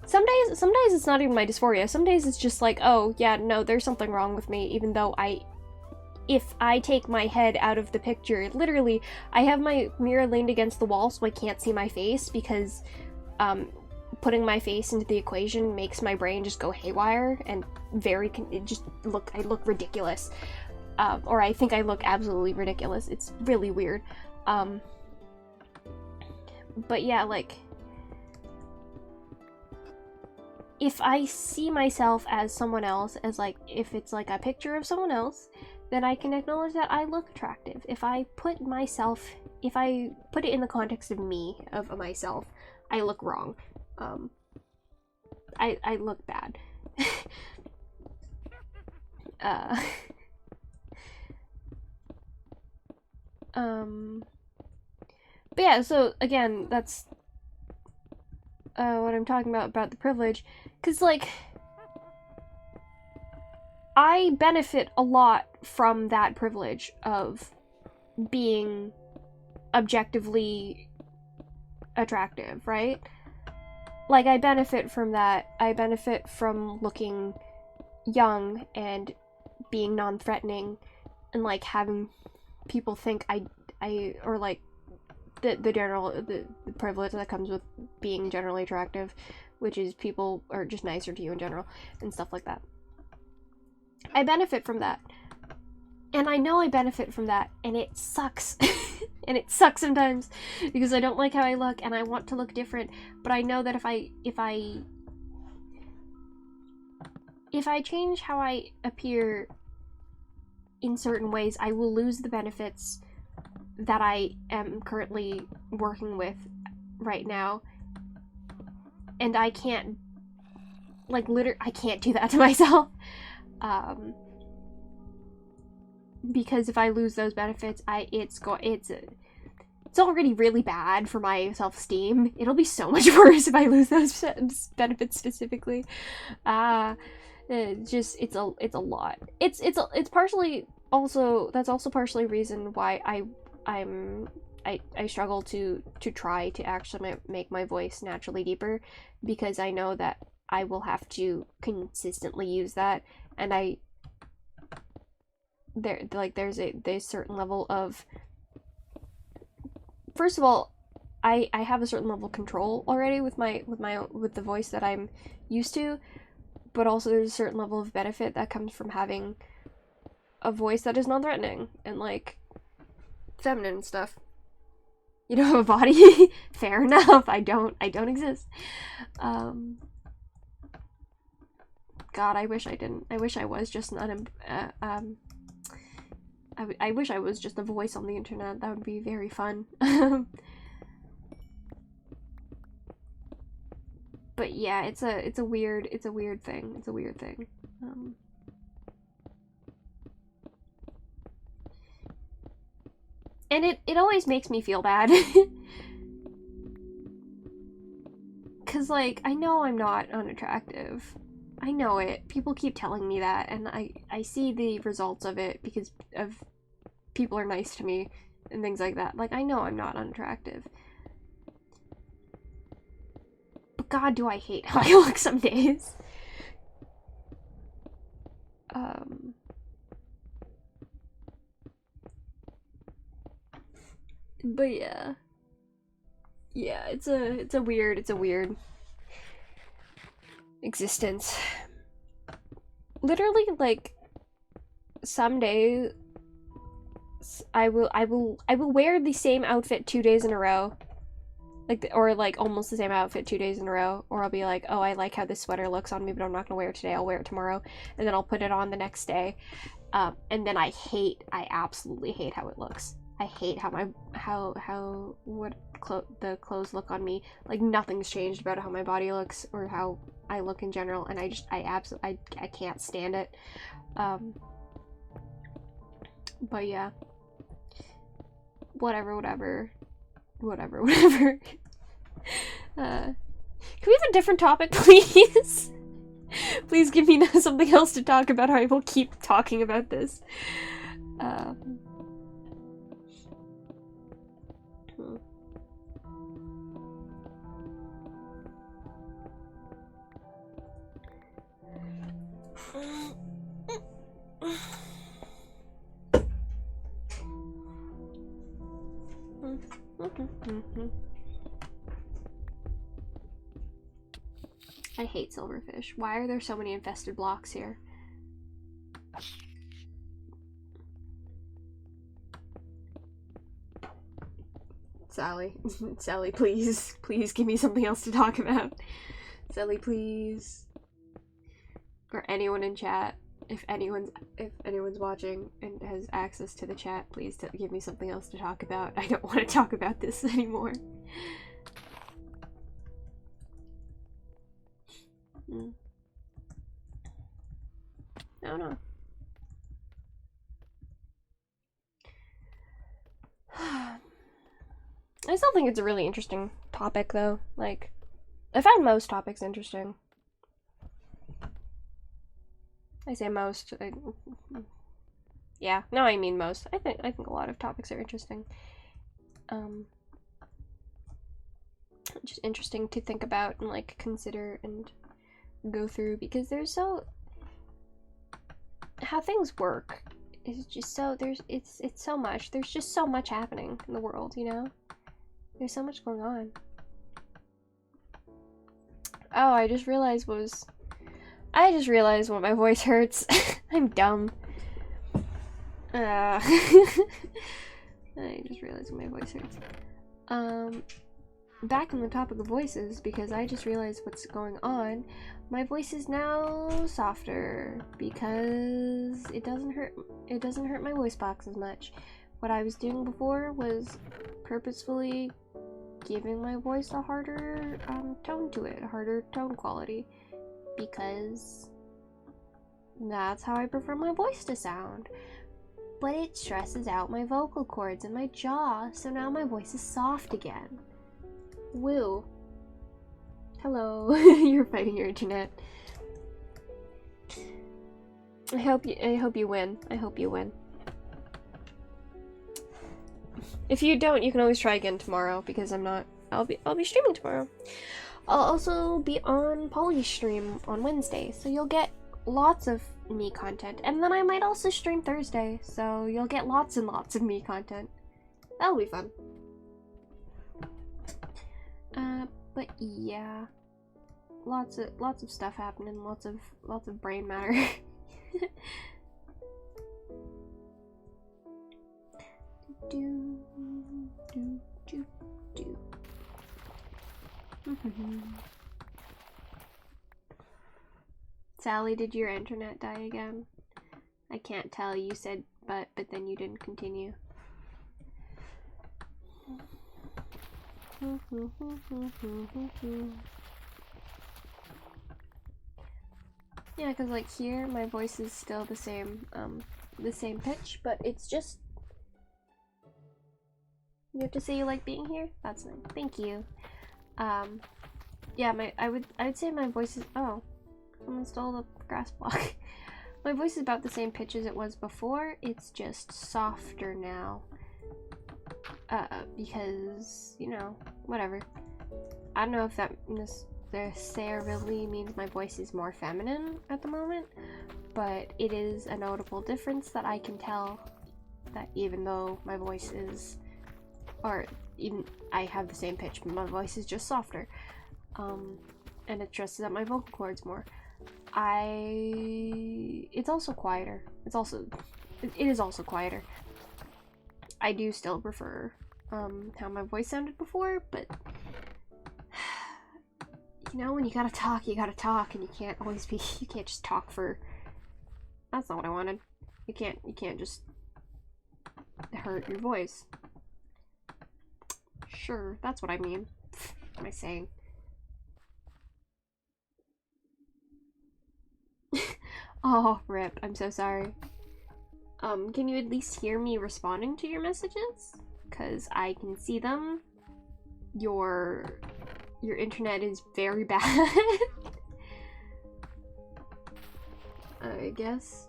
Some days it's not even my dysphoria. Some days it's just like, oh, yeah, no, there's something wrong with me, even though if I take my head out of the picture, literally, I have my mirror leaned against the wall so I can't see my face, because putting my face into the equation makes my brain just go haywire, and I look ridiculous. Or I think I look absolutely ridiculous. It's really weird. But yeah, like, if I see myself as someone else, as like, if it's like a picture of someone else, then I can acknowledge that I look attractive. If I put it in the context of me, of myself, I look wrong. I look bad. But yeah, so again, that's what I'm talking about the privilege, because like, I benefit a lot from that privilege of being objectively attractive, right? Like, I benefit from that. I benefit from looking young and being non-threatening, and like having people think or like the privilege that comes with being generally attractive, which is people are just nicer to you in general and stuff like that. I benefit from that. And I know I benefit from that, and it sucks. And it sucks sometimes, because I don't like how I look, and I want to look different, but I know that if I change how I appear in certain ways, I will lose the benefits that I am currently working with right now. And I can't, like, I can't do that to myself. because if I lose those benefits, it's already really bad for my self-esteem. It'll be so much worse if I lose those benefits specifically. It's a lot. It's partially also, that's also partially reason why I struggle to try to actually make my voice naturally deeper, because I know that I will have to consistently use that, and there's a certain level of, first of all, I have a certain level of control already with the voice that I'm used to, but also there's a certain level of benefit that comes from having a voice that is non-threatening and like feminine and stuff. You don't have a body? Fair enough. I don't exist. God, I wish I didn't. I wish I was just I wish I was just a voice on the internet. That would be very fun. But yeah, it's a weird thing. It's a weird thing. And it always makes me feel bad. Cause like, I know I'm not unattractive. I know it. People keep telling me that, and I see the results of it because of people are nice to me and things like that. Like, I know I'm not unattractive. But God, do I hate how I look some days. But yeah. Yeah, it's a weird existence. Literally, like, someday I will wear the same outfit 2 days in a row. Or like almost the same outfit 2 days in a row, or I'll be like, oh, I like how this sweater looks on me, but I'm not gonna wear it today, I'll wear it tomorrow, and then I'll put it on the next day, and then I absolutely hate how it looks. I hate how the clothes look on me. Like, nothing's changed about how my body looks or how I look in general, and I can't stand it. But yeah, whatever. Can we have a different topic, please? Please give me something else to talk about, or I will keep talking about this. I hate silverfish. Why are there so many infested blocks here? Sally. Sally, please. Please give me something else to talk about. Sally, please. Or anyone in chat. If anyone's watching and has access to the chat, please give me something else to talk about. I don't want to talk about this anymore. I don't know. I still think it's a really interesting topic, though. Like, I find most topics interesting. I say most. Yeah, no, I mean most. I think a lot of topics are interesting. Just interesting to think about and like consider and go through, because there's how things work is just so it's so much. There's just so much happening in the world, you know? There's so much going on. Oh, I just realized when my voice hurts. I'm dumb. I just realized when my voice hurts. Back on the topic of voices, because I just realized what's going on. My voice is now softer because it doesn't hurt my voice box as much. What I was doing before was purposefully giving my voice a harder tone to it, a harder tone quality, because that's how I prefer my voice to sound. but it stresses out my vocal cords and my jaw, so now my voice is soft again. Woo. Hello. You're fighting your internet. I hope you win. I hope you win. If you don't, you can always try again tomorrow, because I'll be streaming tomorrow. I'll also be on Polly's stream on Wednesday, so you'll get lots of me content. And then I might also stream Thursday, so you'll get lots and lots of me content. That'll be fun. But yeah, lots of stuff happening, lots of brain matter. do do do do. Sally, did your internet die again? I can't tell. You said but then you didn't continue. Yeah, because like here my voice is still the same pitch, but it's just, you have to say you like being here? That's nice. Thank you. Yeah, I would say my voice is, oh, someone stole the grass block. My voice is about the same pitch as it was before. It's just softer now. Because, you know, whatever. I don't know if that necessarily means my voice is more feminine at the moment, but it is a notable difference that I can tell that even though my voice is, or even I have the same pitch, but my voice is just softer. And it stresses out my vocal cords more. It's also quieter. It is also quieter. I do still prefer how my voice sounded before, but you know, when you gotta talk, and you can't just talk for, that's not what I wanted. You can't just hurt your voice. Sure, that's what I mean. What am I saying? Oh, rip. I'm so sorry. Can you at least hear me responding to your messages? Because I can see them. Your internet is very bad. I guess.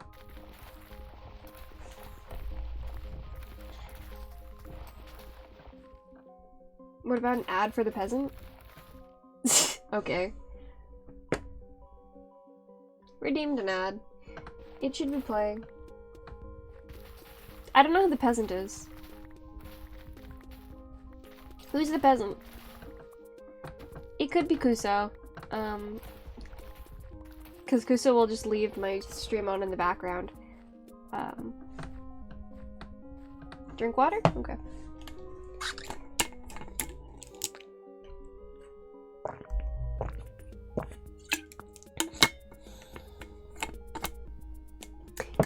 What about an ad for the peasant? Okay. Redeemed an ad. It should be playing. I don't know who the peasant is. Who's the peasant? It could be Kuso. Because Kuso will just leave my stream on in the background. Drink water? Okay.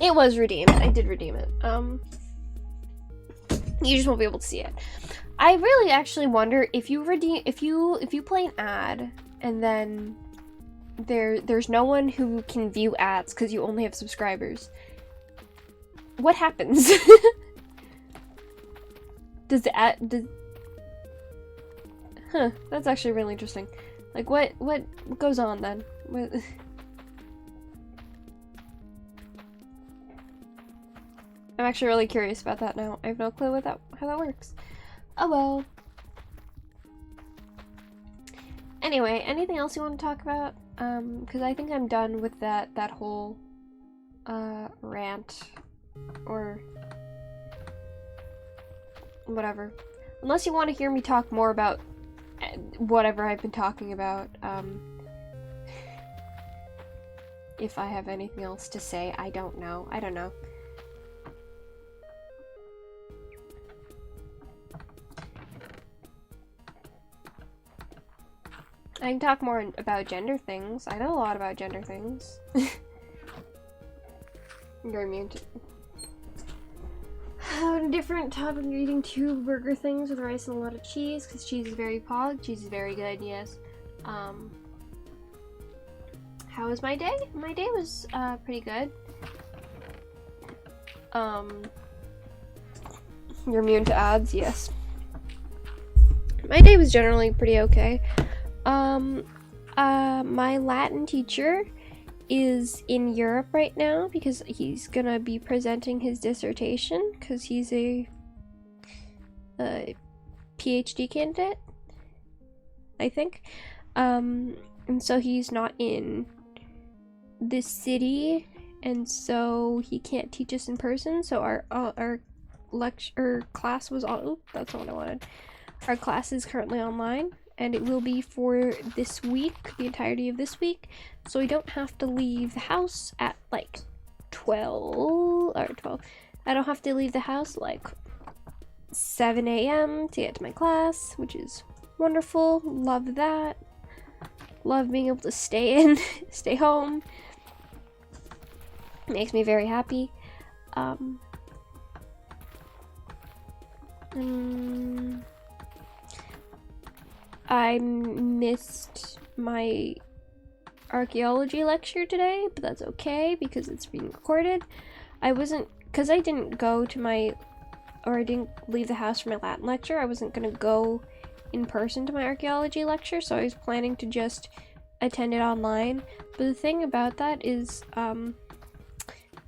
It was redeemed. I did redeem it. You just won't be able to see it. I really actually wonder if you play an ad and then there's no one who can view ads because you only have subscribers. What happens? Does the ad Huh, that's actually really interesting. Like what goes on then? What I'm actually really curious about that now. I have no clue how that works. Oh well. Anyway, anything else you want to talk about? Because I think I'm done with that whole rant or whatever. Unless you want to hear me talk more about whatever I've been talking about. If I have anything else to say, I don't know. I don't know. I can talk more about gender things. I know a lot about gender things. You're immune to... On a different topic, you're eating 2 burger things with rice and a lot of cheese, because cheese is very pog. Cheese is very good, yes. How was my day? My day was, pretty good. You're immune to ads? Yes. My day was generally pretty okay. My Latin teacher is in Europe right now because he's gonna be presenting his dissertation because he's a PhD candidate, I think. And so he's not in this city, and so he can't teach us in person. So our lecture class was on. Oh, that's not what I wanted. Our class is currently online, and it will be for this week, the entirety of this week. So we don't have to leave the house at like 12. I don't have to leave the house like 7 a.m. to get to my class, which is wonderful. Love that. Love being able to stay home. Makes me very happy. I missed my archaeology lecture today, but that's okay because it's being recorded. Because I didn't go to I didn't leave the house for my Latin lecture. I wasn't gonna go in person to my archaeology lecture, so I was planning to just attend it online. But the thing about that is,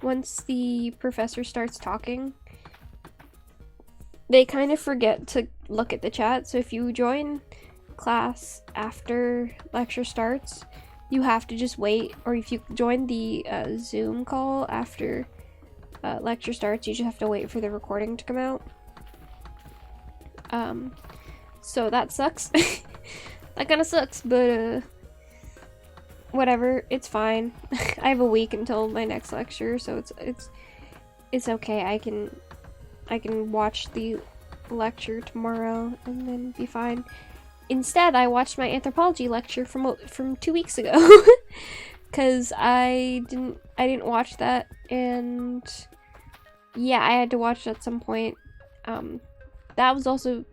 once the professor starts talking, they kind of forget to look at the chat. So if you join class after lecture starts, you have to just wait, or if you join the Zoom call after lecture starts, you just have to wait for the recording to come out. So that sucks. That kind of sucks, but whatever, it's fine. I have a week until my next lecture, so it's okay. I can watch the lecture tomorrow and then be fine. Instead, I watched my anthropology lecture from 2 weeks ago because I didn't watch that, and yeah, I had to watch it at some point. That was also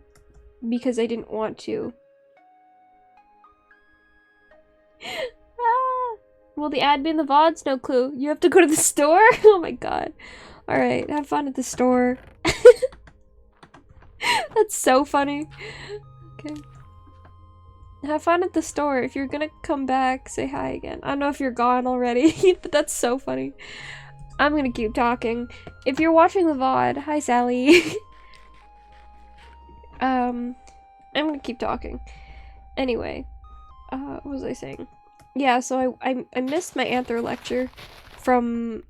because I didn't want to. Will the ad be in the VODs? No clue. You have to go to the store? Oh my god. Alright, have fun at the store. That's so funny. Okay. Have fun at the store. If you're gonna come back, say hi again. I don't know if you're gone already, but that's so funny. I'm gonna keep talking. If you're watching the VOD, hi Sally. I'm gonna keep talking. Anyway, what was I saying? Yeah, so I missed my Anther lecture from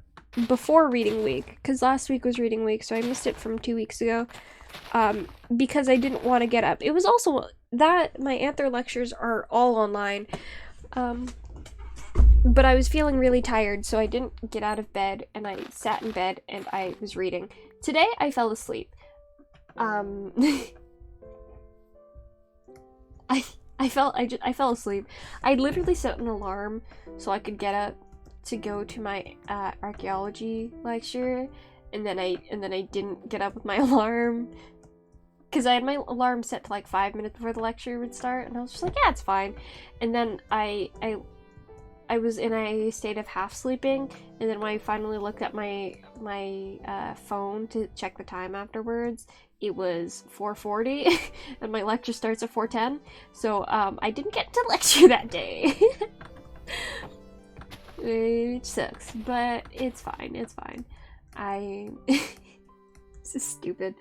before reading week, because last week was reading week, so I missed it from 2 weeks ago, because I didn't want to get up. It was also that my Anther lectures are all online, but I was feeling really tired, so I didn't get out of bed, and I sat in bed, and I was reading. Today, I fell asleep. I fell asleep. I literally set an alarm so I could get up to go to my archaeology lecture, and then I didn't get up with my alarm because I had my alarm set to like 5 minutes before the lecture would start, and I was just like, yeah, it's fine. And then I was in a state of half sleeping, and then when I finally looked at my phone to check the time afterwards, it was 4:40 and my lecture starts at 4:10, so I didn't get to lecture that day. Which sucks, but it's fine, it's fine. This is stupid.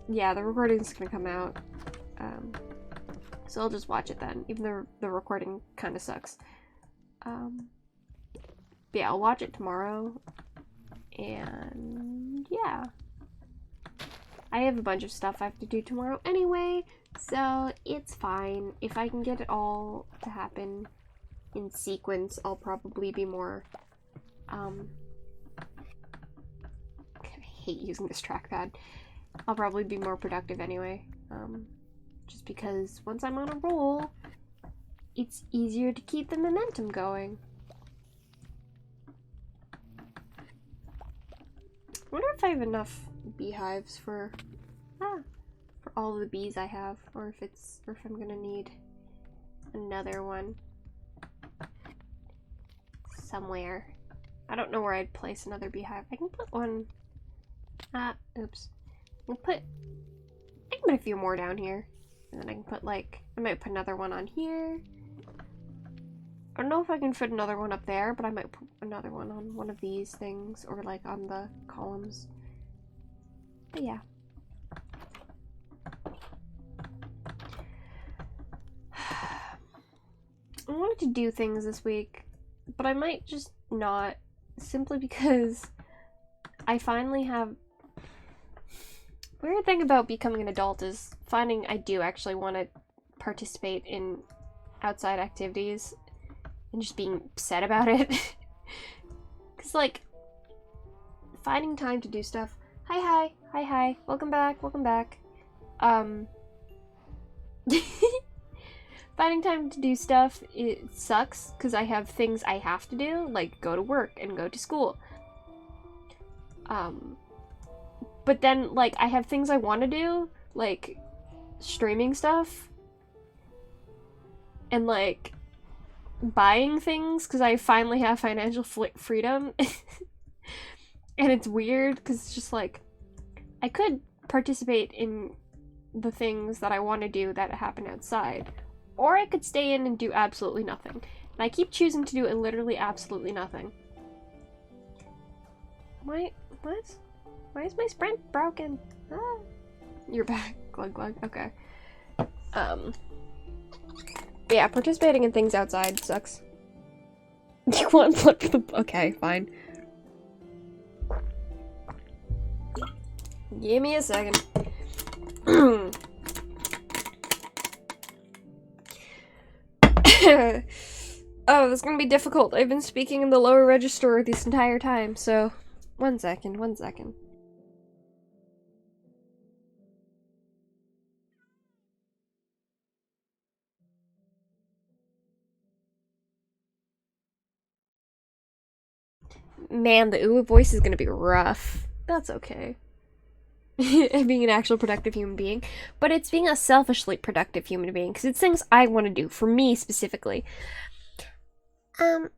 Yeah, the recording's gonna come out, so I'll just watch it then, even though the recording kind of sucks. Yeah, I'll watch it tomorrow, and yeah. I have a bunch of stuff I have to do tomorrow anyway, so it's fine. If I can get it all to happen in sequence, I'll probably be more, I hate using this trackpad. I'll probably be more productive anyway, just because once I'm on a roll, it's easier to keep the momentum going. I wonder if I have enough beehives for all the bees I have, or if I'm gonna need another one somewhere. I don't know where I'd place another beehive. I can put one Oops. I can put a few more down here. And then I can put like, I might put another one on here. I don't know if I can fit another one up there, but I might put another one on one of these things, or like on the columns. But yeah. I wanted to do things this week, but I might just not, simply because I finally have... Weird thing about becoming an adult is finding I do actually want to participate in outside activities and just being upset about it. Because, like, finding time to do stuff... Hi, welcome back. Finding time to do stuff, it sucks, because I have things I have to do, like go to work and go to school. But then, like, I have things I want to do, like streaming stuff, and like buying things, because I finally have financial freedom. And it's weird, because it's just like, I could participate in the things that I want to do that happen outside, or I could stay in and do absolutely nothing. And I keep choosing to do literally absolutely nothing. Why is my sprint broken? Ah. You're back, glug. Okay. Yeah, participating in things outside sucks. You want blood for the... Okay, fine. Give me a second. Oh, this is gonna be difficult. I've been speaking in the lower register this entire time, so... One second. Man, the ooh voice is gonna be rough. That's okay. Being an actual productive human being. But it's being a selfishly productive human being, because it's things I want to do, for me specifically. Oh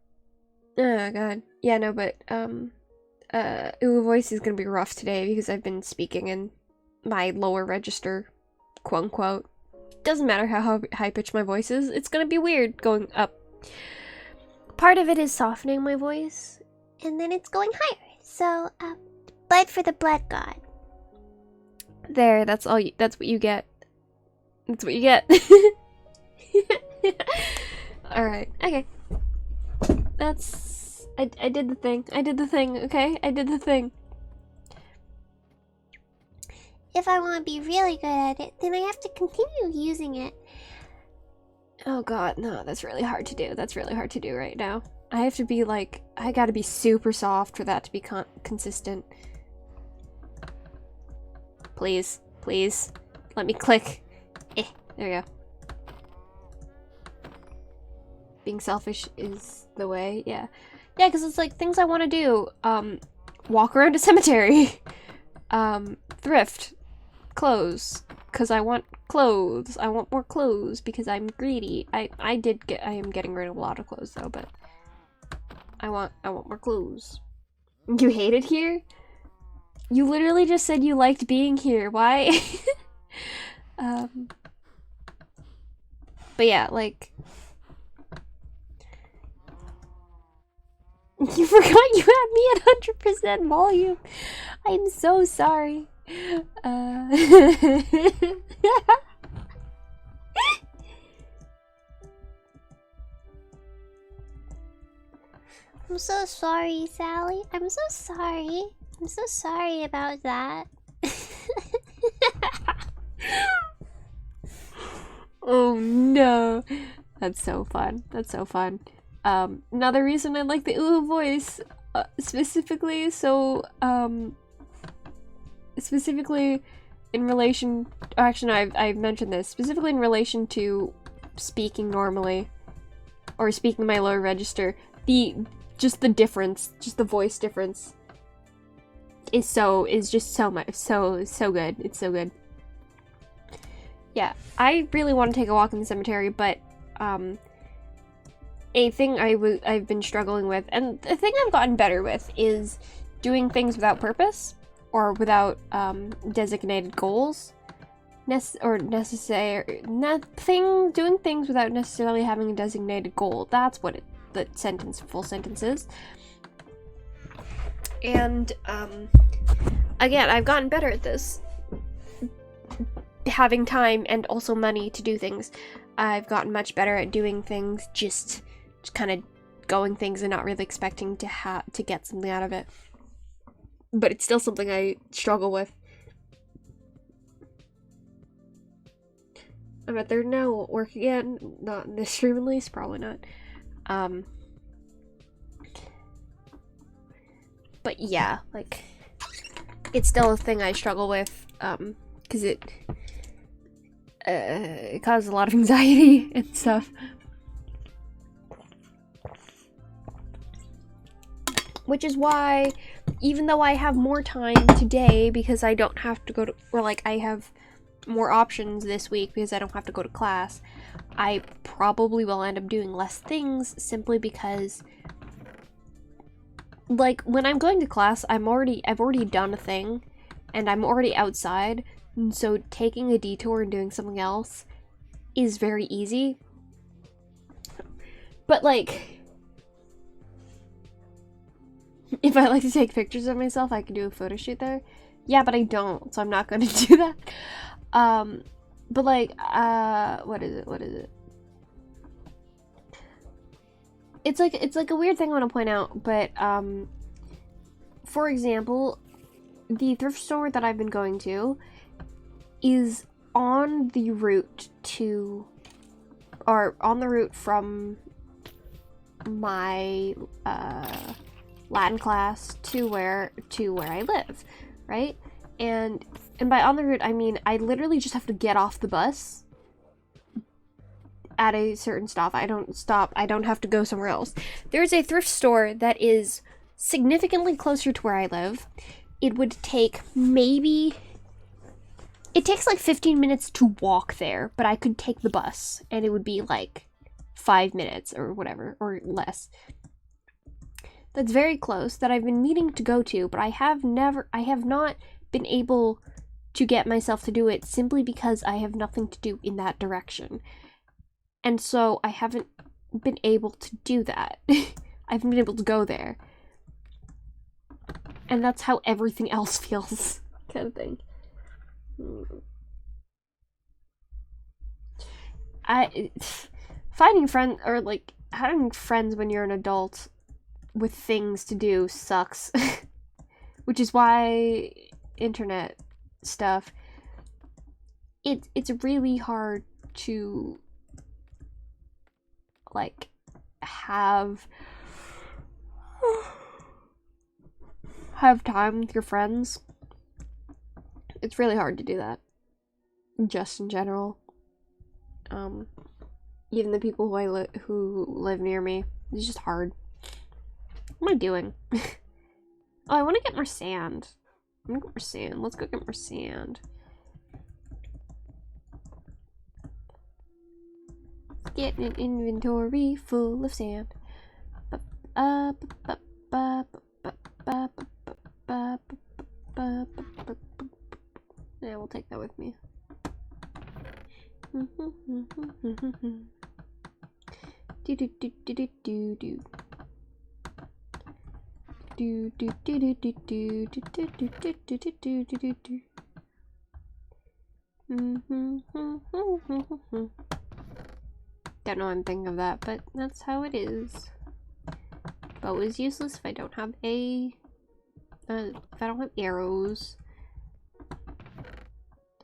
god. Yeah, no, but, ooh voice is gonna be rough today, because I've been speaking in my lower register, quote unquote. Doesn't matter how high-pitched my voice is, it's gonna be weird going up. Part of it is softening my voice, and then it's going higher. So, blood for the blood god. There, that's all that's what you get. That's what you get. Alright, okay. That's... I did the thing. Okay? I did the thing. If I want to be really good at it, then I have to continue using it. Oh god, no, that's really hard to do. That's really hard to do right now. I have to be like... I gotta be super soft for that to be consistent. Please. Let me click. There we go. Being selfish is the way, yeah. Yeah, because it's like things I want to do. Walk around a cemetery. Thrift. Clothes. Because I want clothes. I want more clothes because I'm greedy. I am getting rid of a lot of clothes though, but I want more clothes. You hate it here? You literally just said you liked being here. Why? But yeah, like... You forgot you had me at 100% volume. I'm so sorry. I'm so sorry, Sally. I'm so sorry. I'm so sorry about that. Oh no. That's so fun. Another reason I like the ooh voice, specifically in relation... Actually, no, I've mentioned this. Specifically in relation to speaking normally, or speaking my lower register, just the difference, just the voice difference is just so good. It's so good. Yeah, I really want to take a walk in the cemetery, but a thing I've been struggling with, and the thing I've gotten better with, is doing things without purpose. or without designated goals. Doing things without necessarily having a designated goal. That's what the full sentence is. And, again, I've gotten better at this. Having time and also money to do things. I've gotten much better at doing things, just kind of going things and not really expecting to get something out of it. But it's still something I struggle with. I'm at third now, won't work again. Not in this stream at least, probably not. But yeah, like, it's still a thing I struggle with, because it causes a lot of anxiety and stuff. Which is why, even though I have more time today, because I don't have to go to, or like, I have more options this week because I don't have to go to class, I probably will end up doing less things simply because, like, when I'm going to class, I've already done a thing and I'm already outside, and so taking a detour and doing something else is very easy. But like, if I like to take pictures of myself, I can do a photo shoot there. Yeah, but I don't, so I'm not going to do that. But like, what is it? It's like a weird thing I want to point out, but, for example, the thrift store that I've been going to is on the route from my, Latin class to where I live, right? And by on the route, I mean, I literally just have to get off the bus at a certain stop. I don't have to go somewhere else. There's a thrift store that is significantly closer to where I live. It takes like 15 minutes to walk there, but I could take the bus, and it would be like 5 minutes or whatever, or less. That's very close, that I've been meaning to go to, but I have not been able to get myself to do it simply because I have nothing to do in that direction. And so I haven't been able to do that. I haven't been able to go there. And that's how everything else feels, kind of thing. Finding friends, or like having friends when you're an adult with things to do sucks. Which is why internet stuff, it's really hard to like have time with your friends. It's really hard to do that, just in general. Even the people who live near me, it's just hard. What am I doing? Oh, I want to get more sand. I'm gonna get more sand. Let's go get more sand. Getting an inventory full of sand. Yeah, we'll take that with me. Do do do do do do do. Do do do do do do do do do do do do do do. Don't know why I'm thinking of that, but that's how it is. Bow is useless if I don't have arrows.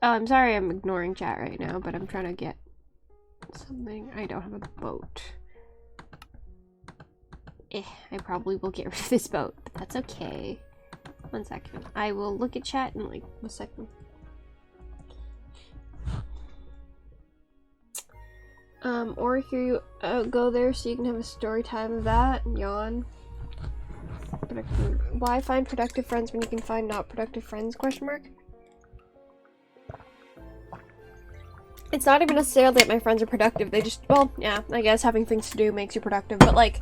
Oh, I'm sorry I'm ignoring chat right now, but I'm trying to get something. I don't have a boat. I probably will get rid of this boat, but that's okay. 1 second. I will look at chat in like a second. Or if you go there so you can have a story time of that, yawn. Why find productive friends when you can find not productive friends, question mark? It's not even necessarily that my friends are productive, they just, well, yeah, I guess having things to do makes you productive, but like,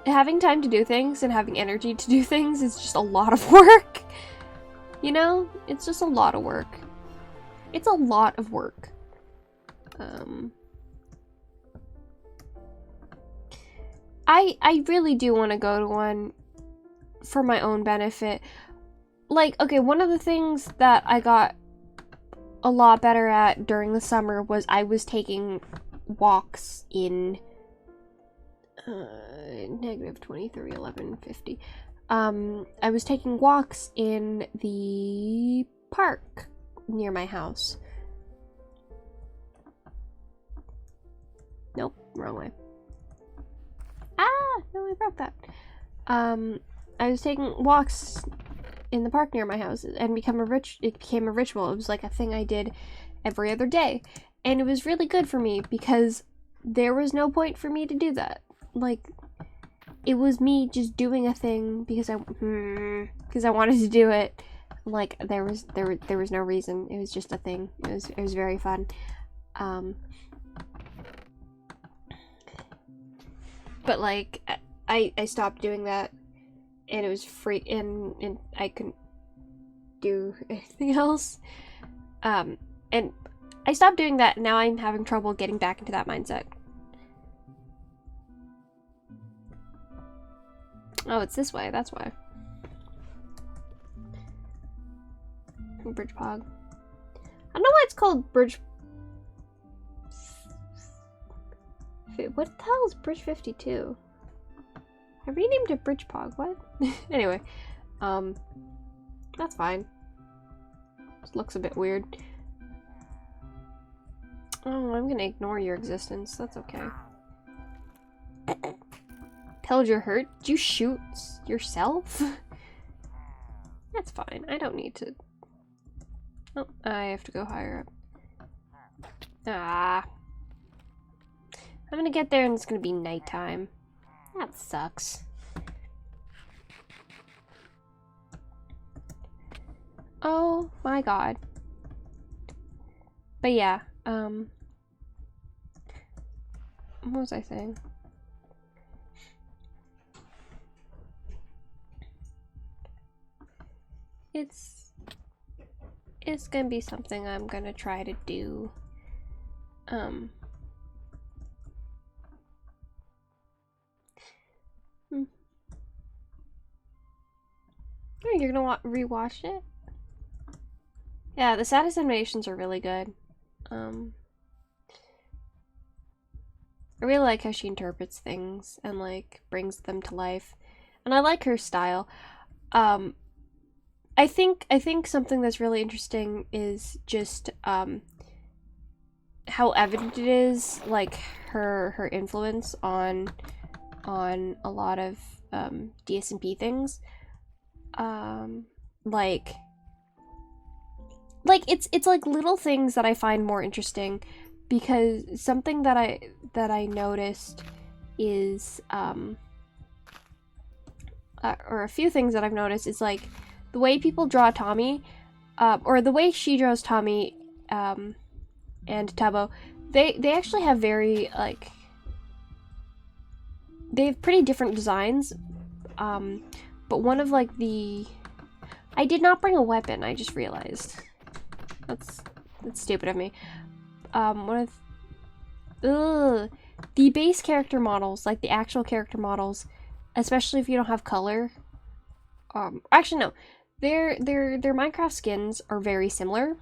having time to do things and having energy to do things is just a lot of work. You know? It's just a lot of work. It's a lot of work. I really do want to go to one for my own benefit. Like, okay, one of the things that I got a lot better at during the summer was I was taking walks in negative 23, 11, 50. I was taking walks in the park near my house. Nope, wrong way. Ah, no, I broke that. I was taking walks in the park near my house and it became a ritual. It was like a thing I did every other day. And it was really good for me because there was no point for me to do that. Like, it was me just doing a thing because I wanted to do it. Like, there was no reason. It was just a thing. It was very fun. But like, I stopped doing that, and it was free, and I couldn't do anything else. And I stopped doing that, and now I'm having trouble getting back into that mindset. Oh, it's this way, that's why. Bridge Pog. I don't know why it's called Bridge... What the hell is Bridge 52? I renamed it Bridge Pog, what? Anyway, that's fine. This looks a bit weird. Oh, I'm gonna ignore your existence, that's okay. Held you're hurt? Did you shoot yourself? That's fine, I don't need to... Oh, I have to go higher up. Ah. I'm gonna get there and it's gonna be nighttime. That sucks. Oh my god. But yeah, what was I saying? It's gonna be something I'm gonna try to do. Oh, you're gonna rewatch it? Yeah, the Satis animations are really good. I really like how she interprets things and like brings them to life, and I like her style. I think something that's really interesting is just how evident it is, like her influence on a lot of DSMP things. Like it's like little things that I find more interesting, because something that I noticed is or a few things that I've noticed is like the way people draw Tommy, or the way she draws Tommy and Tubbo, they actually have very like, they have pretty different designs, but one of like the, I did not bring a weapon, I just realized. That's stupid of me. One of the base character models, like the actual character models, especially if you don't have color. Actually no, their Minecraft skins are very similar,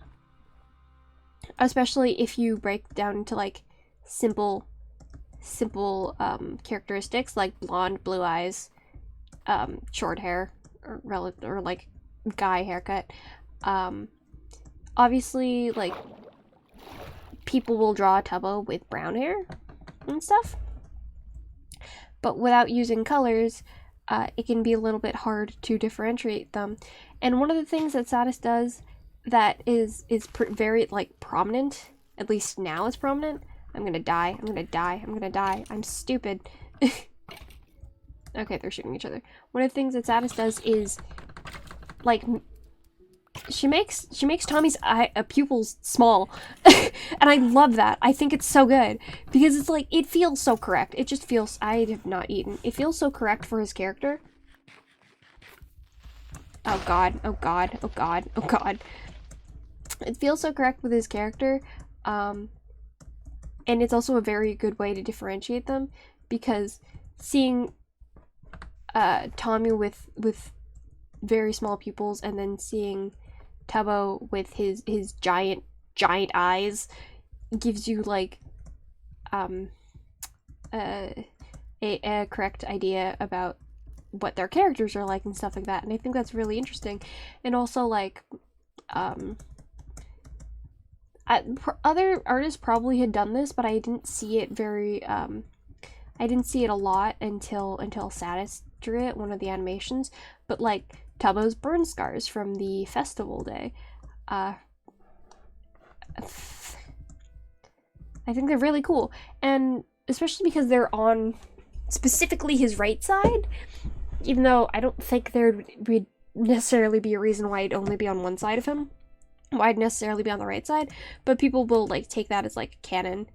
especially if you break down into like simple characteristics like blonde, blue eyes, short hair, or like guy haircut. Obviously, like, people will draw Tubbo with brown hair and stuff, but without using colors, it can be a little bit hard to differentiate them. And one of the things that Satis does that is very like prominent, at least now it's prominent. I'm gonna die. I'm stupid. Okay, they're shooting each other. One of the things that Satis does is like she makes Tommy's pupils small, and I love that. I think it's so good because it's like it feels so correct. It just feels. I have not eaten. It feels so correct for his character. Oh god! Oh god! Oh god! Oh god! It feels so correct with his character, and it's also a very good way to differentiate them because seeing Tommy with very small pupils and then seeing Tubbo with his giant eyes gives you like a correct idea about what their characters are like and stuff like that, and I think that's really interesting. And also like other artists probably had done this, but I didn't see it very I didn't see it a lot until Satis drew it, one of the animations. But like Tubbo's burn scars from the festival day, I think they're really cool, and especially because they're on specifically his right side, even though I don't think there would necessarily be a reason why it'd only be on one side of him, why it'd necessarily be on the right side, but people will like take that as like canon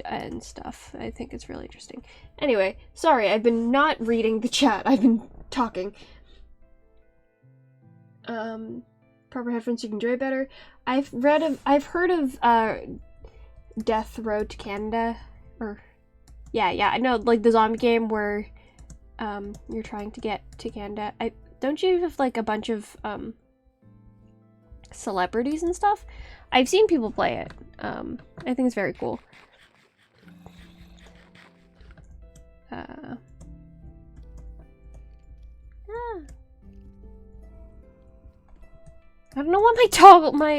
and stuff. I think it's really interesting. Anyway, sorry, I've been not reading the chat. I've been talking. Proper headphones so you can enjoy it better. I've heard of Death Road to Canada, or yeah, I know, like the zombie game where you're trying to get to Canada. Don't you have like a bunch of celebrities and stuff? I've seen people play it. I think it's very cool. I don't know why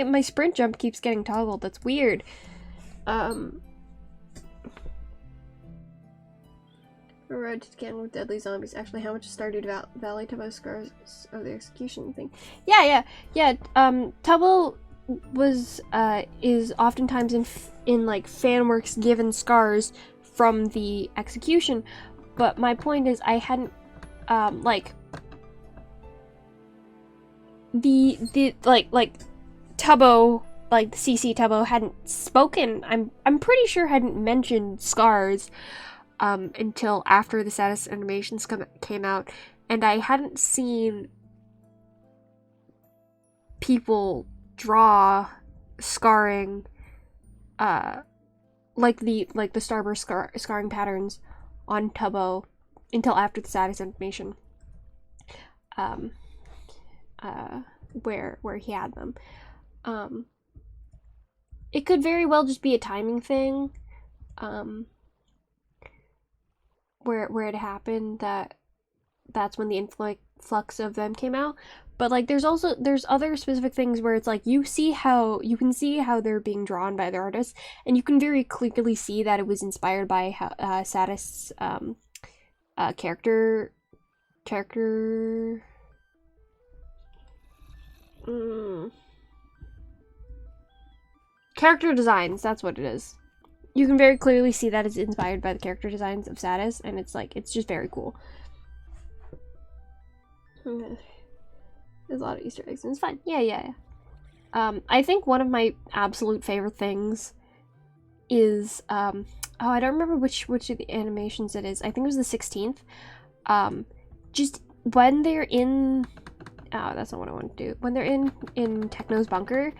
my sprint jump keeps getting toggled. That's weird. Road to Canada with deadly zombies. Actually, how much is Stardew Valley? Tubbo scars of the execution thing. Yeah. Tubbo was is oftentimes in like fan works given scars from the execution, but my point is I hadn't like the Tubbo, like the CC Tubbo hadn't spoken. I'm pretty sure hadn't mentioned scars until after the Satis animations came out, and I hadn't seen people draw scarring like the starburst scarring patterns on Tubbo until after the Satis animation, where he had them. It could very well just be a timing thing, where it happened, that's when the influx of them came out. But like there's other specific things where it's like you can see how they're being drawn by the artists, and you can very clearly see that it was inspired by Satis character designs. That's what it is. You can very clearly see that it's inspired by the character designs of Satis, and it's like, it's just very cool. There's a lot of Easter eggs, and it's fun. Yeah. I think one of my absolute favorite things is, oh, I don't remember which of the animations it is. I think it was the 16th. Just when they're in, oh, that's not what I want to do. When they're in Techno's bunker,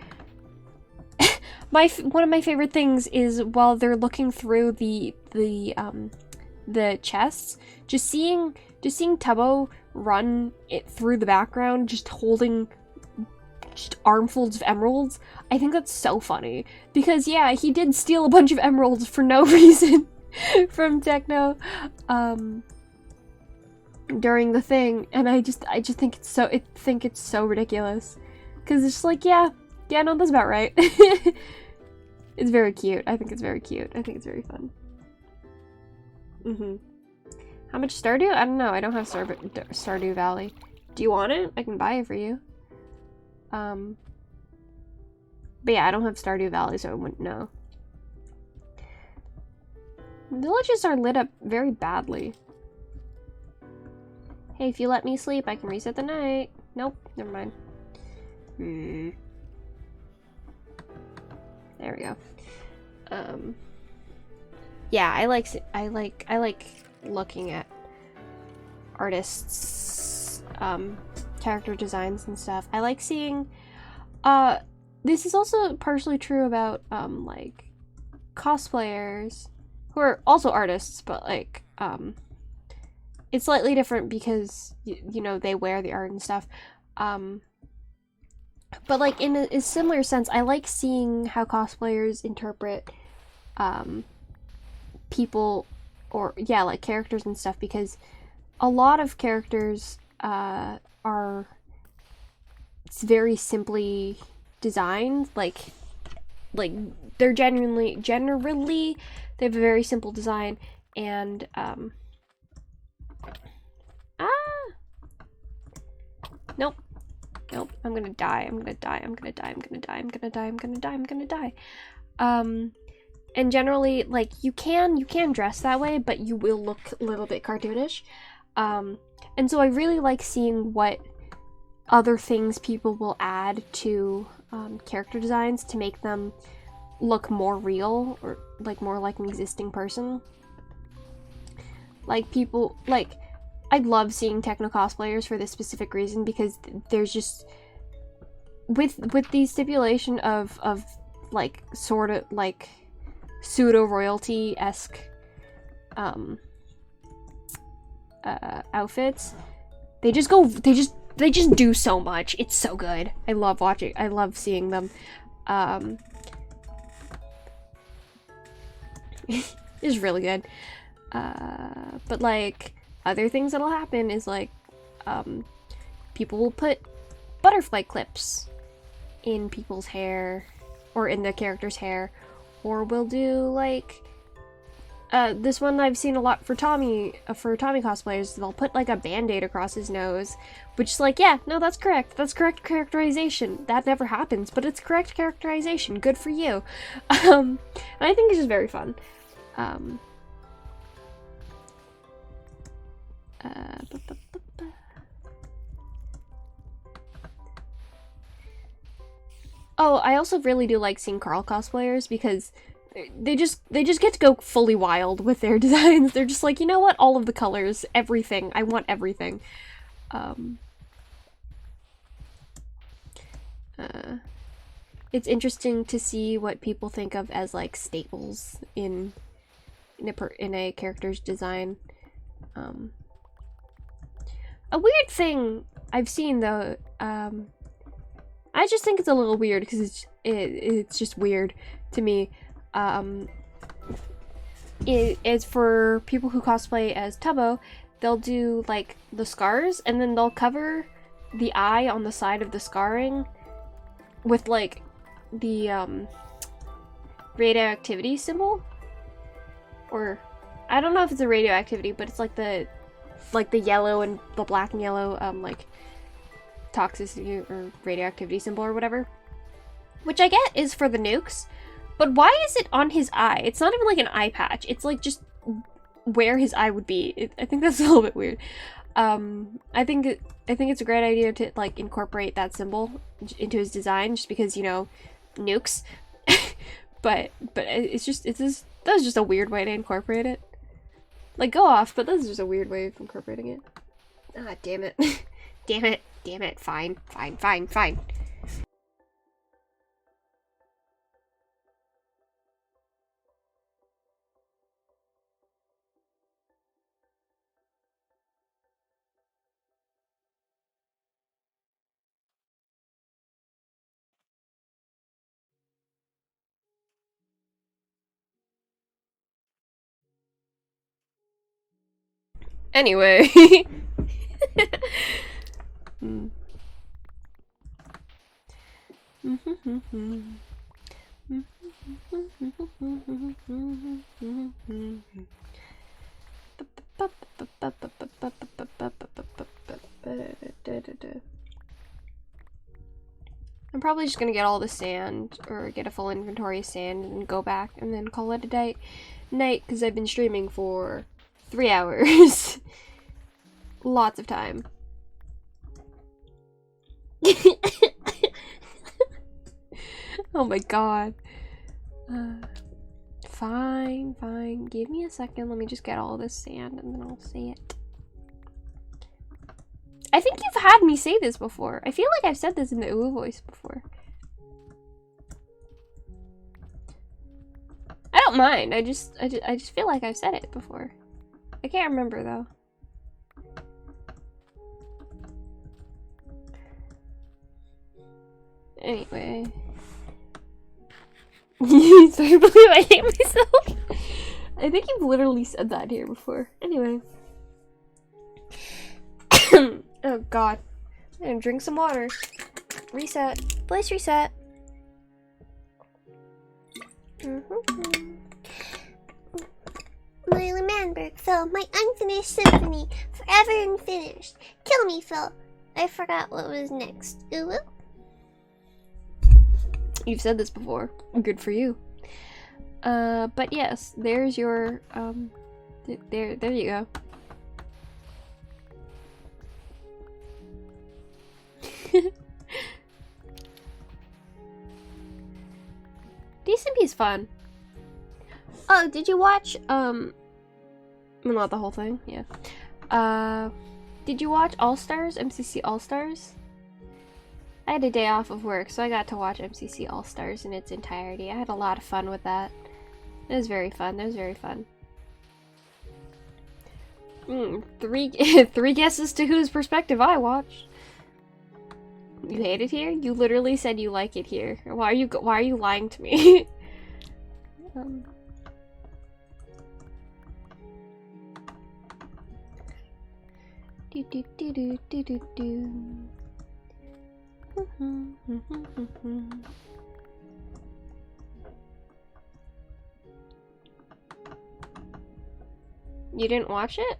one of my favorite things is while they're looking through the chests, just seeing Tubbo run it through the background, just holding just armfuls of emeralds. I think that's so funny because yeah, he did steal a bunch of emeralds for no reason from Techno during the thing, and I just think it's so ridiculous because it's just like yeah, no, that's about right. It's very cute. I think it's very cute. I think it's very fun. How much Stardew? I don't know. I don't have Stardew Valley. Do you want it? I can buy it for you. But yeah, I don't have Stardew Valley, so I wouldn't know. Villages are lit up very badly. Hey, if you let me sleep, I can reset the night. Nope, never mind. There we go. Yeah, I like looking at artists' character designs and stuff. I like seeing this is also partially true about like cosplayers who are also artists, but like it's slightly different because you know, they wear the art and stuff. But like in a similar sense, I like seeing how cosplayers interpret people, or yeah, like characters and stuff, because a lot of characters are very simply designed, like they're generally they have a very simple design, and nope, I'm gonna die. And generally, like, you can dress that way, but you will look a little bit cartoonish. And so I really like seeing what other things people will add to character designs to make them look more real, or like more like an existing person. Like people, like, I love seeing techno cosplayers for this specific reason, because there's just with the stipulation of like sort of like pseudo royalty-esque outfits. They just do so much. It's so good. I love seeing them. It's really good. But like other things that'll happen is like people will put butterfly clips in people's hair, or in the character's hair, or we'll do like this one I've seen a lot for Tommy cosplayers. They'll put like a band-aid across his nose, which is like, yeah, no, that's correct. That's correct characterization. That never happens, but it's correct characterization. Good for you. And I think it's just very fun. Oh, I also really do like seeing Carl cosplayers, because they just get to go fully wild with their designs. They're just like, you know what? All of the colors, everything. I want everything. It's interesting to see what people think of as like staples in a character's design. A weird thing I've seen though, I just think it's a little weird because it's just weird to me. It is for people who cosplay as Tubbo. They'll do like the scars, and then they'll cover the eye on the side of the scarring with like the radioactivity symbol, or I don't know if it's a radioactivity, but it's like the yellow and the black and yellow like toxicity or radioactivity symbol or whatever, which I get is for the nukes. But why is it on his eye? It's not even like an eye patch. It's like just where his eye would be. I think that's a little bit weird. I think it's a great idea to like incorporate that symbol into his design, just because, you know, nukes. but that's just a weird way to incorporate it. Like, go off, but that's just a weird way of incorporating it. Ah, damn it. Damn it. Fine. Anyway. I'm probably just gonna get all the sand, or get a full inventory of sand, and go back and then call it a night, because I've been streaming for 3 hours. Lots of time. Oh my god. Fine, fine. Give me a second. Let me just get all this sand and then I'll say it. I think you've had me say this before. I feel like I've said this in the ooh voice before. I don't mind. I just feel like I've said it before. I can't remember though. Anyway. Sorry, I believe I hate myself. I think you've literally said that here before. Anyway. Oh god. I'm gonna drink some water. Reset. Place reset. Miley Manberg, Phil, my unfinished symphony, forever unfinished. Kill me, Phil. I forgot what was next. Ooh. You've said this before. Good for you. But yes, there's your, there you go. DSMP is fun. Oh, did you watch, well, not the whole thing, yeah. Did you watch All-Stars? MCC All-Stars? I had a day off of work, so I got to watch MCC All-Stars in its entirety. I had a lot of fun with that. It was very fun. It was very fun. Three guesses to whose perspective I watched. You hate it here? You literally said you like it here. Why are you lying to me? Do do do do do do do. You didn't watch it?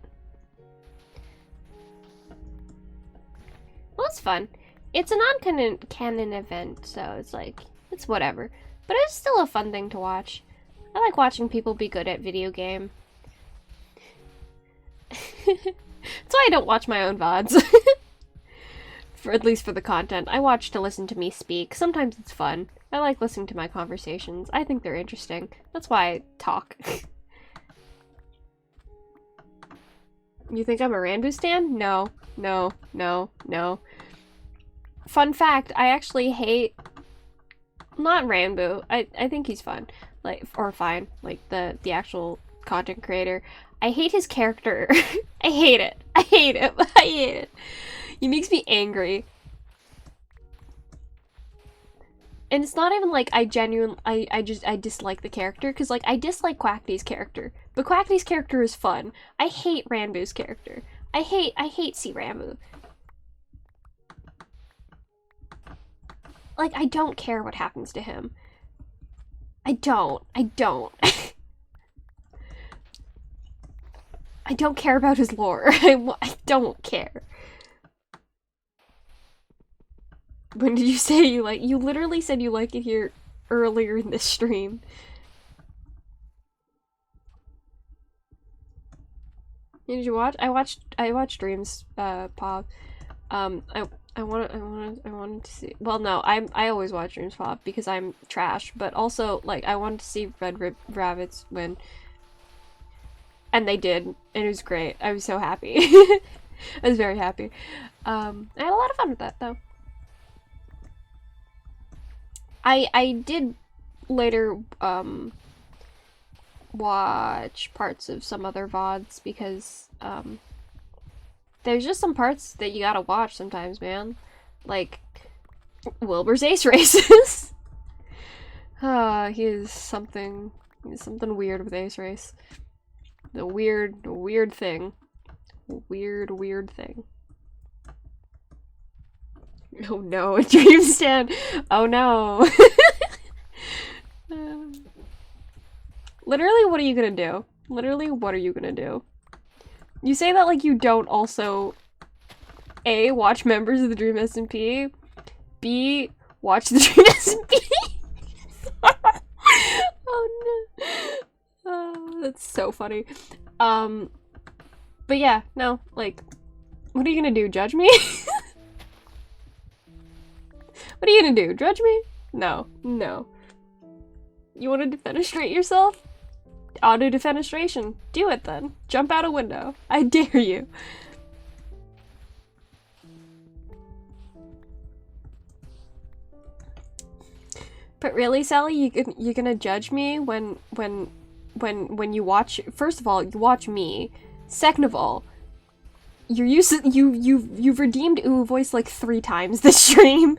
Well, it's fun. It's a non-canon event, so it's like, it's whatever. But it's still a fun thing to watch. I like watching people be good at video game. That's why I don't watch my own VODs. At least for the content. I watch to listen to me speak. Sometimes it's fun. I like listening to my conversations. I think they're interesting. That's why I talk. You think I'm a Ranbu stan? No. No. No. No. Fun fact, I actually hate... Not Ranbu. I think he's fun. Like, or fine. Like, the actual content creator. I hate his character. I hate it. I hate it. I hate it. He makes me angry. And it's not even like I dislike the character, because like I dislike Quackdy's character. But Quackdy's character is fun. I hate Ranbu's character. I hate C. Ranbu. Like, I don't care what happens to him. I don't. I don't care about his lore. I don't care. When did you say you like- you literally said you like it here earlier in this stream. Did you watch? I watched Dreams, Pop. I wanted to see- well, no, I always watch Dreams Pop because I'm trash, but also, like, I wanted to see Red Rabbits win. And they did, and it was great. I was so happy. I was very happy. I had a lot of fun with that, though. I did later, watch parts of some other VODs because, there's just some parts that you gotta watch sometimes, man. Like, Wilbur's Ace Races. He is something weird with Ace Race. The weird thing. Weird thing. Oh no, a dream stand. Oh no. Literally, what are you gonna do? Literally, what are you gonna do? You say that like you don't also A, watch members of the Dream SMP, B, watch the Dream SMP. Oh no. Oh, that's so funny. But yeah, no, like, what are you gonna do, judge me? What are you gonna do? Judge me? No. No. You want to defenestrate yourself? Auto defenestration. Do it then. Jump out a window. I dare you. But really, Sally, you're gonna judge me when you watch. First of all, you watch me. Second of all, you've redeemed Ooh Voice like 3 times this stream.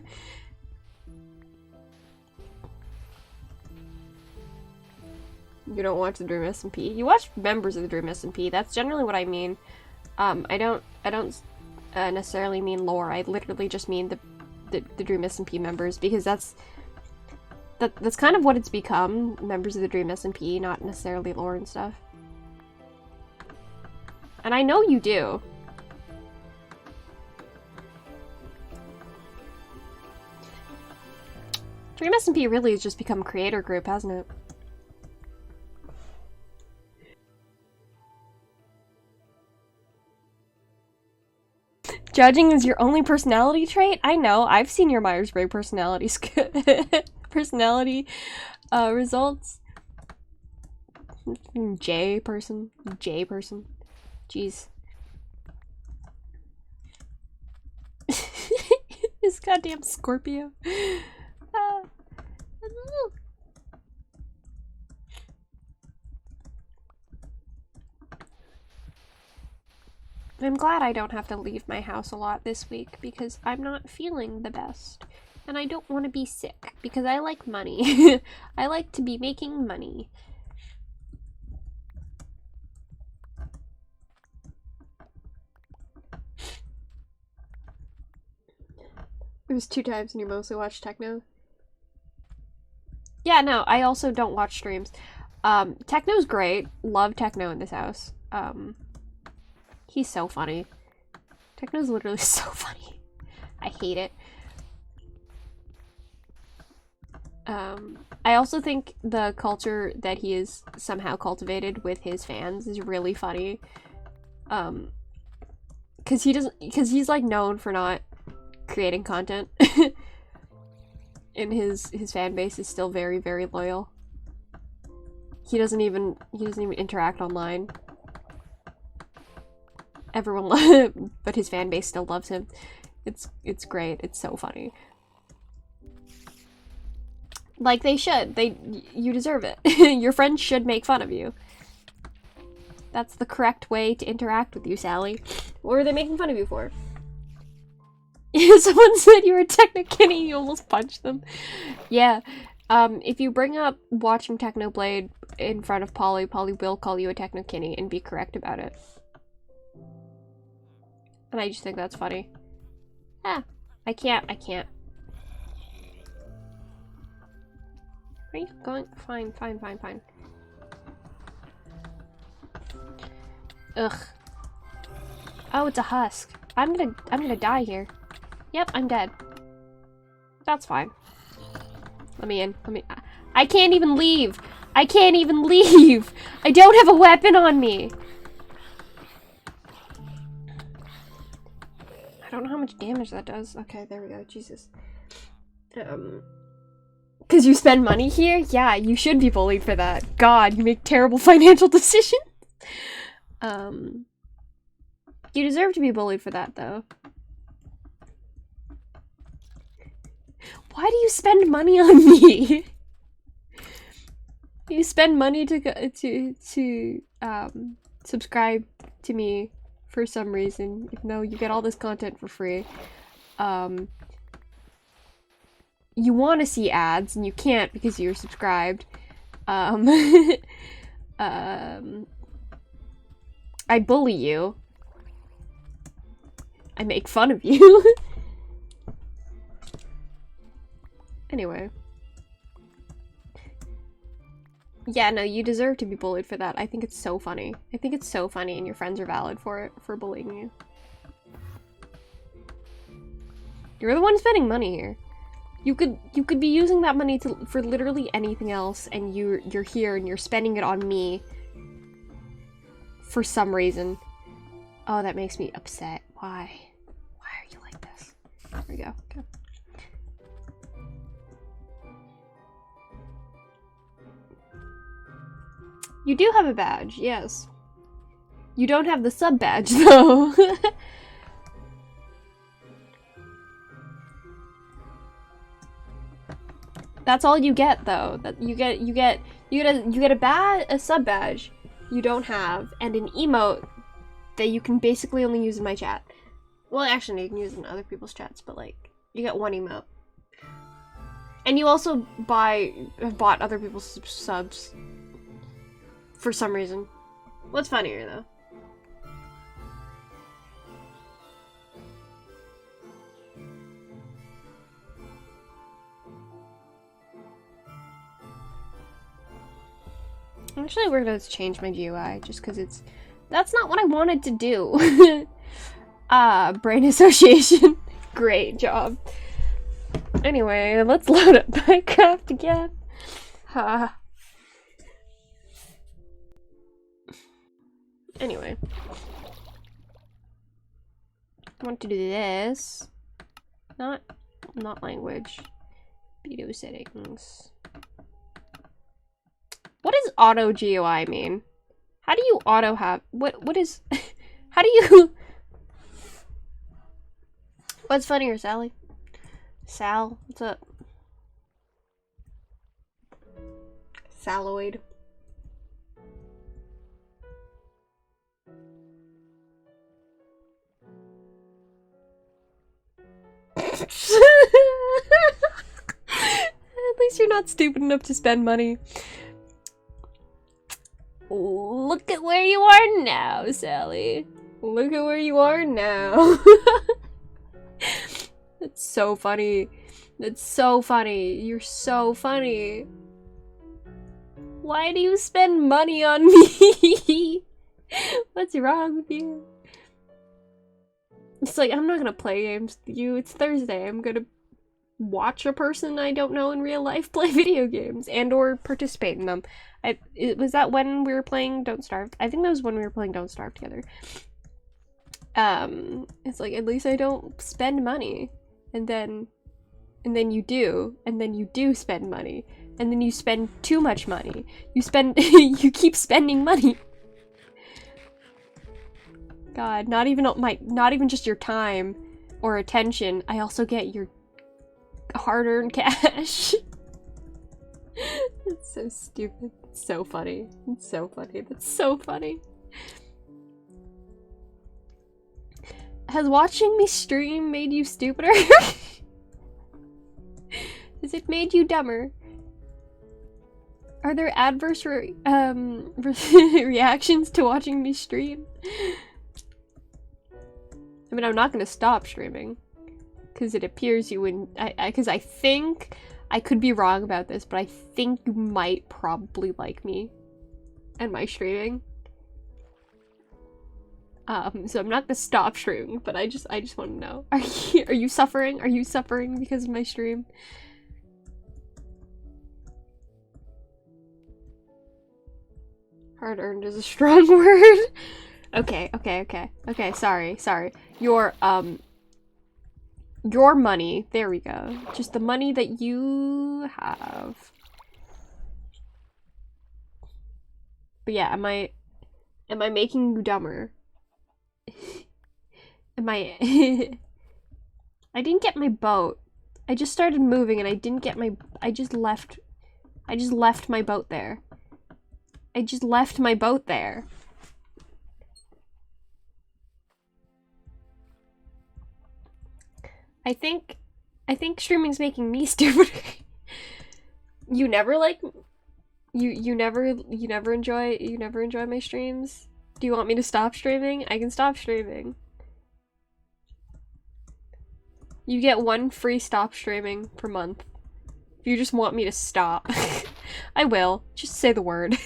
You don't watch the Dream SMP. You watch members of the Dream SMP. That's generally what I mean. I don't necessarily mean lore. I literally just mean the Dream SMP members, because that's kind of what it's become. Members of the Dream SMP, not necessarily lore and stuff. And I know you do. Dream SMP really has just become a creator group, hasn't it? Judging is your only personality trait? I know, I've seen your Myers-Briggs personality personality results. J person. Jeez. This goddamn Scorpio. I'm glad I don't have to leave my house a lot this week because I'm not feeling the best. And I don't want to be sick because I like money. I like to be making money. It was 2 times and you mostly watch techno? Yeah, no, I also don't watch streams. Techno's great. Love techno in this house. He's so funny. Techno's literally so funny. I hate it. I also think the culture that he is somehow cultivated with his fans is really funny. Cause he's like known for not creating content. And his fan base is still very, very loyal. He doesn't even interact online. Everyone but his fan base still loves him. It's great. It's so funny. Like they should. You deserve it. Your friends should make fun of you. That's the correct way to interact with you, Sally. What are they making fun of you for? Someone said you were Technokinny, you almost punched them. Yeah. If you bring up watching Technoblade in front of Polly, Polly will call you a Technokinny and be correct about it. And I just think that's funny. Ah, I can't. Where are you going? Fine. Ugh. Oh, it's a husk. I'm gonna die here. Yep, I'm dead. That's fine. Let me in. I can't even leave! I don't have a weapon on me! I don't know how much damage that does. Okay, there we go. Jesus. Cause you spend money here? Yeah, you should be bullied for that. God, you make terrible financial decisions. You deserve to be bullied for that, though. Why do you spend money on me? You spend money to subscribe to me for some reason, even though you get all this content for free. You want to see ads and you can't because you're subscribed. I bully you. I make fun of you. Anyway. Yeah, no, you deserve to be bullied for that. I think it's so funny. I think it's so funny and your friends are valid for it, for bullying you. You're the one spending money here. You could be using that money for literally anything else, and you're here and you're spending it on me for some reason. Oh, that makes me upset. Why? Why are you like this? There we go. Okay. You do have a badge, yes. You don't have the sub badge though. That's all you get though. That you get a sub badge you don't have, and an emote that you can basically only use in my chat. Well, actually, no, you can use it in other people's chats, but like, you get one emote. And you also have bought other people's subs. For some reason. What's funnier, though? Actually, we're gonna change my GUI, just because that's not what I wanted to do. Brain association. Great job. Anyway, let's load up Minecraft again. Anyway. I want to do this. Not language. Video settings. What does auto GUI mean? How do you auto have what is how do you What's funnier, Sally? Sal, what's up? Saloid. At least you're not stupid enough to spend money. Look at where you are now, Sally. Look at where you are now. That's so funny. That's so funny. You're so funny. Why do you spend money on me? What's wrong with you? It's like, I'm not gonna play games with you. It's Thursday. I'm gonna watch a person I don't know in real life play video games and or participate in them. Was that when we were playing Don't Starve? I think that was when we were playing Don't Starve together. It's like, at least I don't spend money. And then you do, and then you do spend money. And then you spend too much money. You keep spending money. God, not even just your time or attention. I also get your hard-earned cash. It's so stupid. It's so funny. It's so funny. That's so funny. Has watching me stream made you stupider? Has it made you dumber? Are there adverse reactions to watching me stream? I mean, I'm not gonna stop streaming. Because it appears you wouldn't. Because I think. I could be wrong about this, but I think you might probably like me and my streaming. So I'm not gonna stop streaming, but I just want to know. Are you suffering? Are you suffering because of my stream? Hard-earned is a strong word. Okay, sorry. Your money, there we go. Just the money that you have. But yeah, am I making you dumber? I didn't get my boat. I just started moving and I didn't get my, I just left my boat there. I just left my boat there. I think streaming's making me stupider. You never like, you never enjoy my streams? Do you want me to stop streaming? I can stop streaming. You get 1 free stop streaming per month. If you just want me to stop. I will. Just say the word.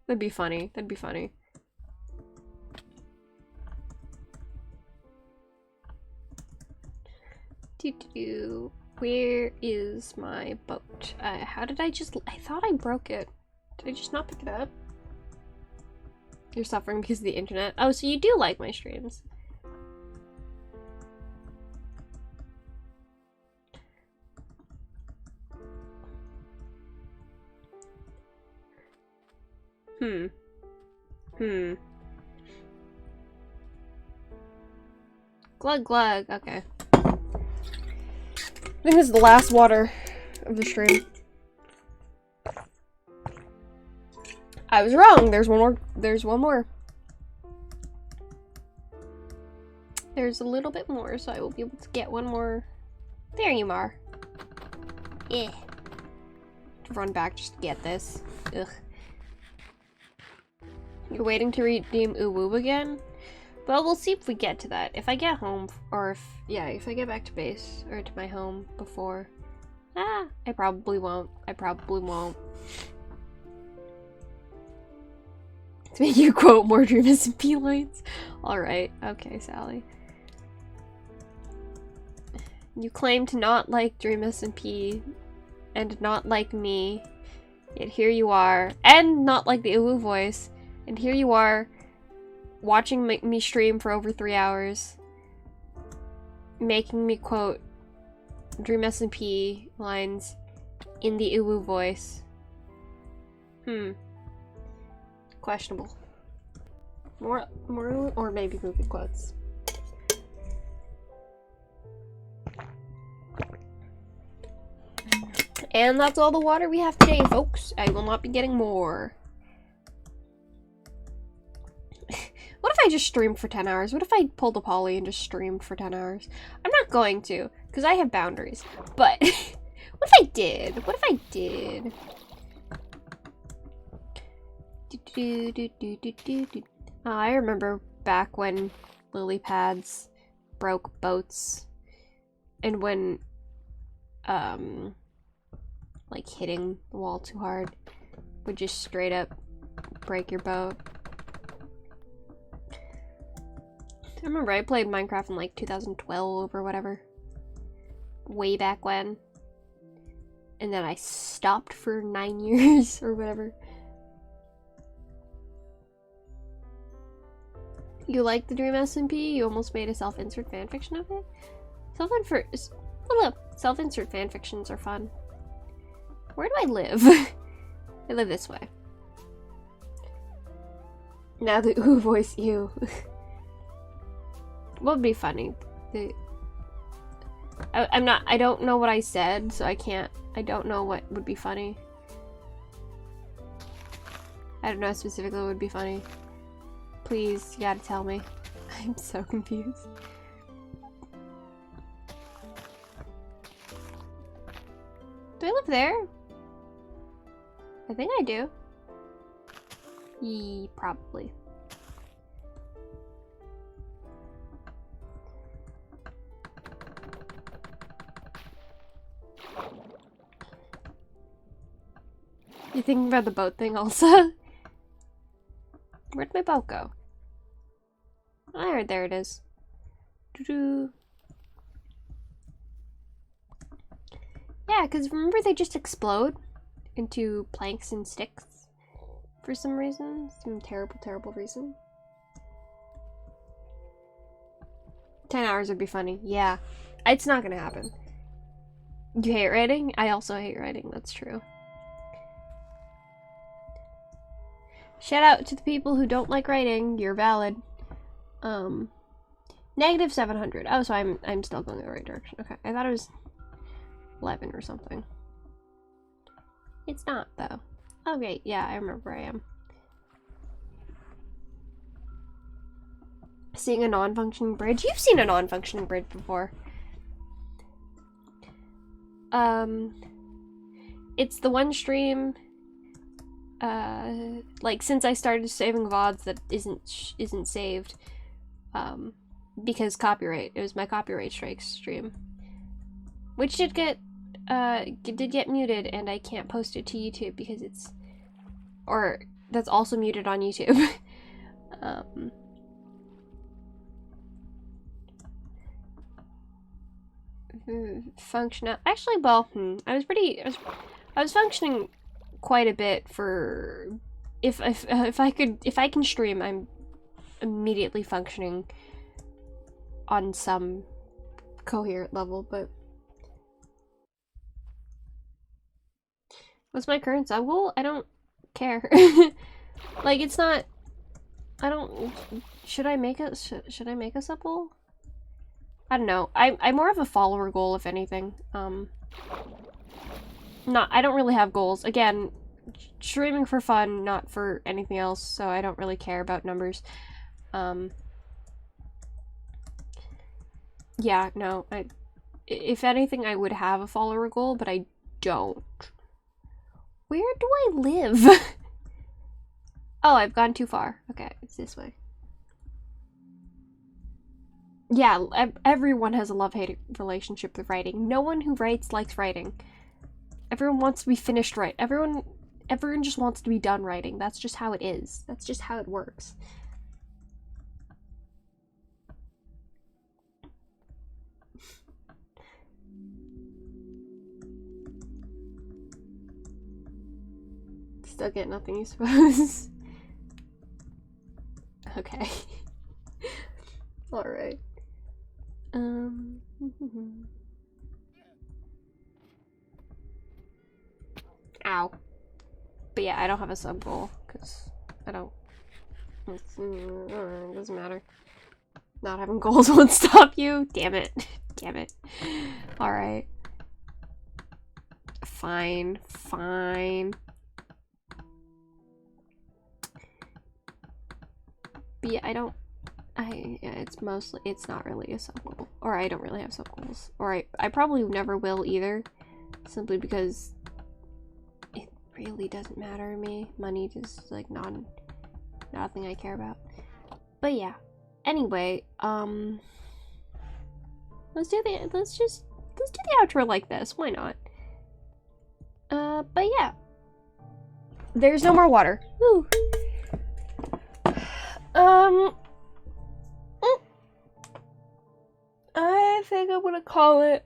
That'd be funny. That'd be funny. Where is my boat? How did I thought I broke it. Did I just not pick it up? You're suffering because of the internet. Oh, so you do like my streams. Glug glug. Okay. I think this is the last water of the stream. I was wrong. There's one more. There's one more. There's a little bit more, so I will be able to get one more. There you are. Yeah. Run back just to get this. Ugh. You're waiting to redeem Uwu again? Well, we'll see if we get to that. If I get home, or if I get back to base, or to my home before. I probably won't. I probably won't. To make you quote more Dream SMP lines. Alright, okay, Sally. You claim to not like Dream SMP, and not like me, yet here you are, and not like the Uwu voice, and here you are, watching me stream for over 3 hours, making me quote Dream SMP lines in the Uwu voice. Questionable. More, or maybe movie quotes. And that's all the water we have today, folks. I will not be getting more. What if I just streamed for 10 hours? What if I pulled a Polly and just streamed for 10 hours? I'm not going to, because I have boundaries. But, what if I did? What if I did? Oh, I remember back when lily pads broke boats. And when, like hitting the wall too hard would just straight up break your boat. I remember I played Minecraft in like 2012 or whatever. Way back when. And then I stopped for 9 years or whatever. You like the Dream SMP? You almost made a self-insert fanfiction of it? Self-insert fanfictions are fun. Where do I live? I live this way. Now the ooh voice you. What would be funny? I don't know what I said, so I don't know what would be funny. I don't know specifically what would be funny. Please, you gotta tell me. I'm so confused. Do I live there? I think I do. Probably. You thinking about the boat thing also? Where'd my boat go? Oh, there it is. Doo-doo. Yeah, because remember they just explode into planks and sticks for some reason. Some terrible, terrible reason. 10 hours would be funny. Yeah. It's not gonna happen. You hate writing? I also hate writing, that's true. Shout out to the people who don't like writing. You're valid. Negative 700. Oh, so I'm still going in the right direction. Okay, I thought it was 11 or something. It's not, though. Okay, yeah, I remember where I am. Seeing a non-functioning bridge? You've seen a non-functioning bridge before. It's the one stream, like, since I started saving VODs that isn't saved, because copyright. It was my copyright strike stream. Which did get muted, and I can't post it to YouTube because it's... Or, that's also muted on YouTube. Functional... Actually, well, I was functioning quite a bit for... If I can stream, I'm immediately functioning on some coherent level, but... What's my current sub goal? I don't care. Like, it's not... I don't... Should I make a... Should I make a supple? I don't know. I'm more of a follower goal, if anything. I don't really have goals. Again, streaming for fun, not for anything else, so I don't really care about numbers. Yeah, no, if anything, I would have a follower goal, but I don't. Where do I live? Oh, I've gone too far. Okay, it's this way. Yeah, everyone has a love-hate relationship with writing. No one who writes likes writing. Everyone wants to be finished right. Everyone just wants to be done writing. That's just how it is. That's just how it works. Still get nothing, you suppose? Okay. Alright. Ow. But yeah, I don't have a sub goal, because I don't... it doesn't matter. Not having goals won't stop you. Damn it. Damn it. Alright. Fine. Fine. But yeah, it's not really a sub goal. Or I don't really have sub goals. Or I probably never will either. Simply because it really doesn't matter to me. Money is like not a thing I care about. But yeah. Anyway, let's do the outro like this. Why not? But yeah. There's no more water. Woo. I think I'm gonna call it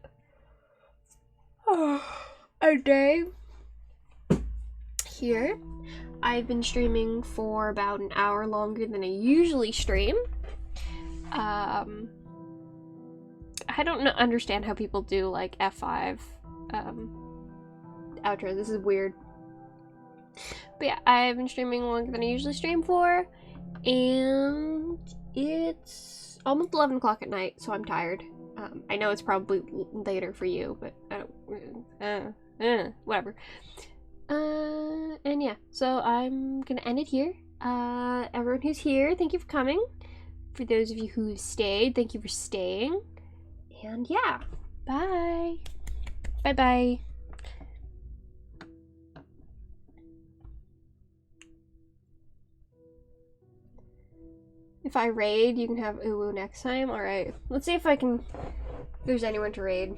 a day here. I've been streaming for about an hour longer than I usually stream. I don't understand how people do like F5 outro. This is weird. But yeah, I've been streaming longer than I usually stream for, and it's almost 11 o'clock at night, so I'm tired. I know it's probably later for you, but I don't... whatever. And yeah, so I'm gonna end it here. Everyone who's here, thank you for coming. For those of you who stayed, thank you for staying. And yeah, bye. Bye-bye. If I raid, you can have Uwu next time. Alright, let's see if I can... If there's anyone to raid.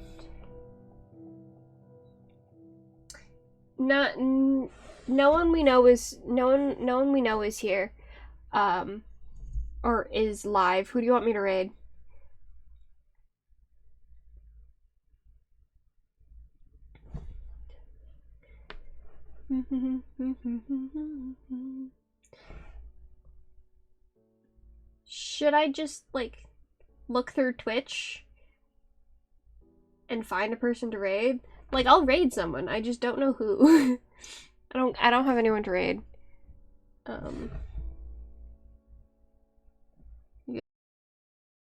No one we know is here. Or is live. Who do you want me to raid? Should I just, like, look through Twitch and find a person to raid? Like, I'll raid someone, I just don't know who. I don't have anyone to raid.